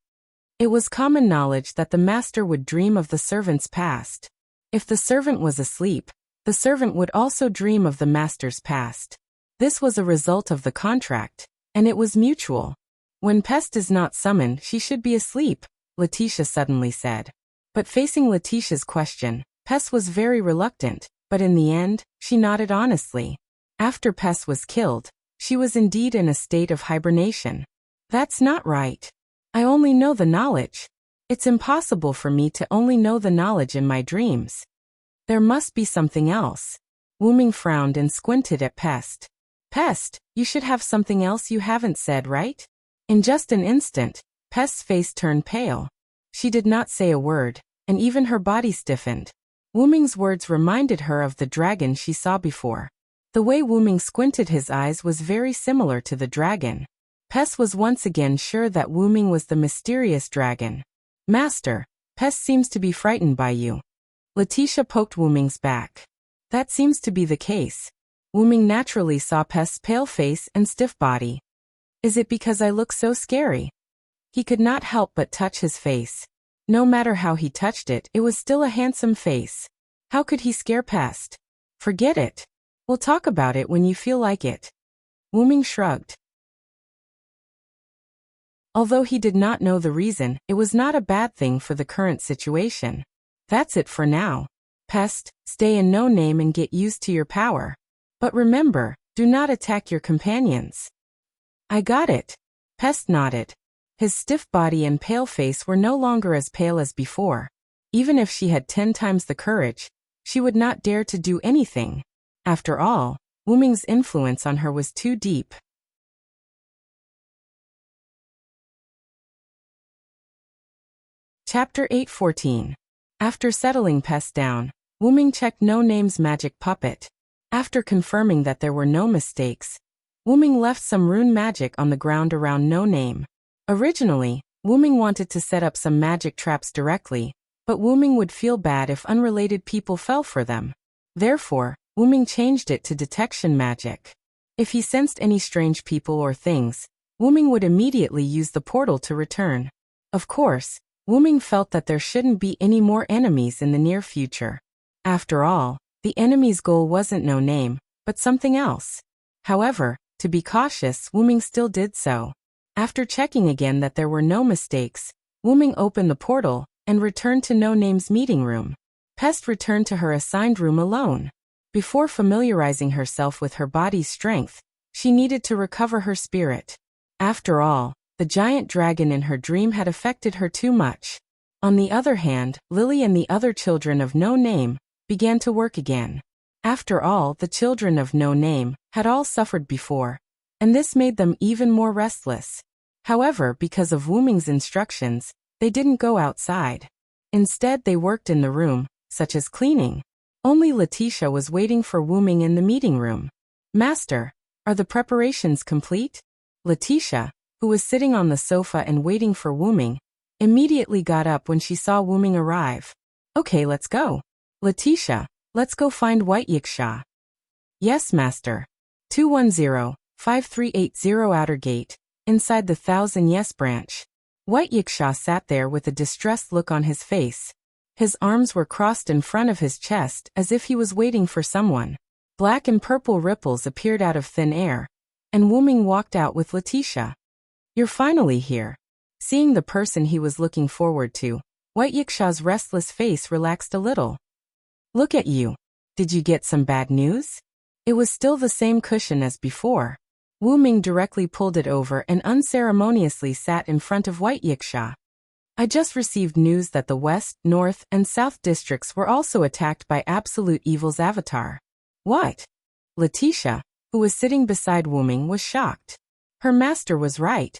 It was common knowledge that the master would dream of the servant's past. If the servant was asleep, the servant would also dream of the master's past. This was a result of the contract, and it was mutual. When Pest is not summoned, she should be asleep, Letitia suddenly said. But facing Letitia's question, Pest was very reluctant, but in the end, she nodded honestly. After Pest was killed, she was indeed in a state of hibernation. That's not right. I only know the knowledge. It's impossible for me to only know the knowledge in my dreams. There must be something else. Wuming frowned and squinted at Pest. Pest, you should have something else you haven't said, right? In just an instant, Pest's face turned pale. She did not say a word, and even her body stiffened. Wuming's words reminded her of the dragon she saw before. The way Wuming squinted his eyes was very similar to the dragon. Pest was once again sure that Wuming was the mysterious dragon. Master, Pest seems to be frightened by you. Letitia poked Wuming's back. That seems to be the case. Wuming naturally saw Pest's pale face and stiff body. Is it because I look so scary? He could not help but touch his face. No matter how he touched it, it was still a handsome face. How could he scare Pest? Forget it. We'll talk about it when you feel like it. Wuming shrugged. Although he did not know the reason, it was not a bad thing for the current situation. That's it for now. Pest, stay in No Name and get used to your power. But remember, do not attack your companions. I got it. Pest nodded. His stiff body and pale face were no longer as pale as before. Even if she had 10 times the courage, she would not dare to do anything. After all, Wuming's influence on her was too deep. Chapter 8:14. After settling Pest down, Wuming checked No Name's magic puppet. After confirming that there were no mistakes, Wuming left some rune magic on the ground around No Name. Originally, Wuming wanted to set up some magic traps directly, but Wuming would feel bad if unrelated people fell for them. Therefore, Wuming changed it to detection magic. If he sensed any strange people or things, Wuming would immediately use the portal to return. Of course, Wuming felt that there shouldn't be any more enemies in the near future. After all, the enemy's goal wasn't No Name, but something else. However, to be cautious, Wuming still did so. After checking again that there were no mistakes, Wuming opened the portal and returned to No Name's meeting room. Pest returned to her assigned room alone. Before familiarizing herself with her body's strength, she needed to recover her spirit. After all, the giant dragon in her dream had affected her too much. On the other hand, Lily and the other children of No Name began to work again. After all, the children of No Name had all suffered before, and this made them even more restless. However, because of Wuming's instructions, they didn't go outside. Instead, they worked in the room, such as cleaning. Only Letitia was waiting for Wuming in the meeting room. Master, are the preparations complete? Letitia, who was sitting on the sofa and waiting for Wuming, immediately got up when she saw Wuming arrive. Okay, let's go. Letitia, let's go find White Yiksha. Yes, Master. 210-5380 Outer Gate, inside the Thousand Yes branch. White Yiksha sat there with a distressed look on his face. His arms were crossed in front of his chest as if he was waiting for someone. Black and purple ripples appeared out of thin air, and Wuming walked out with Letitia. You're finally here. Seeing the person he was looking forward to, White Yiksha's restless face relaxed a little. Look at you. Did you get some bad news? It was still the same cushion as before. Wuming directly pulled it over and unceremoniously sat in front of White Yiksha. I just received news that the West, North, and South districts were also attacked by Absolute Evil's avatar. What? Letitia, who was sitting beside Wuming, was shocked. Her master was right.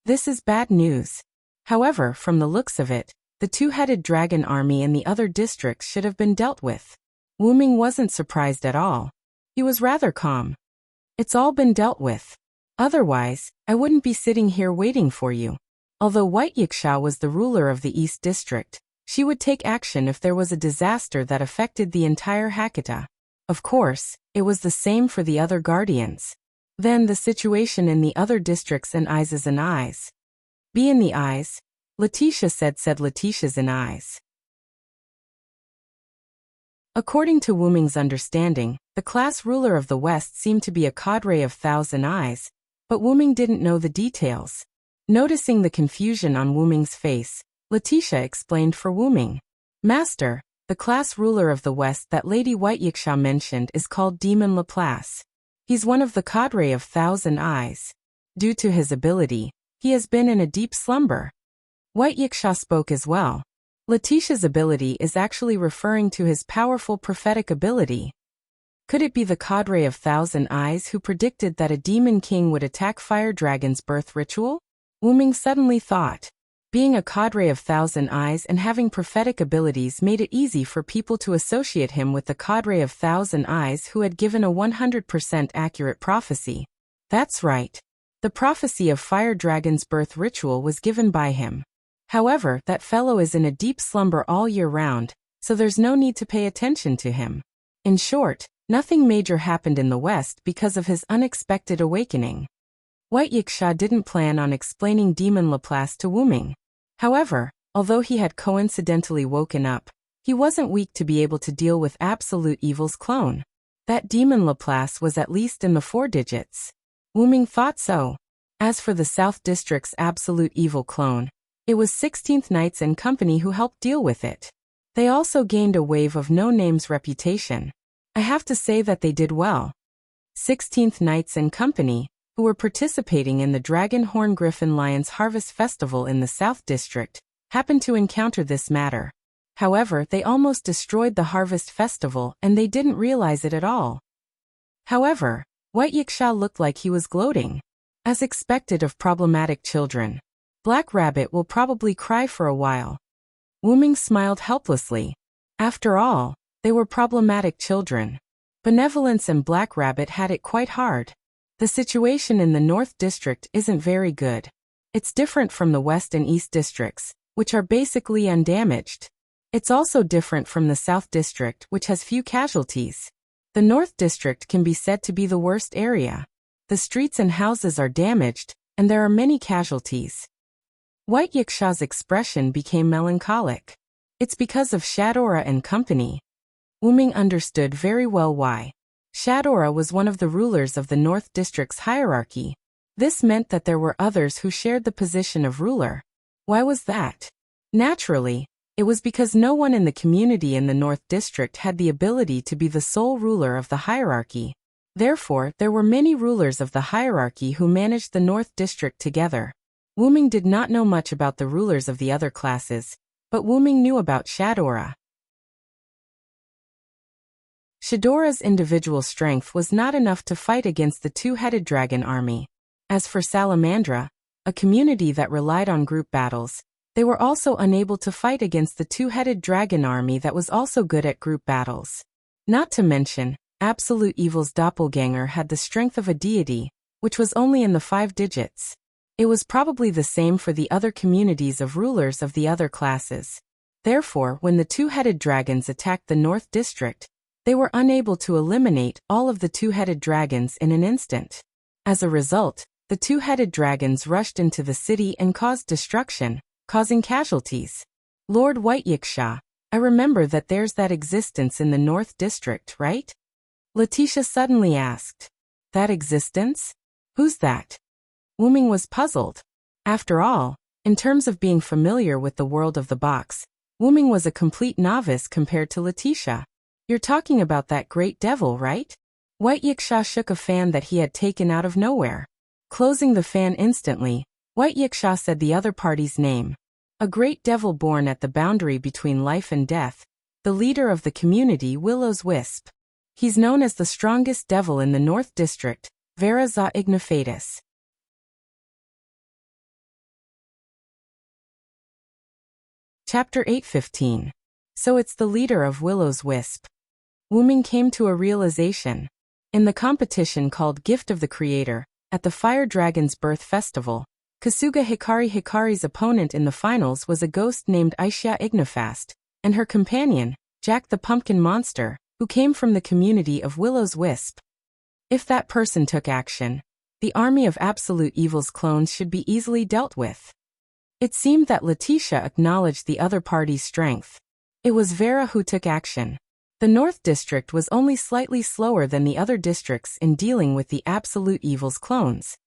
This is bad news. However, from the looks of it, the two-headed dragon army in the other districts should have been dealt with. Wuming wasn't surprised at all. He was rather calm. It's all been dealt with. Otherwise, I wouldn't be sitting here waiting for you. Although White Yiksha was the ruler of the East District, she would take action if there was a disaster that affected the entire Hakata. Of course, it was the same for the other guardians. Then the situation in the other districts and eyes is an eyes. Be in the eyes, Letitia said Letitia's in eyes. According to Wu Ming's understanding, the class ruler of the West seemed to be a cadre of Thousand Eyes, but Wu Ming didn't know the details. Noticing the confusion on Wu Ming's face, Letitia explained for Wu Ming. Master, the class ruler of the West that Lady White Yiksha mentioned is called Demon Laplace. He's one of the cadre of Thousand Eyes. Due to his ability, he has been in a deep slumber. White Yiksha spoke as well. Letitia's ability is actually referring to his powerful prophetic ability. Could it be the cadre of Thousand Eyes who predicted that a demon king would attack Fire Dragon's birth ritual? Wu Ming suddenly thought. Being a cadre of Thousand Eyes and having prophetic abilities made it easy for people to associate him with the cadre of Thousand Eyes who had given a 100% accurate prophecy. That's right. The prophecy of Fire Dragon's birth ritual was given by him. However, that fellow is in a deep slumber all year round, so there's no need to pay attention to him. In short, nothing major happened in the West because of his unexpected awakening. White Yiksha didn't plan on explaining Demon Laplace to Wu Ming. However, although he had coincidentally woken up, he wasn't weak to be able to deal with Absolute Evil's clone. That Demon Laplace was at least in the 4 digits. Wu Ming thought so. As for the South District's Absolute Evil clone, it was 16th Knights and Company who helped deal with it. They also gained a wave of no-names reputation. I have to say that they did well. 16th Knights and Company, who were participating in the Dragon Horn Griffin Lions Harvest Festival in the South District, happened to encounter this matter. However, they almost destroyed the Harvest Festival and they didn't realize it at all. However, White Yiksha looked like he was gloating. As expected of problematic children, Black Rabbit will probably cry for a while. Wu Ming smiled helplessly. After all, they were problematic children. Benevolence and Black Rabbit had it quite hard. The situation in the North District isn't very good. It's different from the West and East Districts, which are basically undamaged. It's also different from the South District, which has few casualties. The North District can be said to be the worst area. The streets and houses are damaged, and there are many casualties. White Yiksha's expression became melancholic. It's because of Shadora and Company. Wu Ming understood very well why. Shadora was one of the rulers of the North District's hierarchy. This meant that there were others who shared the position of ruler. Why was that? Naturally, it was because no one in the community in the North District had the ability to be the sole ruler of the hierarchy. Therefore, there were many rulers of the hierarchy who managed the North District together. Wu Ming did not know much about the rulers of the other classes, but Wu Ming knew about Shadora. Shadora's individual strength was not enough to fight against the two-headed dragon army. As for Salamandra, a community that relied on group battles, they were also unable to fight against the two-headed dragon army that was also good at group battles. Not to mention, Absolute Evil's doppelganger had the strength of a deity, which was only in the 5 digits. It was probably the same for the other communities of rulers of the other classes. Therefore, when the two-headed dragons attacked the North District, they were unable to eliminate all of the two-headed dragons in an instant. As a result, the two-headed dragons rushed into the city and caused destruction, causing casualties. Lord White Yiksha, I remember that there's that existence in the North District, right? Letitia suddenly asked. That existence? Who's that? Wu Ming was puzzled. After all, in terms of being familiar with the world of the box, Wu Ming was a complete novice compared to Letitia. You're talking about that great devil, right? White Yiksha shook a fan that he had taken out of nowhere. Closing the fan instantly, White Yiksha said the other party's name. A great devil born at the boundary between life and death, the leader of the community Willow's Wisp. He's known as the strongest devil in the North District, Vera za Ignifatus. Chapter 8:15. So it's the leader of Willow's Wisp. Wu Ming came to a realization. In the competition called Gift of the Creator, at the Fire Dragon's Birth Festival, Kasuga Hikari's opponent in the finals was a ghost named Aisha Ignifast, and her companion, Jack the Pumpkin Monster, who came from the community of Willow's Wisp. If that person took action, the army of Absolute Evil's clones should be easily dealt with. It seemed that Letitia acknowledged the other party's strength. It was Vera who took action. The North District was only slightly slower than the other districts in dealing with the Absolute Evil's clones.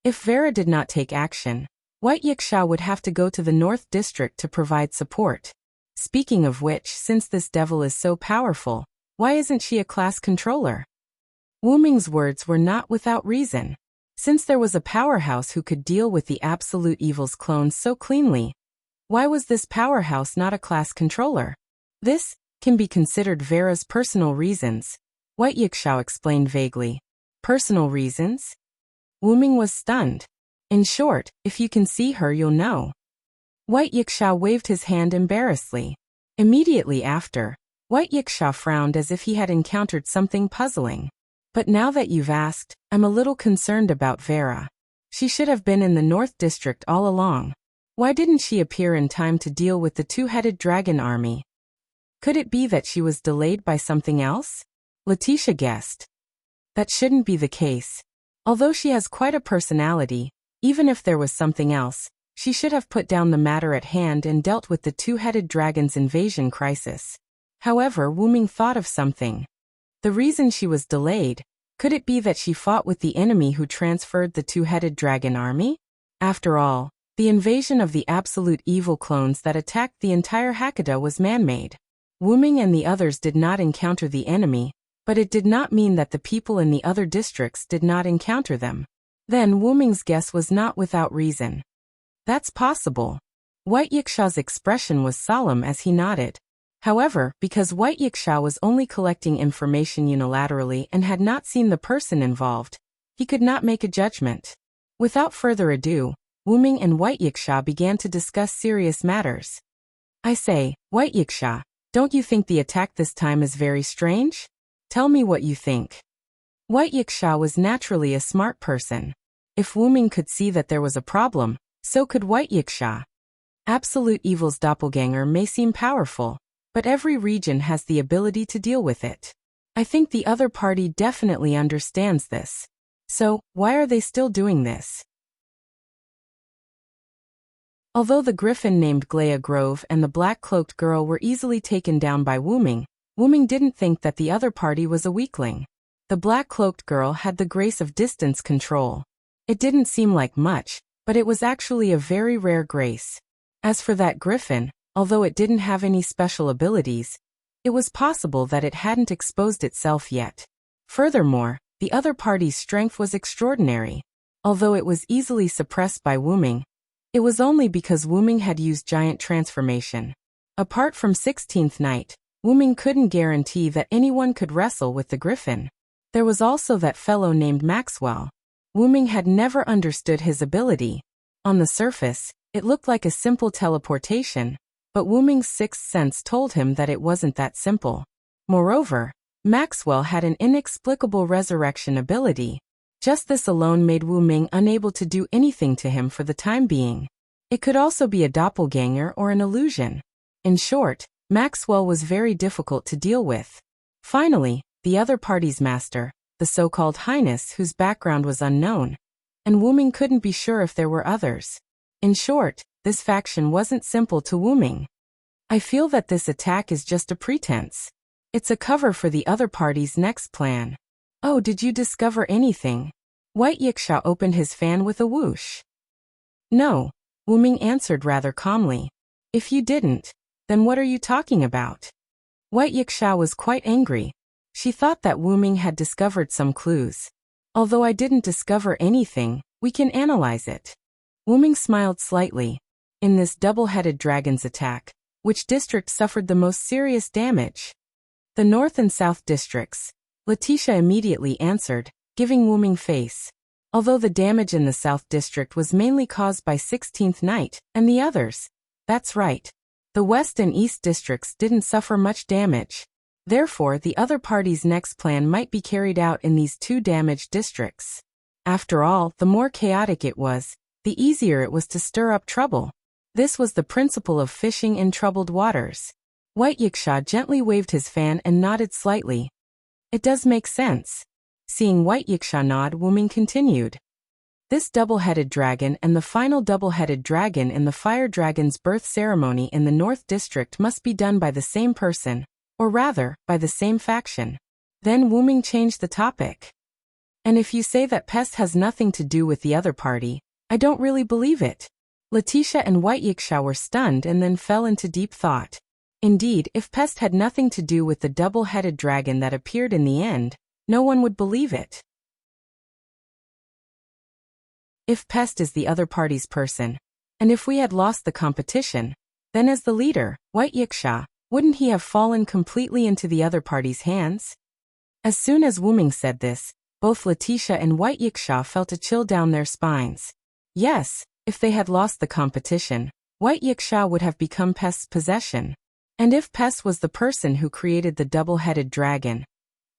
If Vera did not take action, White Yiksha would have to go to the North District to provide support. Speaking of which, since this devil is so powerful, why isn't she a class controller? Wu Ming's words were not without reason. Since there was a powerhouse who could deal with the Absolute Evil's clones so cleanly, why was this powerhouse not a class controller? This can be considered Vera's personal reasons, White Yiksha explained vaguely. Personal reasons? Wu Ming was stunned. In short, if you can see her you'll know. White Yiksha waved his hand embarrassedly. Immediately after, White Yiksha frowned as if he had encountered something puzzling. But now that you've asked, I'm a little concerned about Vera. She should have been in the North District all along. Why didn't she appear in time to deal with the two-headed dragon army? Could it be that she was delayed by something else? Letitia guessed. That shouldn't be the case. Although she has quite a personality, even if there was something else, she should have put down the matter at hand and dealt with the two-headed dragon's invasion crisis. However, Wu Ming thought of something. The reason she was delayed, could it be that she fought with the enemy who transferred the two-headed dragon army? After all, the invasion of the Absolute Evil clones that attacked the entire Hakata was man-made. Wu Ming and the others did not encounter the enemy, but it did not mean that the people in the other districts did not encounter them. Then Wu Ming's guess was not without reason. That's possible. White Yiksha's expression was solemn as he nodded. However, because White Yiksha was only collecting information unilaterally and had not seen the person involved, he could not make a judgment. Without further ado, Wu Ming and White Yiksha began to discuss serious matters. I say, White Yiksha, don't you think the attack this time is very strange? Tell me what you think. White Yiksha was naturally a smart person. If Wu Ming could see that there was a problem, so could White Yiksha. Absolute Evil's doppelganger may seem powerful, but every region has the ability to deal with it. I think the other party definitely understands this. So, why are they still doing this? Although the griffin named Glea Grove and the black-cloaked girl were easily taken down by Wu Ming didn't think that the other party was a weakling. The black-cloaked girl had the grace of distance control. It didn't seem like much, but it was actually a very rare grace. As for that griffin, although it didn't have any special abilities, it was possible that it hadn't exposed itself yet. Furthermore, the other party's strength was extraordinary. Although it was easily suppressed by Wu Ming, it was only because Wu Ming had used giant transformation. Apart from 16th Night, Wu Ming couldn't guarantee that anyone could wrestle with the griffin. There was also that fellow named Maxwell. Wu Ming had never understood his ability. On the surface, it looked like a simple teleportation, but Wu Ming's sixth sense told him that it wasn't that simple. Moreover, Maxwell had an inexplicable resurrection ability. Just this alone made Wu Ming unable to do anything to him for the time being. It could also be a doppelganger or an illusion. In short, Maxwell was very difficult to deal with. Finally, the other party's master, the so-called Highness whose background was unknown, and Wu Ming couldn't be sure if there were others. In short, this faction wasn't simple to Wu Ming. I feel that this attack is just a pretense. It's a cover for the other party's next plan. Oh, did you discover anything? White Yiksha opened his fan with a whoosh. No, Wu Ming answered rather calmly. If you didn't, then what are you talking about? White Yiksha was quite angry. She thought that Wu Ming had discovered some clues. Although I didn't discover anything, we can analyze it. Wu Ming smiled slightly. In this double-headed dragon's attack, which district suffered the most serious damage? The North and South districts. Letitia immediately answered, giving Wu Ming face. Although the damage in the South district was mainly caused by 16th Night and the others. That's right. The West and East districts didn't suffer much damage. Therefore, the other party's next plan might be carried out in these two damaged districts. After all, the more chaotic it was, the easier it was to stir up trouble. This was the principle of fishing in troubled waters. White Yiksha gently waved his fan and nodded slightly. It does make sense. Seeing White Yiksha nod, Wuming continued. This double-headed dragon and the final double-headed dragon in the fire dragon's birth ceremony in the North District must be done by the same person, or rather, by the same faction. Then Wuming changed the topic. And if you say that Pest has nothing to do with the other party, I don't really believe it. Letitia and White Yiksha were stunned and then fell into deep thought. Indeed, if Pest had nothing to do with the double-headed dragon that appeared in the end, no one would believe it. If Pest is the other party's person, and if we had lost the competition, then as the leader, White Yiksha, wouldn't he have fallen completely into the other party's hands? As soon as Wuming said this, both Letitia and White Yiksha felt a chill down their spines. Yes, if they had lost the competition, White Yiksha would have become Pest's possession. And if Pest was the person who created the double-headed dragon,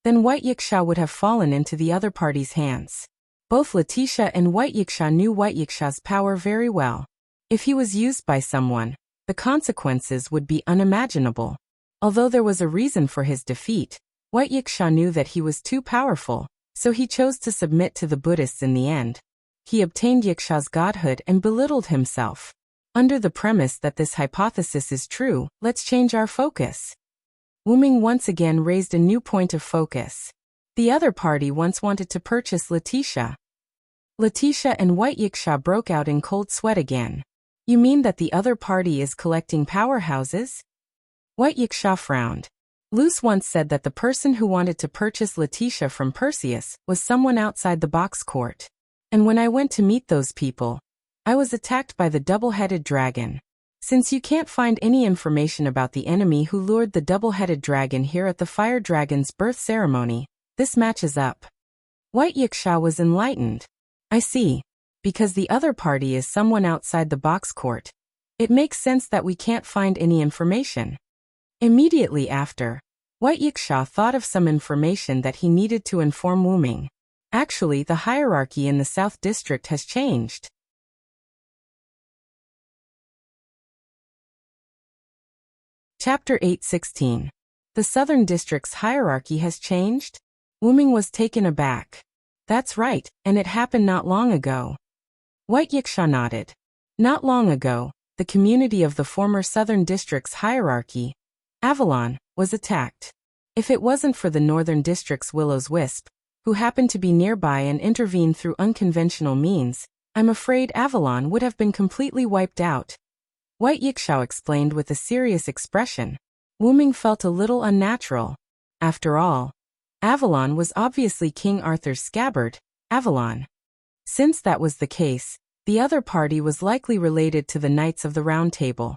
then White Yiksha would have fallen into the other party's hands. Both Letitia and White Yiksha knew White Yiksha's power very well. If he was used by someone, the consequences would be unimaginable. Although there was a reason for his defeat, White Yiksha knew that he was too powerful, so he chose to submit to the Buddhists in the end. He obtained Yiksha's godhood and belittled himself. Under the premise that this hypothesis is true, let's change our focus. Wuming once again raised a new point of focus. The other party once wanted to purchase Letitia. Letitia and White Yiksha broke out in cold sweat again. You mean that the other party is collecting powerhouses? White Yiksha frowned. Luce once said that the person who wanted to purchase Letitia from Perseus was someone outside the box court. And when I went to meet those people, I was attacked by the double-headed dragon. Since you can't find any information about the enemy who lured the double-headed dragon here at the fire dragon's birth ceremony, this matches up. White Yiksha was enlightened. I see. Because the other party is someone outside the box court, it makes sense that we can't find any information. Immediately after, White Yiksha thought of some information that he needed to inform Wuming. Actually, the hierarchy in the South District has changed. Chapter 8:16. The Southern District's hierarchy has changed? Wuming was taken aback. That's right, and it happened not long ago. White Yiksha nodded. Not long ago, the community of the former Southern District's hierarchy, Avalon, was attacked. If it wasn't for the Northern District's Willow's Wisp, who happened to be nearby and intervened through unconventional means, I'm afraid Avalon would have been completely wiped out. White Yiksha explained with a serious expression. Wuming felt a little unnatural. After all, Avalon was obviously King Arthur's scabbard, Avalon. Since that was the case, the other party was likely related to the Knights of the Round Table.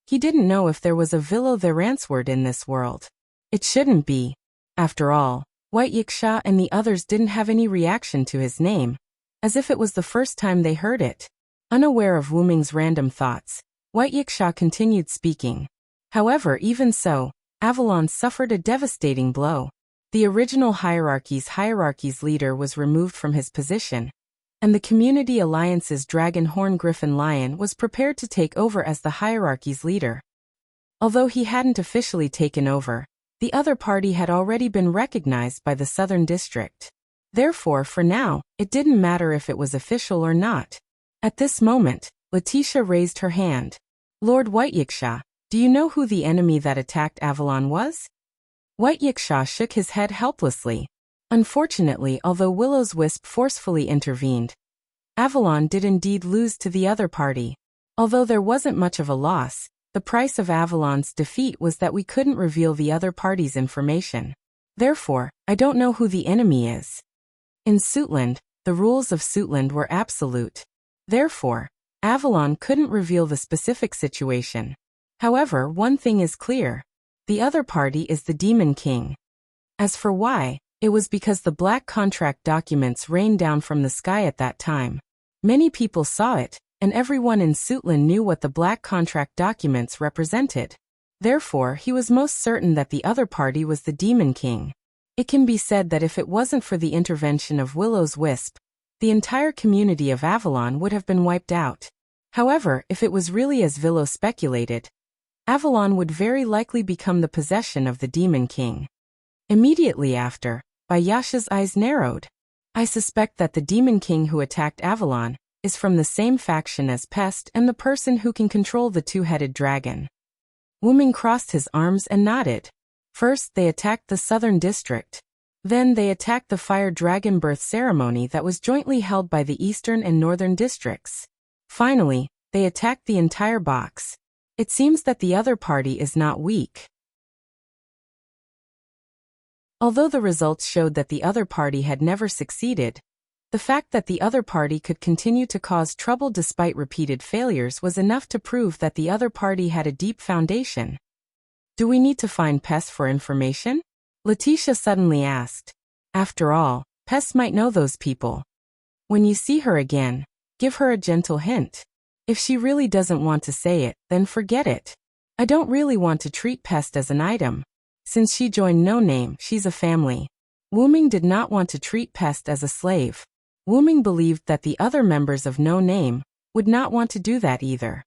He didn't know if there was a Villa the Ransword in this world. It shouldn't be. After all, White Yiksha and the others didn't have any reaction to his name, as if it was the first time they heard it. Unaware of Wuming's random thoughts, White Yiksha continued speaking. However, even so, Avalon suffered a devastating blow. The original hierarchy's leader was removed from his position, and the Community Alliance's Dragon Horn Griffin Lion was prepared to take over as the hierarchy's leader. Although he hadn't officially taken over, the other party had already been recognized by the Southern District. Therefore, for now, it didn't matter if it was official or not. At this moment, Letitia raised her hand. Lord White Yiksha, do you know who the enemy that attacked Avalon was? White Yiksha shook his head helplessly. Unfortunately, although Willow's Wisp forcefully intervened, Avalon did indeed lose to the other party. Although there wasn't much of a loss, the price of Avalon's defeat was that we couldn't reveal the other party's information. Therefore, I don't know who the enemy is. In Suitland, the rules of Suitland were absolute. Therefore, Avalon couldn't reveal the specific situation. However, one thing is clear. The other party is the Demon King. As for why, it was because the black contract documents rained down from the sky at that time. Many people saw it, and everyone in Suitland knew what the black contract documents represented. Therefore, he was most certain that the other party was the Demon King. It can be said that if it wasn't for the intervention of Willow's Wisp, the entire community of Avalon would have been wiped out. However, if it was really as Vilo speculated, Avalon would very likely become the possession of the Demon King. Immediately after, Bayasha's eyes narrowed. I suspect that the Demon King who attacked Avalon is from the same faction as Pest and the person who can control the two-headed dragon. Wuming crossed his arms and nodded. First, they attacked the southern district. Then they attacked the fire dragon birth ceremony that was jointly held by the eastern and northern districts. Finally, they attacked the entire box. It seems that the other party is not weak. Although the results showed that the other party had never succeeded, the fact that the other party could continue to cause trouble despite repeated failures was enough to prove that the other party had a deep foundation. Do we need to find Pest for information? Letitia suddenly asked. After all, Pest might know those people. When you see her again, give her a gentle hint. If she really doesn't want to say it, then forget it. I don't really want to treat Pest as an item. Since she joined No Name, she's a family. Wuming did not want to treat Pest as a slave. Wuming believed that the other members of No Name would not want to do that either.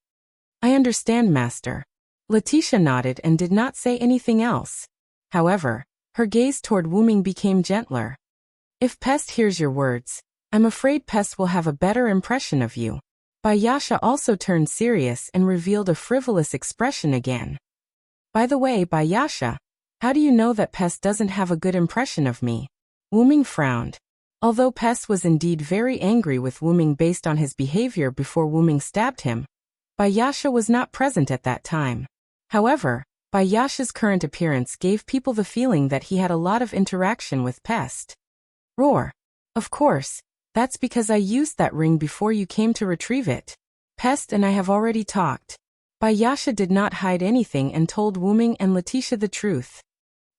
I understand, Master. Letitia nodded and did not say anything else. However, her gaze toward Wuming became gentler. If Pest hears your words, I'm afraid Pest will have a better impression of you. Bayasha also turned serious and revealed a frivolous expression again. By the way, Bayasha, how do you know that Pest doesn't have a good impression of me? Wuming frowned. Although Pest was indeed very angry with Wuming based on his behavior before Wuming stabbed him, Bayasha was not present at that time. However, Bayasha's current appearance gave people the feeling that he had a lot of interaction with Pest. Roar. Of course, that's because I used that ring before you came to retrieve it. Pest and I have already talked. Bayasha did not hide anything and told Wuming and Letitia the truth.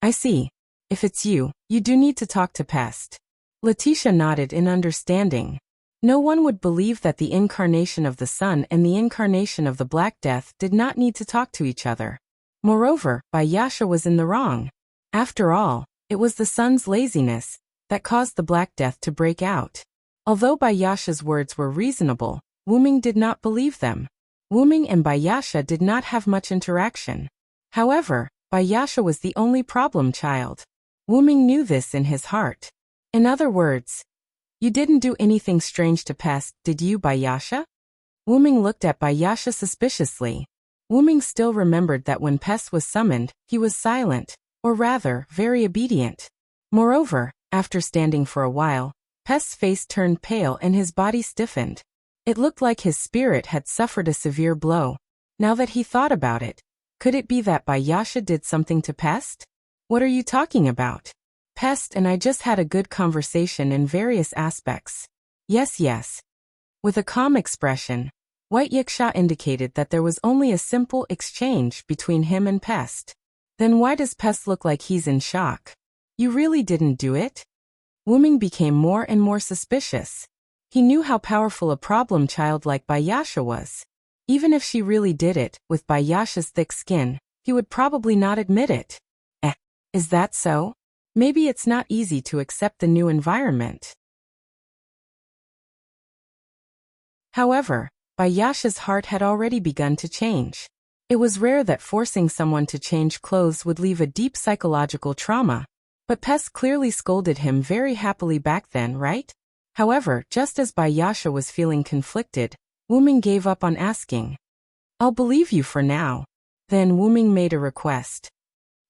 I see. If it's you, you do need to talk to Pest. Letitia nodded in understanding. No one would believe that the incarnation of the Sun and the incarnation of the Black Death did not need to talk to each other. Moreover, Bayasha was in the wrong. After all, it was the Sun's laziness that caused the Black Death to break out. Although Bayasha's words were reasonable, Wuming did not believe them. Wuming and Bayasha did not have much interaction. However, Bayasha was the only problem child. Wuming knew this in his heart. In other words, you didn't do anything strange to Pest, did you, Bayasha? Wuming looked at Bayasha suspiciously. Wuming still remembered that when Pest was summoned, he was silent, or rather, very obedient. Moreover, after standing for a while, Pest's face turned pale and his body stiffened. It looked like his spirit had suffered a severe blow. Now that he thought about it, could it be that Bayasha did something to Pest? What are you talking about? Pest and I just had a good conversation in various aspects. Yes. With a calm expression, White Yiksha indicated that there was only a simple exchange between him and Pest. Then why does Pest look like he's in shock? You really didn't do it? Wuming became more and more suspicious. He knew how powerful a problem child like Bayasha was. Even if she really did it, with Bayasha's thick skin, he would probably not admit it. Is that so? Maybe it's not easy to accept the new environment. However, Bayasha's heart had already begun to change. It was rare that forcing someone to change clothes would leave a deep psychological trauma. But Pest clearly scolded him very happily back then, right? However, just as Bayasha was feeling conflicted, Wuming gave up on asking. I'll believe you for now. Then Wuming made a request.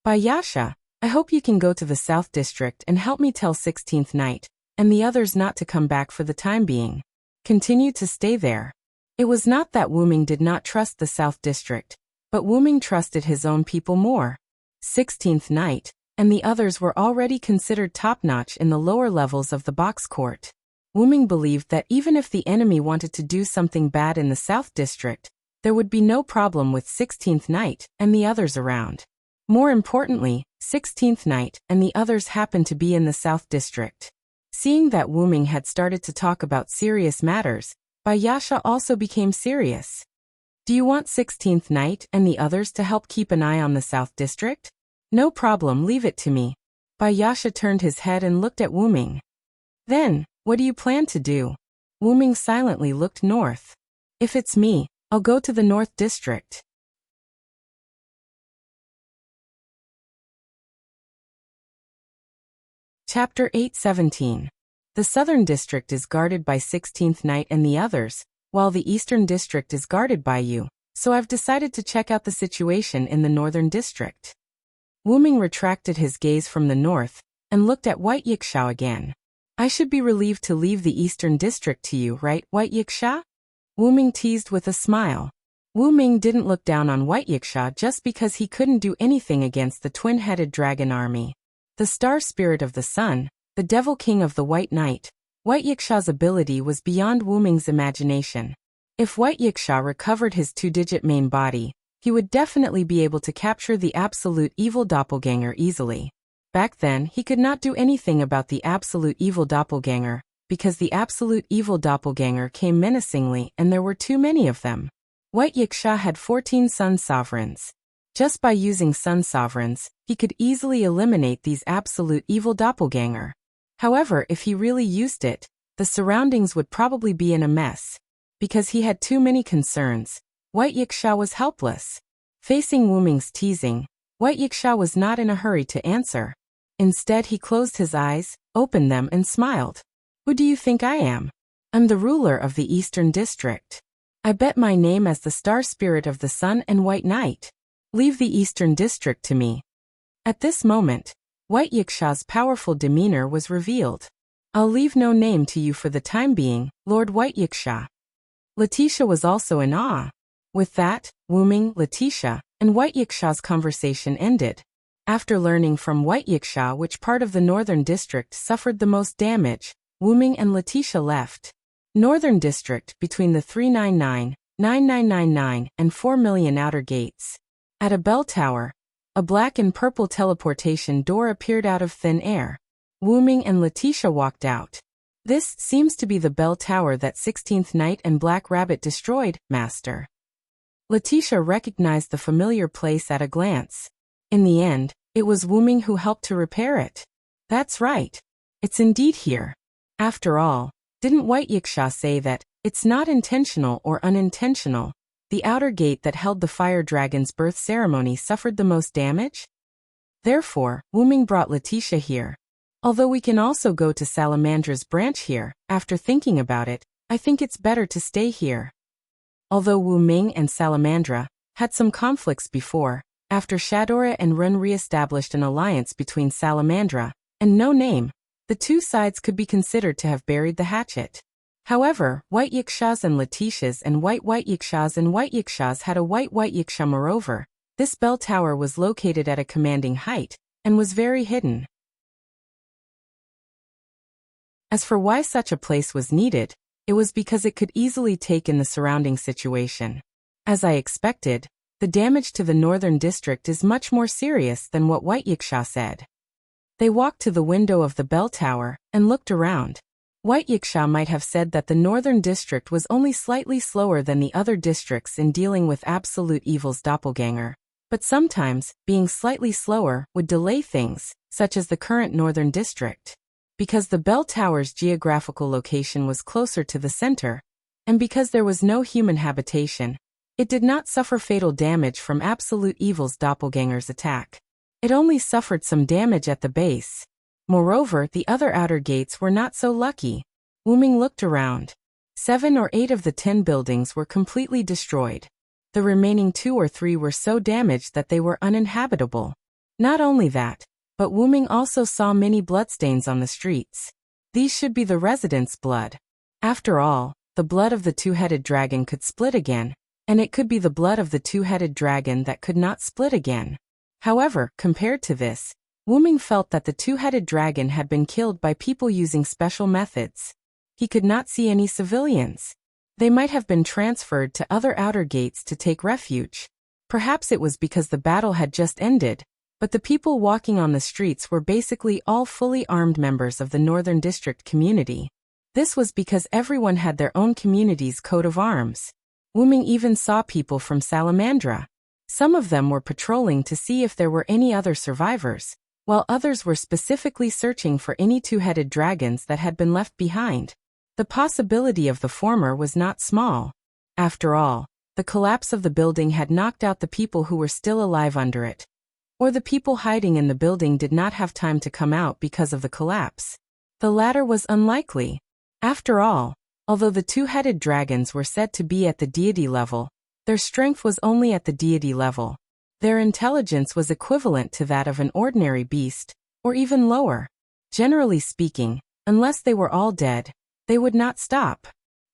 Bayasha, I hope you can go to the South District and help me tell 16th Night, and the others not to come back for the time being. Continue to stay there. It was not that Wuming did not trust the South District, but Wuming trusted his own people more. 16th Night, and the others were already considered top-notch in the lower levels of the box court. Wuming believed that even if the enemy wanted to do something bad in the South District, there would be no problem with 16th Night and the others around. More importantly, 16th Night and the others happened to be in the South District. Seeing that Wuming had started to talk about serious matters, Bayasha also became serious. Do you want 16th Night and the others to help keep an eye on the South District? No problem, leave it to me. Bayasha turned his head and looked at Wuming. Then, What do you plan to do? Wu Ming silently looked north. If it's me, I'll go to the North District. Chapter 8:17. The Southern District is guarded by 16th Knight and the others, while the Eastern District is guarded by you, so I've decided to check out the situation in the Northern District. Wu Ming retracted his gaze from the north and looked at White Yiksha again. I should be relieved to leave the Eastern District to you, right, White Yiksha? Wu Ming teased with a smile. Wu Ming didn't look down on White Yiksha just because he couldn't do anything against the twin-headed dragon army. The star spirit of the sun, the devil king of the White Knight, White Yiksha's ability was beyond Wu Ming's imagination. If White Yiksha recovered his two-digit main body, he would definitely be able to capture the absolute evil doppelganger easily. Back then, he could not do anything about the absolute evil doppelganger, because the absolute evil doppelganger came menacingly and there were too many of them. White Yiksha had 14 sun sovereigns. Just by using sun sovereigns, he could easily eliminate these absolute evil doppelganger. However, if he really used it, the surroundings would probably be in a mess. Because he had too many concerns, White Yiksha was helpless. Facing Wu Ming's teasing, White Yiksha was not in a hurry to answer. Instead, he closed his eyes, opened them and smiled. Who do you think I am? I'm the ruler of the Eastern District. I bet my name as the star spirit of the sun and White Knight. Leave the Eastern District to me. At this moment, White Yiksha's powerful demeanor was revealed. I'll leave no name to you for the time being, Lord White Yiksha. Letitia was also in awe. With that, Wu Ming, Letitia, and White Yiksha's conversation ended. After learning from White Yiksha which part of the Northern District suffered the most damage, Wu Ming and Letitia left. Northern District between the 399, 9999, and 4 million outer gates. At a bell tower, a black and purple teleportation door appeared out of thin air. Wu Ming and Letitia walked out. This seems to be the bell tower that 16th Knight and Black Rabbit destroyed, Master. Letitia recognized the familiar place at a glance. In the end, it was Wu Ming who helped to repair it. That's right. It's indeed here. After all, didn't White Yiksha say that it's not intentional or unintentional? The outer gate that held the fire dragon's birth ceremony suffered the most damage? Therefore, Wu Ming brought Letitia here. Although we can also go to Salamandra's branch here, after thinking about it, I think it's better to stay here. Although Wu Ming and Salamandra had some conflicts before, after Shadora and Run re-established an alliance between Salamandra and No Name, the two sides could be considered to have buried the hatchet. However, White Yikshas and Letitia's and White Yikshas and White Yikshas had a White Yiksha. Moreover, this bell tower was located at a commanding height and was very hidden. As for why such a place was needed, it was because it could easily take in the surrounding situation. As I expected, the damage to the Northern District is much more serious than what White Yiksha said. They walked to the window of the bell tower and looked around. White Yiksha might have said that the Northern District was only slightly slower than the other districts in dealing with Absolute Evil's doppelganger, but sometimes, being slightly slower would delay things, such as the current Northern District. Because the bell tower's geographical location was closer to the center, and because there was no human habitation, it did not suffer fatal damage from Absolute Evil's doppelganger's attack. It only suffered some damage at the base. Moreover, the other outer gates were not so lucky. Wu Ming looked around. 7 or 8 of the 10 buildings were completely destroyed. The remaining 2 or 3 were so damaged that they were uninhabitable. Not only that, but Wu Ming also saw many bloodstains on the streets. These should be the residents' blood. After all, the blood of the two-headed dragon could split again, and it could be the blood of the two-headed dragon that could not split again. However, compared to this, Wu Ming felt that the two-headed dragon had been killed by people using special methods. He could not see any civilians. They might have been transferred to other outer gates to take refuge. Perhaps it was because the battle had just ended, but the people walking on the streets were basically all fully armed members of the Northern District community. This was because everyone had their own community's coat of arms. Wu Ming even saw people from Salamandra. Some of them were patrolling to see if there were any other survivors, while others were specifically searching for any two-headed dragons that had been left behind. The possibility of the former was not small. After all, the collapse of the building had knocked out the people who were still alive under it. Or the people hiding in the building did not have time to come out because of the collapse. The latter was unlikely. After all, although the two-headed dragons were said to be at the deity level, their strength was only at the deity level. Their intelligence was equivalent to that of an ordinary beast, or even lower. Generally speaking, unless they were all dead, they would not stop.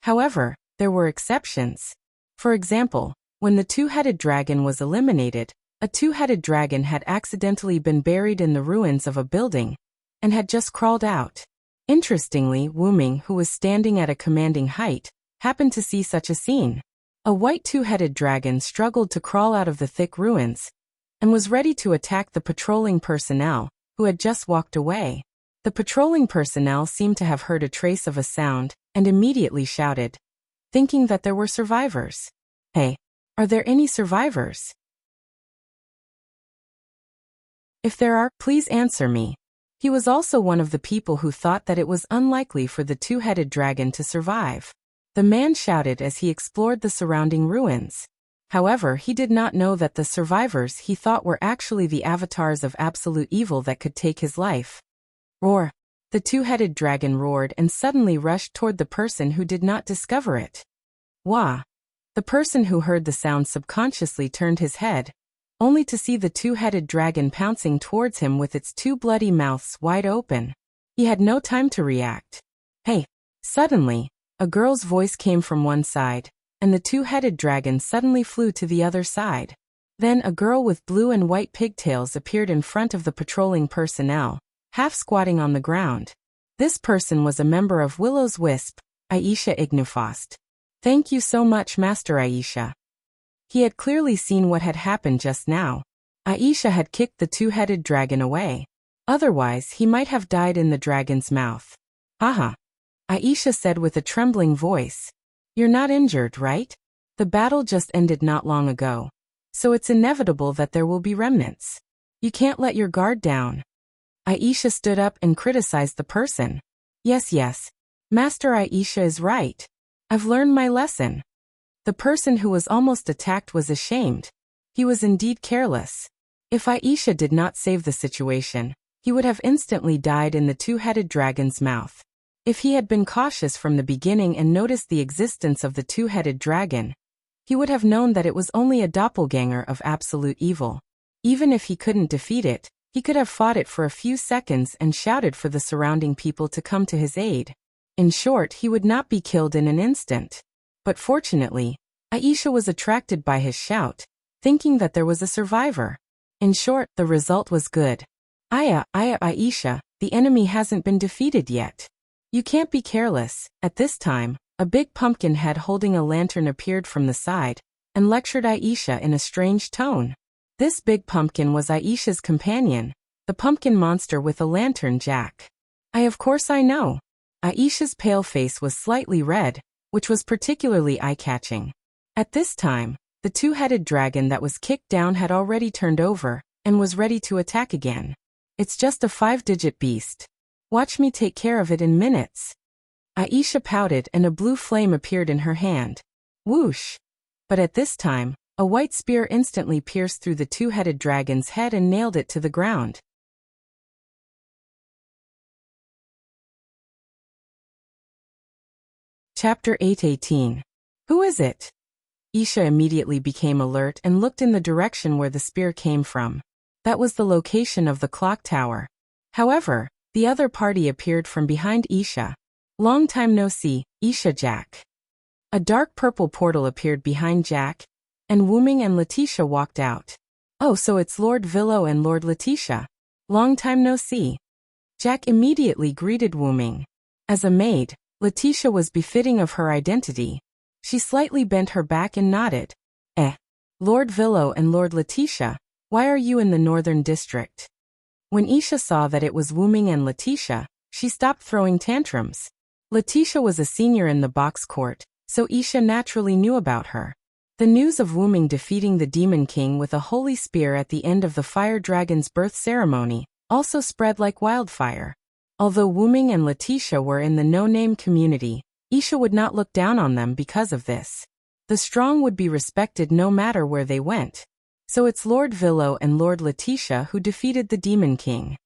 However, there were exceptions. For example, when the two-headed dragon was eliminated, a two-headed dragon had accidentally been buried in the ruins of a building and had just crawled out. Interestingly, Wyrm, who was standing at a commanding height, happened to see such a scene. A white two-headed dragon struggled to crawl out of the thick ruins and was ready to attack the patrolling personnel, who had just walked away. The patrolling personnel seemed to have heard a trace of a sound and immediately shouted, thinking that there were survivors. Hey, are there any survivors? If there are, please answer me. He was also one of the people who thought that it was unlikely for the two-headed dragon to survive. The man shouted as he explored the surrounding ruins. However, he did not know that the survivors he thought were actually the avatars of absolute evil that could take his life. Roar! The two-headed dragon roared and suddenly rushed toward the person who did not discover it. Wah! The person who heard the sound subconsciously turned his head, only to see the two-headed dragon pouncing towards him with its two bloody mouths wide open. He had no time to react. Hey! Suddenly, a girl's voice came from one side, and the two-headed dragon suddenly flew to the other side. Then a girl with blue and white pigtails appeared in front of the patrolling personnel, half squatting on the ground. This person was a member of Willow's Wisp, Aisha Ignufost. Thank you so much, Master Aisha. He had clearly seen what had happened just now. Aisha had kicked the two-headed dragon away. Otherwise, he might have died in the dragon's mouth. Haha. Aisha said with a trembling voice. You're not injured, right? The battle just ended not long ago. So it's inevitable that there will be remnants. You can't let your guard down. Aisha stood up and criticized the person. Yes. Master Aisha is right. I've learned my lesson. The person who was almost attacked was ashamed. He was indeed careless. If Aisha did not save the situation, he would have instantly died in the two-headed dragon's mouth. If he had been cautious from the beginning and noticed the existence of the two-headed dragon, he would have known that it was only a doppelganger of absolute evil. Even if he couldn't defeat it, he could have fought it for a few seconds and shouted for the surrounding people to come to his aid. In short, he would not be killed in an instant. But fortunately, Aisha was attracted by his shout, thinking that there was a survivor. In short, the result was good. Aisha, the enemy hasn't been defeated yet. You can't be careless. At this time, a big pumpkin head holding a lantern appeared from the side and lectured Aisha in a strange tone. This big pumpkin was Aisha's companion, the pumpkin monster with a lantern Jack. Of course I know. Aisha's pale face was slightly red, which was particularly eye-catching. At this time, the two-headed dragon that was kicked down had already turned over and was ready to attack again. It's just a 5-digit beast. Watch me take care of it in minutes. Aisha pouted and a blue flame appeared in her hand. Whoosh! But at this time, a white spear instantly pierced through the two-headed dragon's head and nailed it to the ground. Chapter 8:18. Who is it? Aisha immediately became alert and looked in the direction where the spear came from. That was the location of the clock tower. However, the other party appeared from behind Aisha. Long time no see, Aisha Jack. A dark purple portal appeared behind Jack, and Wyrm and Letitia walked out. Oh, so it's Lord Villo and Lord Letitia. Long time no see. Jack immediately greeted Wyrm. As a maid, Letitia was befitting of her identity. She slightly bent her back and nodded. Lord Villo and Lord Letitia, why are you in the northern district? When Aisha saw that it was Wyrm and Letitia, she stopped throwing tantrums. Letitia was a senior in the box court, so Aisha naturally knew about her. The news of Wyrm defeating the Demon King with a holy spear at the end of the Fire Dragon's birth ceremony also spread like wildfire. Although Wuming and Letitia were in the no-name community, Isha would not look down on them because of this. The strong would be respected no matter where they went. So it's Lord Villo and Lord Letitia who defeated the Demon King.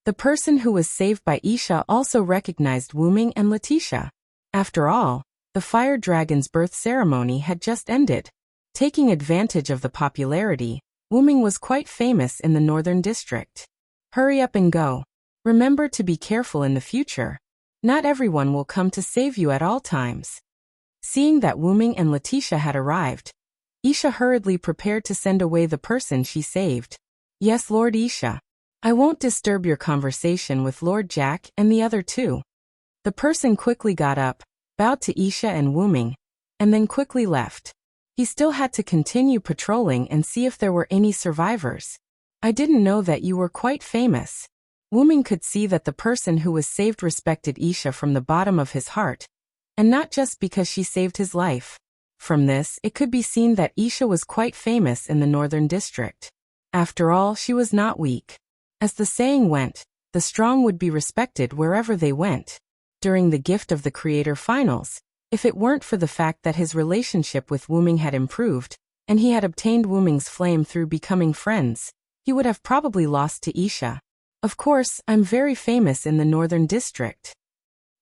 The person who was saved by Isha also recognized Wuming and Letitia. After all, the fire dragon's birth ceremony had just ended. Taking advantage of the popularity, Wuming was quite famous in the Northern District. Hurry up and go. Remember to be careful in the future. Not everyone will come to save you at all times. Seeing that Wuming and Letitia had arrived, Isha hurriedly prepared to send away the person she saved. Yes, Lord Isha. I won't disturb your conversation with Lord Jack and the other two. The person quickly got up, bowed to Isha and Wuming, and then quickly left. He still had to continue patrolling and see if there were any survivors. I didn't know that you were quite famous. Wuming could see that the person who was saved respected Isha from the bottom of his heart, and not just because she saved his life. From this, it could be seen that Isha was quite famous in the Northern District. After all, she was not weak. As the saying went, the strong would be respected wherever they went. During the Gift of the Creator finals, if it weren't for the fact that his relationship with Wuming had improved, and he had obtained Wuming's flame through becoming friends, he would have probably lost to Isha. Of course, I'm very famous in the Northern District.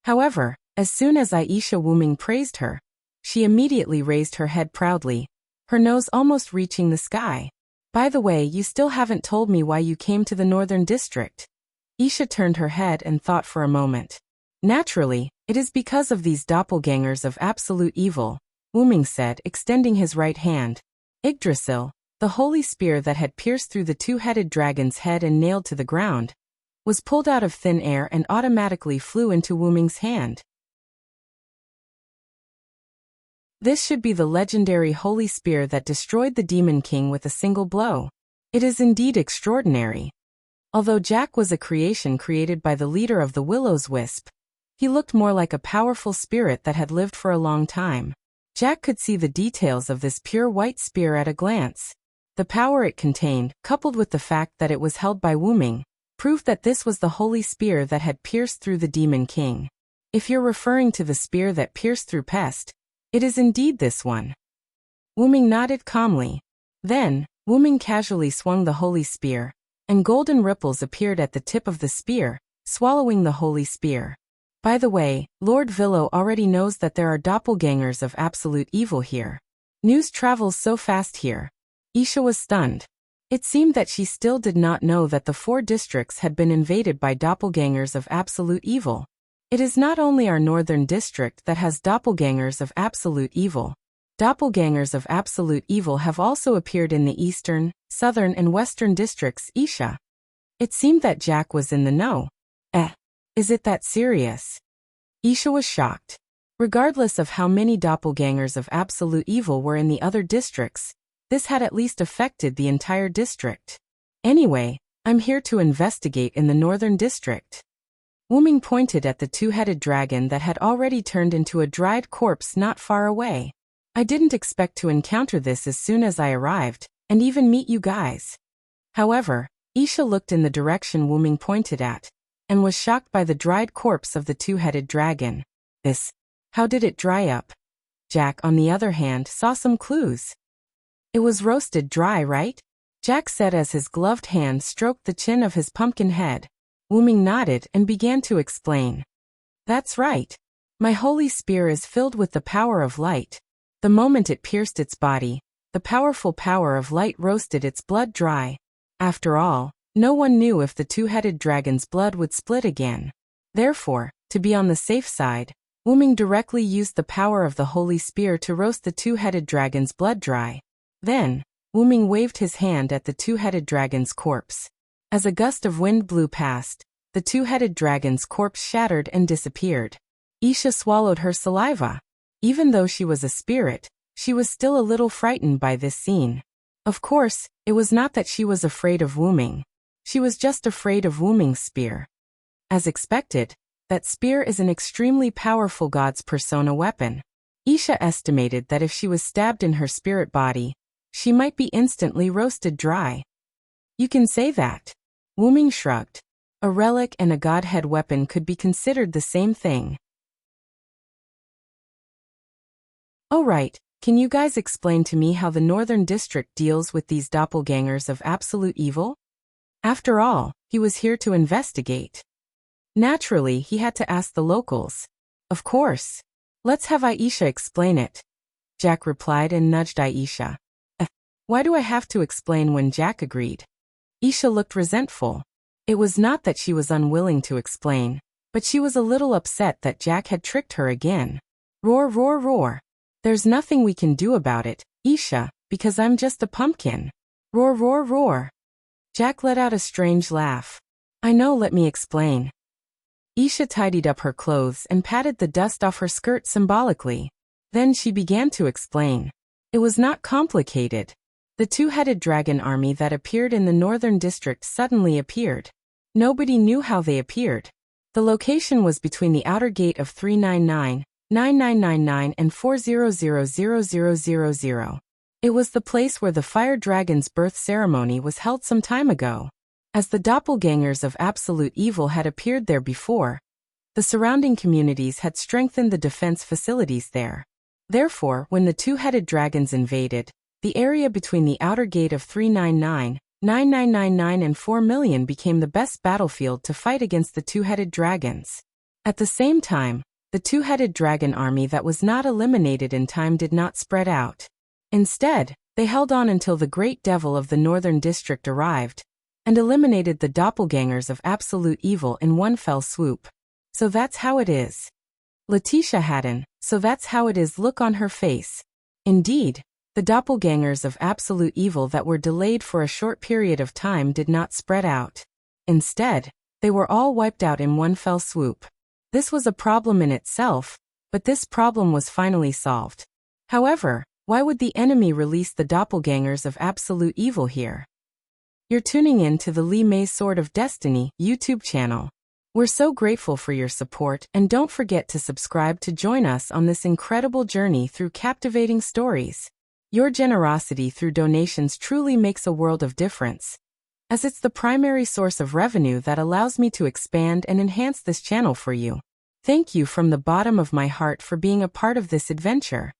However, as soon as Aisha Wuming praised her, she immediately raised her head proudly, her nose almost reaching the sky. By the way, you still haven't told me why you came to the Northern District. Isha turned her head and thought for a moment. Naturally, it is because of these doppelgangers of absolute evil, Wuming said, extending his right hand. Yggdrasil, the holy spear that had pierced through the two-headed dragon's head and nailed to the ground, was pulled out of thin air and automatically flew into Wuming's hand. This should be the legendary holy spear that destroyed the Demon King with a single blow. It is indeed extraordinary. Although Jack was a creation created by the leader of the Willow's Wisp, he looked more like a powerful spirit that had lived for a long time. Jack could see the details of this pure white spear at a glance. The power it contained, coupled with the fact that it was held by Wuming, proved that this was the holy spear that had pierced through the Demon King. If you're referring to the spear that pierced through Pest, it is indeed this one. Wuming nodded calmly. Then, Wuming casually swung the holy spear, and golden ripples appeared at the tip of the spear, swallowing the holy spear. By the way, Lord Villo already knows that there are doppelgangers of absolute evil here. News travels so fast here. Isha was stunned. It seemed that she still did not know that the 4 districts had been invaded by doppelgangers of absolute evil. It is not only our Northern District that has doppelgangers of absolute evil. Doppelgangers of absolute evil have also appeared in the Eastern, Southern and Western districts, Isha. It seemed that Jack was in the know. Is it that serious? Isha was shocked. Regardless of how many doppelgangers of absolute evil were in the other districts, this had at least affected the entire district. Anyway, I'm here to investigate in the Northern District. Wuming pointed at the two-headed dragon that had already turned into a dried corpse not far away. I didn't expect to encounter this as soon as I arrived, and even meet you guys. However, Isha looked in the direction Wuming pointed at, and was shocked by the dried corpse of the two-headed dragon. How did it dry up? Jack, on the other hand, saw some clues. It was roasted dry, right? Jack said as his gloved hand stroked the chin of his pumpkin head. Wuming nodded and began to explain. That's right. My holy spear is filled with the power of light. The moment it pierced its body, the powerful power of light roasted its blood dry. After all, no one knew if the two-headed dragon's blood would split again. Therefore, to be on the safe side, Wuming directly used the power of the holy spear to roast the two-headed dragon's blood dry. Then, Wuming waved his hand at the two-headed dragon's corpse. As a gust of wind blew past, the two-headed dragon's corpse shattered and disappeared. Isha swallowed her saliva. Even though she was a spirit, she was still a little frightened by this scene. Of course, it was not that she was afraid of Wuming. She was just afraid of Wuming's spear. As expected, that spear is an extremely powerful god's persona weapon. Isha estimated that if she was stabbed in her spirit body, she might be instantly roasted dry. You can say that. Wuming shrugged. A relic and a godhead weapon could be considered the same thing. Oh right, can you guys explain to me how the Northern District deals with these doppelgangers of absolute evil? After all, he was here to investigate. Naturally, he had to ask the locals. Of course. Let's have Aisha explain it. Jack replied and nudged Aisha. Why do I have to explain when Jack agreed? Aisha looked resentful. It was not that she was unwilling to explain, but she was a little upset that Jack had tricked her again. Roar, roar, roar. There's nothing we can do about it, Aisha, because I'm just a pumpkin. Roar, roar, roar. Jack let out a strange laugh. I know, let me explain. Aisha tidied up her clothes and patted the dust off her skirt symbolically. Then she began to explain. It was not complicated. The two-headed dragon army that appeared in the Northern District suddenly appeared. Nobody knew how they appeared. The location was between the outer gate of 399, 9999 and 4000000. It was the place where the fire dragon's birth ceremony was held some time ago. As the doppelgangers of absolute evil had appeared there before, the surrounding communities had strengthened the defense facilities there. Therefore, when the two-headed dragons invaded, the area between the outer gate of 399, 9999 and 4 million became the best battlefield to fight against the two-headed dragons. At the same time, the two-headed dragon army that was not eliminated in time did not spread out. Instead, they held on until the great devil of the Northern District arrived and eliminated the doppelgangers of absolute evil in one fell swoop. So that's how it is. Letitia had an, so that's how it is look on her face. Indeed, the doppelgangers of absolute evil that were delayed for a short period of time did not spread out. Instead, they were all wiped out in one fell swoop. This was a problem in itself, but this problem was finally solved. However, why would the enemy release the doppelgangers of absolute evil here? You're tuning in to the Li Mei Sword of Destiny YouTube channel. We're so grateful for your support, and don't forget to subscribe to join us on this incredible journey through captivating stories. Your generosity through donations truly makes a world of difference, as it's the primary source of revenue that allows me to expand and enhance this channel for you. Thank you from the bottom of my heart for being a part of this adventure.